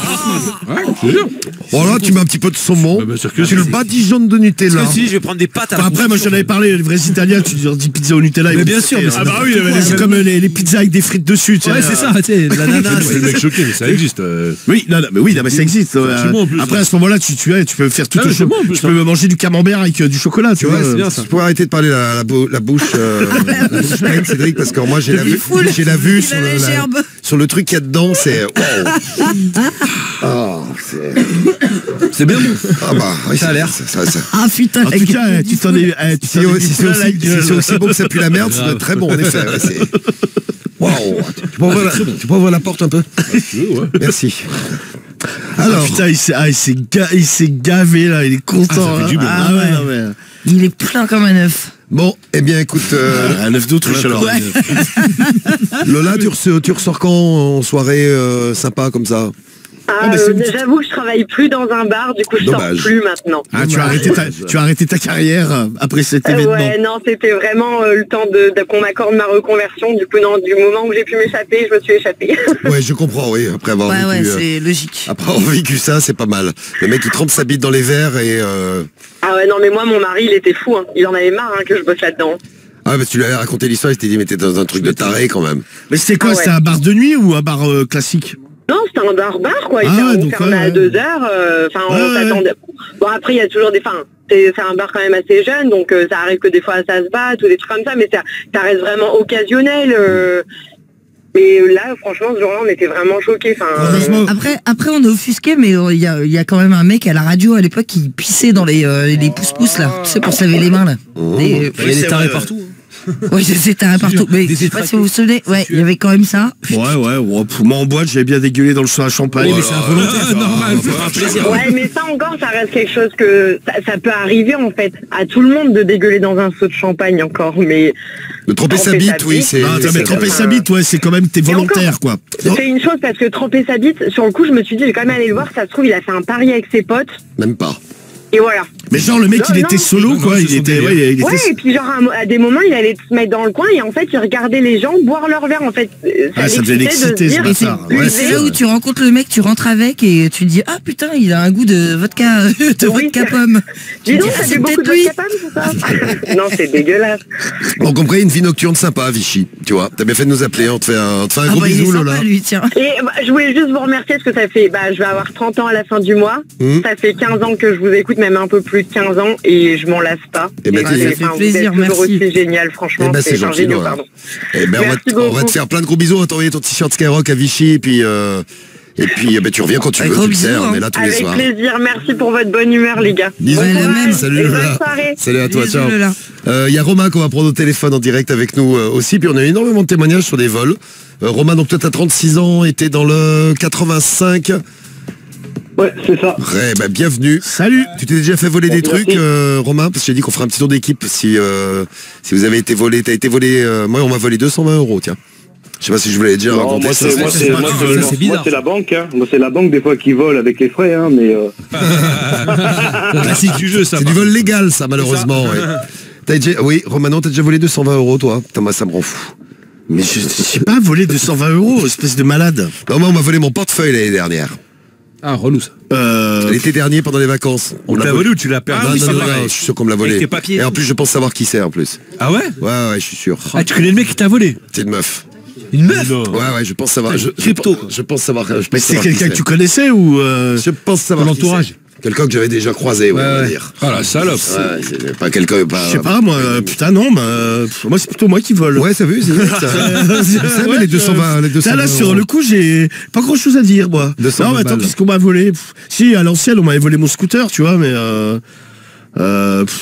Ouais, je te jure. Bon, là, tu mets un petit peu de saumon. Bah, bien sûr que C'est le badigeonne de Nutella. Parce que si je vais prendre des pâtes à la Après, moi, j'en avais parlé, les vrais Italiens, tu leur dis pizza au Nutella. Mais bien sûr, mais ah bah oui, c'est comme les pizzas avec des frites dessus. Ouais, c'est ça, tu sais, l'ananas. C'est le mec choqué, mais ça existe. Oui, mais ça existe. Après, à ce moment-là, tu peux faire tout autre chose. Tu peux manger du camembert avec du chocolat, tu vois. C'est bien ça. Tu pourrais arrêter de parler la bouche pleine, Cédric, parce que moi, j'ai la vue sur le truc qu'il y a dedans, c'est... C'est bien bon. Ah bah, oui, Ça a l'air. Ah putain, En tout cas, tu t'en es... Si c'est aussi bon que ça pue la merde, ça doit être très bon, en effet. Waouh. Tu peux ouvrir la porte un peu? Merci. Alors, putain, il s'est gavé là, il est content. Ça fait du bien. Ah ouais, non, mais... il est plein comme un œuf. Bon, eh bien, écoute, un œuf d'autruche alors. Ouais. Lola, tu ressors quand en soirée sympa comme ça? J'avoue que je travaille plus dans un bar, du coup je sors plus maintenant. Ah, tu as arrêté ta carrière après cet événement. Ouais, non, c'était vraiment le temps qu'on m'accorde ma reconversion. Du coup, non, du moment où j'ai pu m'échapper, je me suis échappée. Ouais, je comprends, oui. Après avoir vécu, ouais, c'est logique. Après avoir vécu ça, c'est pas mal. Le mec, il trempe sa bite dans les verres et... Ah ouais, non, mais moi, mon mari, il était fou. Hein. Il en avait marre que je bosse là-dedans. Ah, bah tu lui avais raconté l'histoire, il s'était dit, mais t'es dans un truc de taré quand même. Mais c'était quoi? C'était un bar de nuit ou un bar classique? Non, c'était un bar, quoi. Il fermait à 2h. On s'attendait. Bon, après, il y a toujours des... c'est un bar quand même assez jeune, donc ça arrive que des fois ça se batte ou des trucs comme ça, mais ça reste vraiment occasionnel. Mais là, franchement, ce jour-là, on était vraiment choqués. Après, on est offusqué, mais il y a quand même un mec à la radio à l'époque qui pissait dans les pouces-pouces là. Tu sais, pour se laver les mains là. Il y a des tarés partout. Oui, c'est taré partout. Mais je sais pas si vous vous souvenez. Ouais, il y avait quand même ça. Ouais. Moi en boîte, j'avais bien dégueulé dans le sein à champagne. Mais c'est involontaire. Normal, c'est un plaisir. Ouais, mais ça encore, ça reste quelque chose que ça peut arriver en fait à tout le monde de dégueuler dans un seau de champagne encore, mais de tremper sa bite, oui, c'est. Non, mais tremper sa bite, ouais, c'est quand même t'es volontaire, quoi. C'est une chose parce que tremper sa bite, sur le coup, je me suis dit, je vais quand même aller le voir. Ça se trouve, il a fait un pari avec ses potes. Même pas. Et voilà. Mais genre le mec il était solo quoi, il était ouais, et puis genre à des moments il allait se mettre dans le coin et en fait il regardait les gens boire leur verre en fait. Ça devait l'exciter ce bâtard. C'est là où tu rencontres le mec, tu rentres avec et tu te dis ah putain il a un goût de vodka vodka pomme. Dis donc ça fait beaucoup de vodka pomme c'est ça. Non c'est dégueulasse. Bon compris une vie nocturne sympa à Vichy, tu vois. T'as bien fait de nous appeler, on te fait un gros bisou Lola. Lui, tiens. Et je voulais juste vous remercier parce que ça fait je vais avoir 30 ans à la fin du mois. Ça fait 15 ans que je vous écoute, même un peu plus de 15 ans et je m'en lasse pas. Ça fait plaisir, merci. C'est génial, franchement. C'est gentil, pardon. On va te faire plein de gros bisous, on va t'envoyer ton t-shirt Skyrock à Vichy et puis tu reviens quand tu veux, tu le sais, on est là tous les soirs. Avec plaisir, merci pour votre bonne humeur les gars. Bisous, salut Lola. Salut à toi, ciao. Il y a Romain qu'on va prendre au téléphone en direct avec nous aussi, puis on a eu énormément de témoignages sur des vols. Romain, donc toi t'as 36 ans, était dans le 85. Ouais, c'est ça. Ouais, bienvenue. Salut. Tu t'es déjà fait voler des trucs, Romain? Parce que j'ai dit qu'on ferait un petit tour d'équipe si vous avez été volé. T'as été volé. Moi, on m'a volé 220 €, tiens. Je sais pas si je voulais dire. Non, moi, c'est la banque. Hein. Moi, c'est la banque des fois qui vole avec les frais, hein, mais. Classique du jeu, ça. C'est du vol légal, ça, malheureusement. Ouais. Oui, Romano, t'as déjà volé 220 €, toi. Putain, moi, ça me rend fou. Mais je sais pas volé 220 €, espèce de malade. Non, moi, on m'a volé mon portefeuille l'année dernière. Ah, relou ça. L'été dernier, pendant les vacances. On l'a volé ou tu l'as perdu? Non, je suis sûr qu'on me l'a volé. Avec tes papiers. Et en plus, je pense savoir qui c'est en plus. Ah ouais? Ouais, je suis sûr. Ah, tu connais le mec qui t'a volé? C'est une meuf. Une meuf? Ouais, je pense savoir. Crypto. Je pense savoir. Mais c'est quelqu'un que tu connaissais ou Je pense savoir. L'entourage. Quelqu'un que j'avais déjà croisé, on va dire. Ah la salope. Ouais, c'est pas quelqu'un. Je sais pas, moi, putain, non, moi, c'est plutôt moi qui vole. Ouais, ça vu, c'est vrai. Ça, mais les 220. Là, sur le coup, j'ai pas grand chose à dire, moi. Non, mais attends, qu'est-ce qu'on m'a volé? Si, à l'ancienne, on m'avait volé mon scooter, tu vois, mais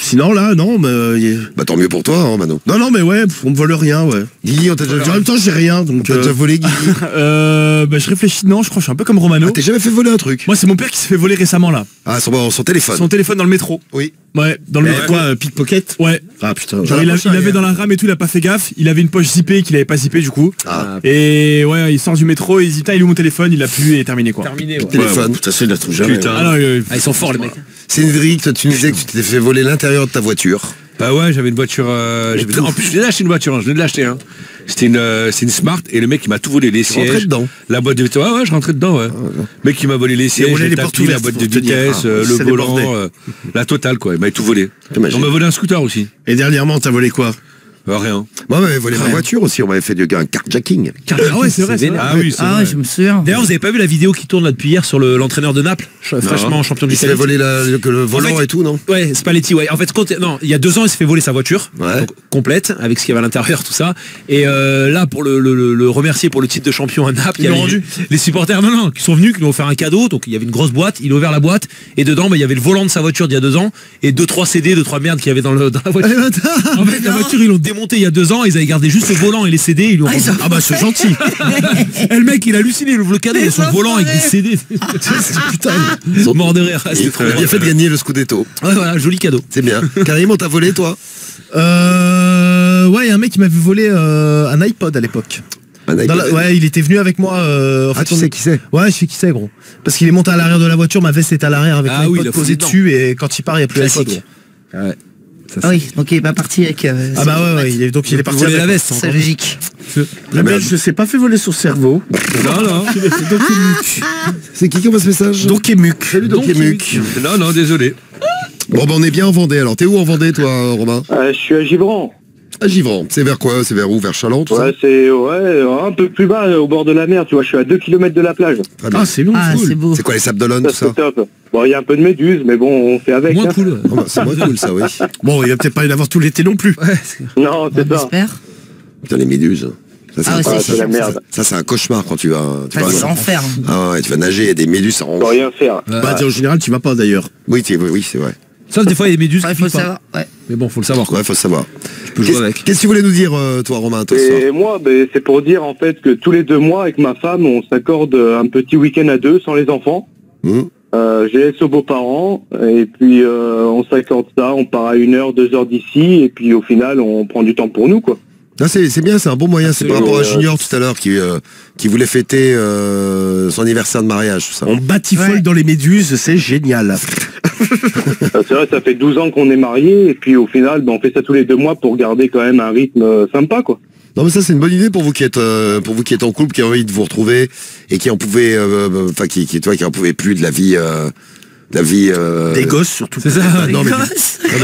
sinon, là, non, mais. Bah, tant mieux pour toi, hein, Mano. Non, mais ouais, on me vole rien, ouais. Guigui, on t'a déjà. En même temps, j'ai rien, donc. T'as déjà volé, Guigui? Je réfléchis, non, je crois que je suis un peu comme Romano. T'es jamais fait voler un truc? Moi, c'est mon père qui s'est fait voler récemment, là. Ah, son téléphone. Son téléphone dans le métro. Oui. Ouais, dans le métro. Quoi, pickpocket? Ouais. Ah, putain. Genre, il avait dans la rame et tout, il a pas fait gaffe. Il avait une poche zippée qu'il avait pas zippée, du coup. Ah. Et ouais, il sort du métro, il dit, putain, il est où mon téléphone? Il l'a plus et terminé, quoi. Terminé, ouais. Téléphone. Putain, ça, il la trouve jamais. Putain. Ah non, Ah, ils sont forts, les mecs. Cédric, toi, tu nous disais que tu t'étais fait voler l'intérieur de ta voiture. Bah ouais, j'avais une voiture. En plus, je venais d'acheter une voiture, je venais de l'acheter. Hein. C'était une Smart et le mec il m'a tout volé, les sièges. Tu rentrais dedans? La boîte de vitesse. Ouais, je rentrais dedans, ouais. Le mec il m'a volé les sièges, volé les les portes tapis, la ouvertes boîte de pour tenir. vitesse, Ah, le ça volant, débordait. la totale quoi. Il m'a tout volé. Dommage. On m'a volé un scooter aussi. Et dernièrement, t'as volé quoi? Rien. Moi, on m'avait volé ma voiture aussi. On m'avait fait un carjacking. Ah ouais, c'est vrai. Ah oui, c'est Ah vrai. ouais, je me souviens. D'ailleurs, vous avez pas vu la vidéo qui tourne là depuis hier sur l'entraîneur de Naples, fraîchement champion Il s'est fait d'Italie. voler le volant et tout, non? Ouais, Spalletti, ouais. En fait, non, il y a 2 ans, il s'est fait voler sa voiture, Ouais. donc, complète, avec ce qu'il y avait à l'intérieur, tout ça. Et là, pour le remercier pour le titre de champion à Naples, il y avait les supporters, qui sont venus, qui lui ont offert un cadeau. Donc il y avait une grosse boîte, il a ouvert la boîte, et dedans, il y avait le volant de sa voiture d'il y a 2 ans, et 2-3 CD, 2-3 merdes qu'il y avait dans la voiture. En fait, la voiture, ils l'ont démontée il y a 2 ans, ils avaient gardé juste le volant et les CD, ils lui ont rendu. Ah bah c'est gentil. Et le mec, il a halluciné, il ouvre le cadeau, il a son volant avec des CD. Putain, mort de rire. C'était trop Il a fait de gagner le Scudetto. Ouais, voilà, joli cadeau. C'est bien. Karim, on t'a volé, toi? Ouais, il y a un mec qui m'avait volé un iPod à l'époque. Ouais, il était venu avec moi. Tu sais qui c'est? Ouais, je sais qui c'est, gros. Parce qu'il est monté à l'arrière de la voiture, ma veste est à l'arrière avec l'iPod posé dessus, et quand il part, il n'y a plus l'iPod. Ouais. Ah oui, donc il est pas parti avec. Ah bah ouais, il est parti voler avec la veste. C'est logique. Le belge ne s'est pas fait voler son cerveau. Non. C'est qui envoie ce message? Donkemuk. Salut Donkemuk. Non, désolé. Bon, on est bien en Vendée. Alors, t'es où en Vendée, toi, Romain? Je suis à Givran. À Givran. C'est vers quoi? C'est vers où? Vers Chaland, tout ça? Ouais, c'est un peu plus bas, au bord de la mer, tu vois, je suis à 2 km de la plage. Ah, c'est bon, Ah, cool. c'est beau. C'est quoi, les Sables d'Olonne, tout Ça, ça? c'est top. Bon, il y a un peu de méduses, mais bon, on fait avec. Moins hein. cool. Oh, bah, c'est moins cool, ça, oui. Bon, il va peut-être pas y en avoir tout l'été non plus. Non, c'est ça. J'espère. Putain, les méduses. Ça, Ah ouais, Ah, c'est la merde. ça, c'est un cauchemar quand tu vas... Ah, c'est l'enfer. Ah ouais, tu vas nager, il y a des méduses, ça rend... On peut rien faire. Bah, en général, tu vas pas d'ailleurs. Oui, oui, c'est vrai. Sauf des fois, il y a des méduses Il qui faut le flippent pas. savoir. Ouais. Mais bon, faut le savoir, quoi. Ouais, faut savoir. Tu peux jouer avec. Qu'est-ce que tu voulais nous dire, toi, Romain, toi, ce soir? Et moi, c'est pour dire en fait que tous les 2 mois, avec ma femme, on s'accorde un petit week-end à 2 sans les enfants. Je les laisse aux beaux-parents, et puis on s'accorde ça, on part à 1 heure, 2 heures d'ici, et puis au final, on prend du temps pour nous, quoi. Non, c'est bien, c'est un bon moyen. C'est par rapport à Junior tout à l'heure qui voulait fêter son anniversaire de mariage, tout ça. On batifole dans les méduses, c'est génial. C'est vrai, ça fait 12 ans qu'on est mariés, et puis au final, on fait ça tous les 2 mois pour garder quand même un rythme sympa, quoi. Non, mais ça, c'est une bonne idée pour vous qui êtes en couple, qui avez envie de vous retrouver et qui en pouvait, qui en pouvait plus de la vie. Des gosses surtout. C'est ça. Non, mais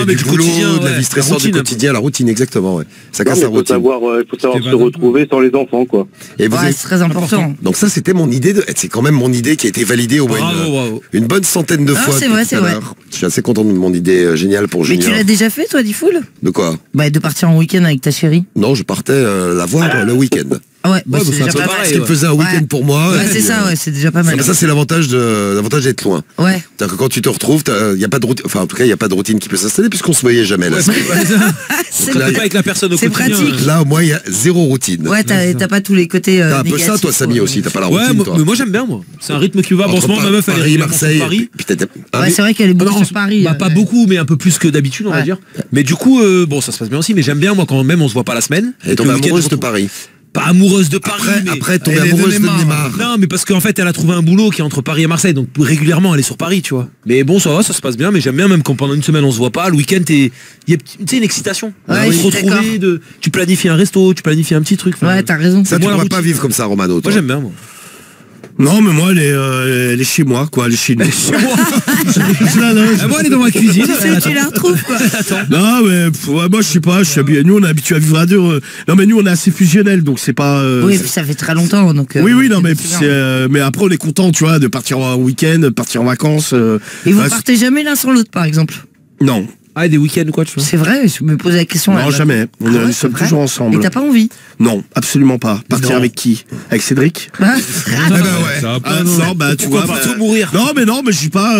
mais du du boulot, quotidien, de la ouais. vie stressante du La routine. quotidien, la routine, exactement. Ouais. Ça Non, casse mais la routine. il faut savoir se retrouver sans les enfants, quoi. Et vous Ouais, avez- c'est très important. Donc ça, c'était mon idée. C'est quand même mon idée qui a été validée au moins Bravo. une bonne centaine de Ah, fois. c'est depuis vrai, tout c'est à vrai. l'heure. Je suis assez content de mon idée géniale pour Mais Junior. tu l'as déjà fait, toi, Diffoul? De quoi? Bah, de partir en week-end avec ta chérie. Non, je partais la voir le week-end. Ah ouais, bah, c'est déjà pas mal. Parce qu'elle faisait un week-end pour moi. Ouais, et c'est puis, ça, ouais, c'est déjà pas mal. mais ça, c'est l'avantage d'être loin. Ouais. C'est-à-dire que quand tu te retrouves, il n'y a pas de routine. Enfin, en tout cas, il n'y a pas de routine qui peut s'installer puisqu'on se voyait jamais. Là, C'est là, pas avec la personne au c'est quotidien. pratique. là, au moins, il y a zéro routine. Ouais, t'as pas tous les côtés. T'as un peu ça, négatifs, toi, Samy, quoi. aussi. T'as pas la Ouais, routine, moi, toi. mais moi j'aime bien, moi. C'est un rythme qui va. Bon, en Entre ce moment, ma meuf, elle est Paris, régulièrement Marseille. sur Paris. Puis t'as- Ouais, c'est vrai qu'elle est beaucoup Non, sur Paris. bah, pas beaucoup, mais un peu plus que d'habitude, on va Ouais. dire. Mais du coup, bon, ça se passe bien aussi. Mais j'aime bien, moi, quand même on se voit pas la semaine. Elle est et que tombée le week-end, amoureuse on de retrouve- Paris. Pas amoureuse de Paris. mais Après, tombée elle est de amoureuse de Neymar. Neymar. Non, mais parce qu'en fait, elle a trouvé un boulot qui est entre Paris et Marseille, donc régulièrement, elle est sur Paris, tu vois. Mais bon, ça va, ça se passe bien, mais j'aime bien même quand pendant une semaine on se voit pas, le week-end, il y a tu sais, une excitation. Ouais, De je se suis retrouver, tu planifies un resto, tu planifies un petit truc. Ouais, t'as raison. Ça, tu Moi, la pourrais pas routine. vivre comme ça, Romano. Moi, toi. j'aime bien, moi. Non, mais moi, elle est chez moi, quoi. Elle est chez nous. Moi, elle est dans ma cuisine. Tu la retrouves, quoi. Non, mais moi, je sais pas. Nous, on est habitués à vivre à deux. Non, mais nous, on est assez fusionnels, donc c'est pas. Oui, puis ça fait très longtemps, donc. Oui, non, mais mais après, on est content, tu vois, de partir en week-end, de partir en vacances. Et vous partez jamais l'un sans l'autre, par exemple? Non. Ah, des week-ends ou quoi, tu vois? C'est vrai, je me posais la question. Non, jamais. On sommes toujours ensemble. Et t'as pas envie? Non, absolument pas. Partir avec qui? Avec Cédric? Bah ouais. Tu vois. Partout mourir. Non, mais je suis pas.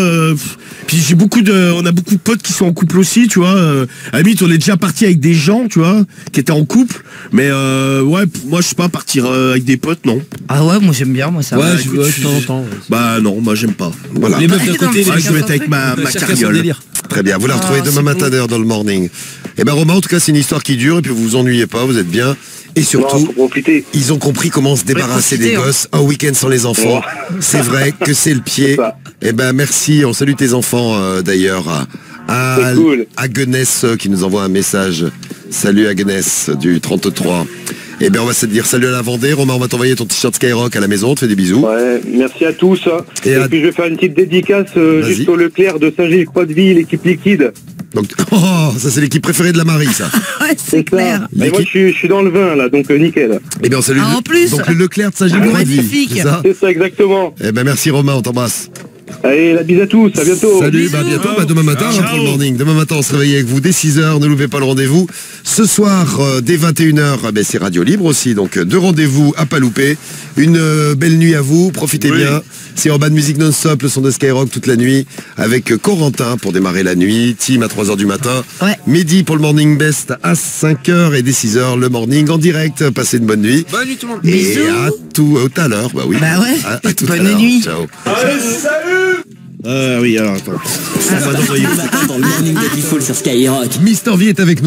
Puis on a beaucoup de potes qui sont en couple aussi, tu vois. À la limite, on est déjà parti avec des gens, tu vois, qui étaient en couple. Mais ouais, moi, je sais pas partir avec des potes, non. Ah ouais, moi j'aime bien, moi ça. Ouais, je de temps en temps. Bah non, moi j'aime pas. Voilà. Les meufs d'un côté, je vais être avec ma carriole. Très bien, vous la retrouvez demain matin d'ailleurs dans le morning. Et ben Romain, en tout cas, c'est une histoire qui dure et puis vous vous ennuyez pas, vous êtes bien. Et surtout, ils ont compris comment se débarrasser des gosses un week-end sans les enfants. C'est vrai que c'est le pied. Et ben merci, on salue tes enfants d'ailleurs. Agnès qui nous envoie un message. Salut Agnès du 33. Et bien on va se dire salut à la Vendée. Romain, on va t'envoyer ton t-shirt Skyrock à la maison, on te fait des bisous. Ouais, merci à tous. Et puis je vais faire une petite dédicace juste au Leclerc de Saint-Gilles-Croix-de-Ville, l'équipe liquide. Donc, ça c'est l'équipe préférée de la Marie, ça. Ouais, c'est clair. Et moi je suis dans le vin là, donc nickel. Et bien on salue en plus. donc le Leclerc de Saint-Gilles-Croix-de-Ville. Magnifique. C'est ça exactement. Et ben merci Romain, on t'embrasse. Allez, la bise à tous, à bientôt. Salut, à bientôt, demain matin pour le morning. Demain matin, on se réveille avec vous dès 6h, ne loupez pas le rendez-vous. Ce soir, dès 21h, c'est Radio Libre aussi, donc 2 rendez-vous à pas louper. Une belle nuit à vous, profitez bien. C'est Urban Music Non-Stop, le son de Skyrock toute la nuit, avec Corentin pour démarrer la nuit, Tim à 3h du matin, Mehdi pour le Morning Best à 5h et dès 6h, le morning en direct. Passez une bonne nuit. Bonne nuit tout le monde. Et à tout à l'heure, bah oui. Bah ouais. À tout à bonne l'heure. nuit. Ciao. Oui, alors attends. Dans le morning de Diffoul sur Skyrock. Mister V est avec nous.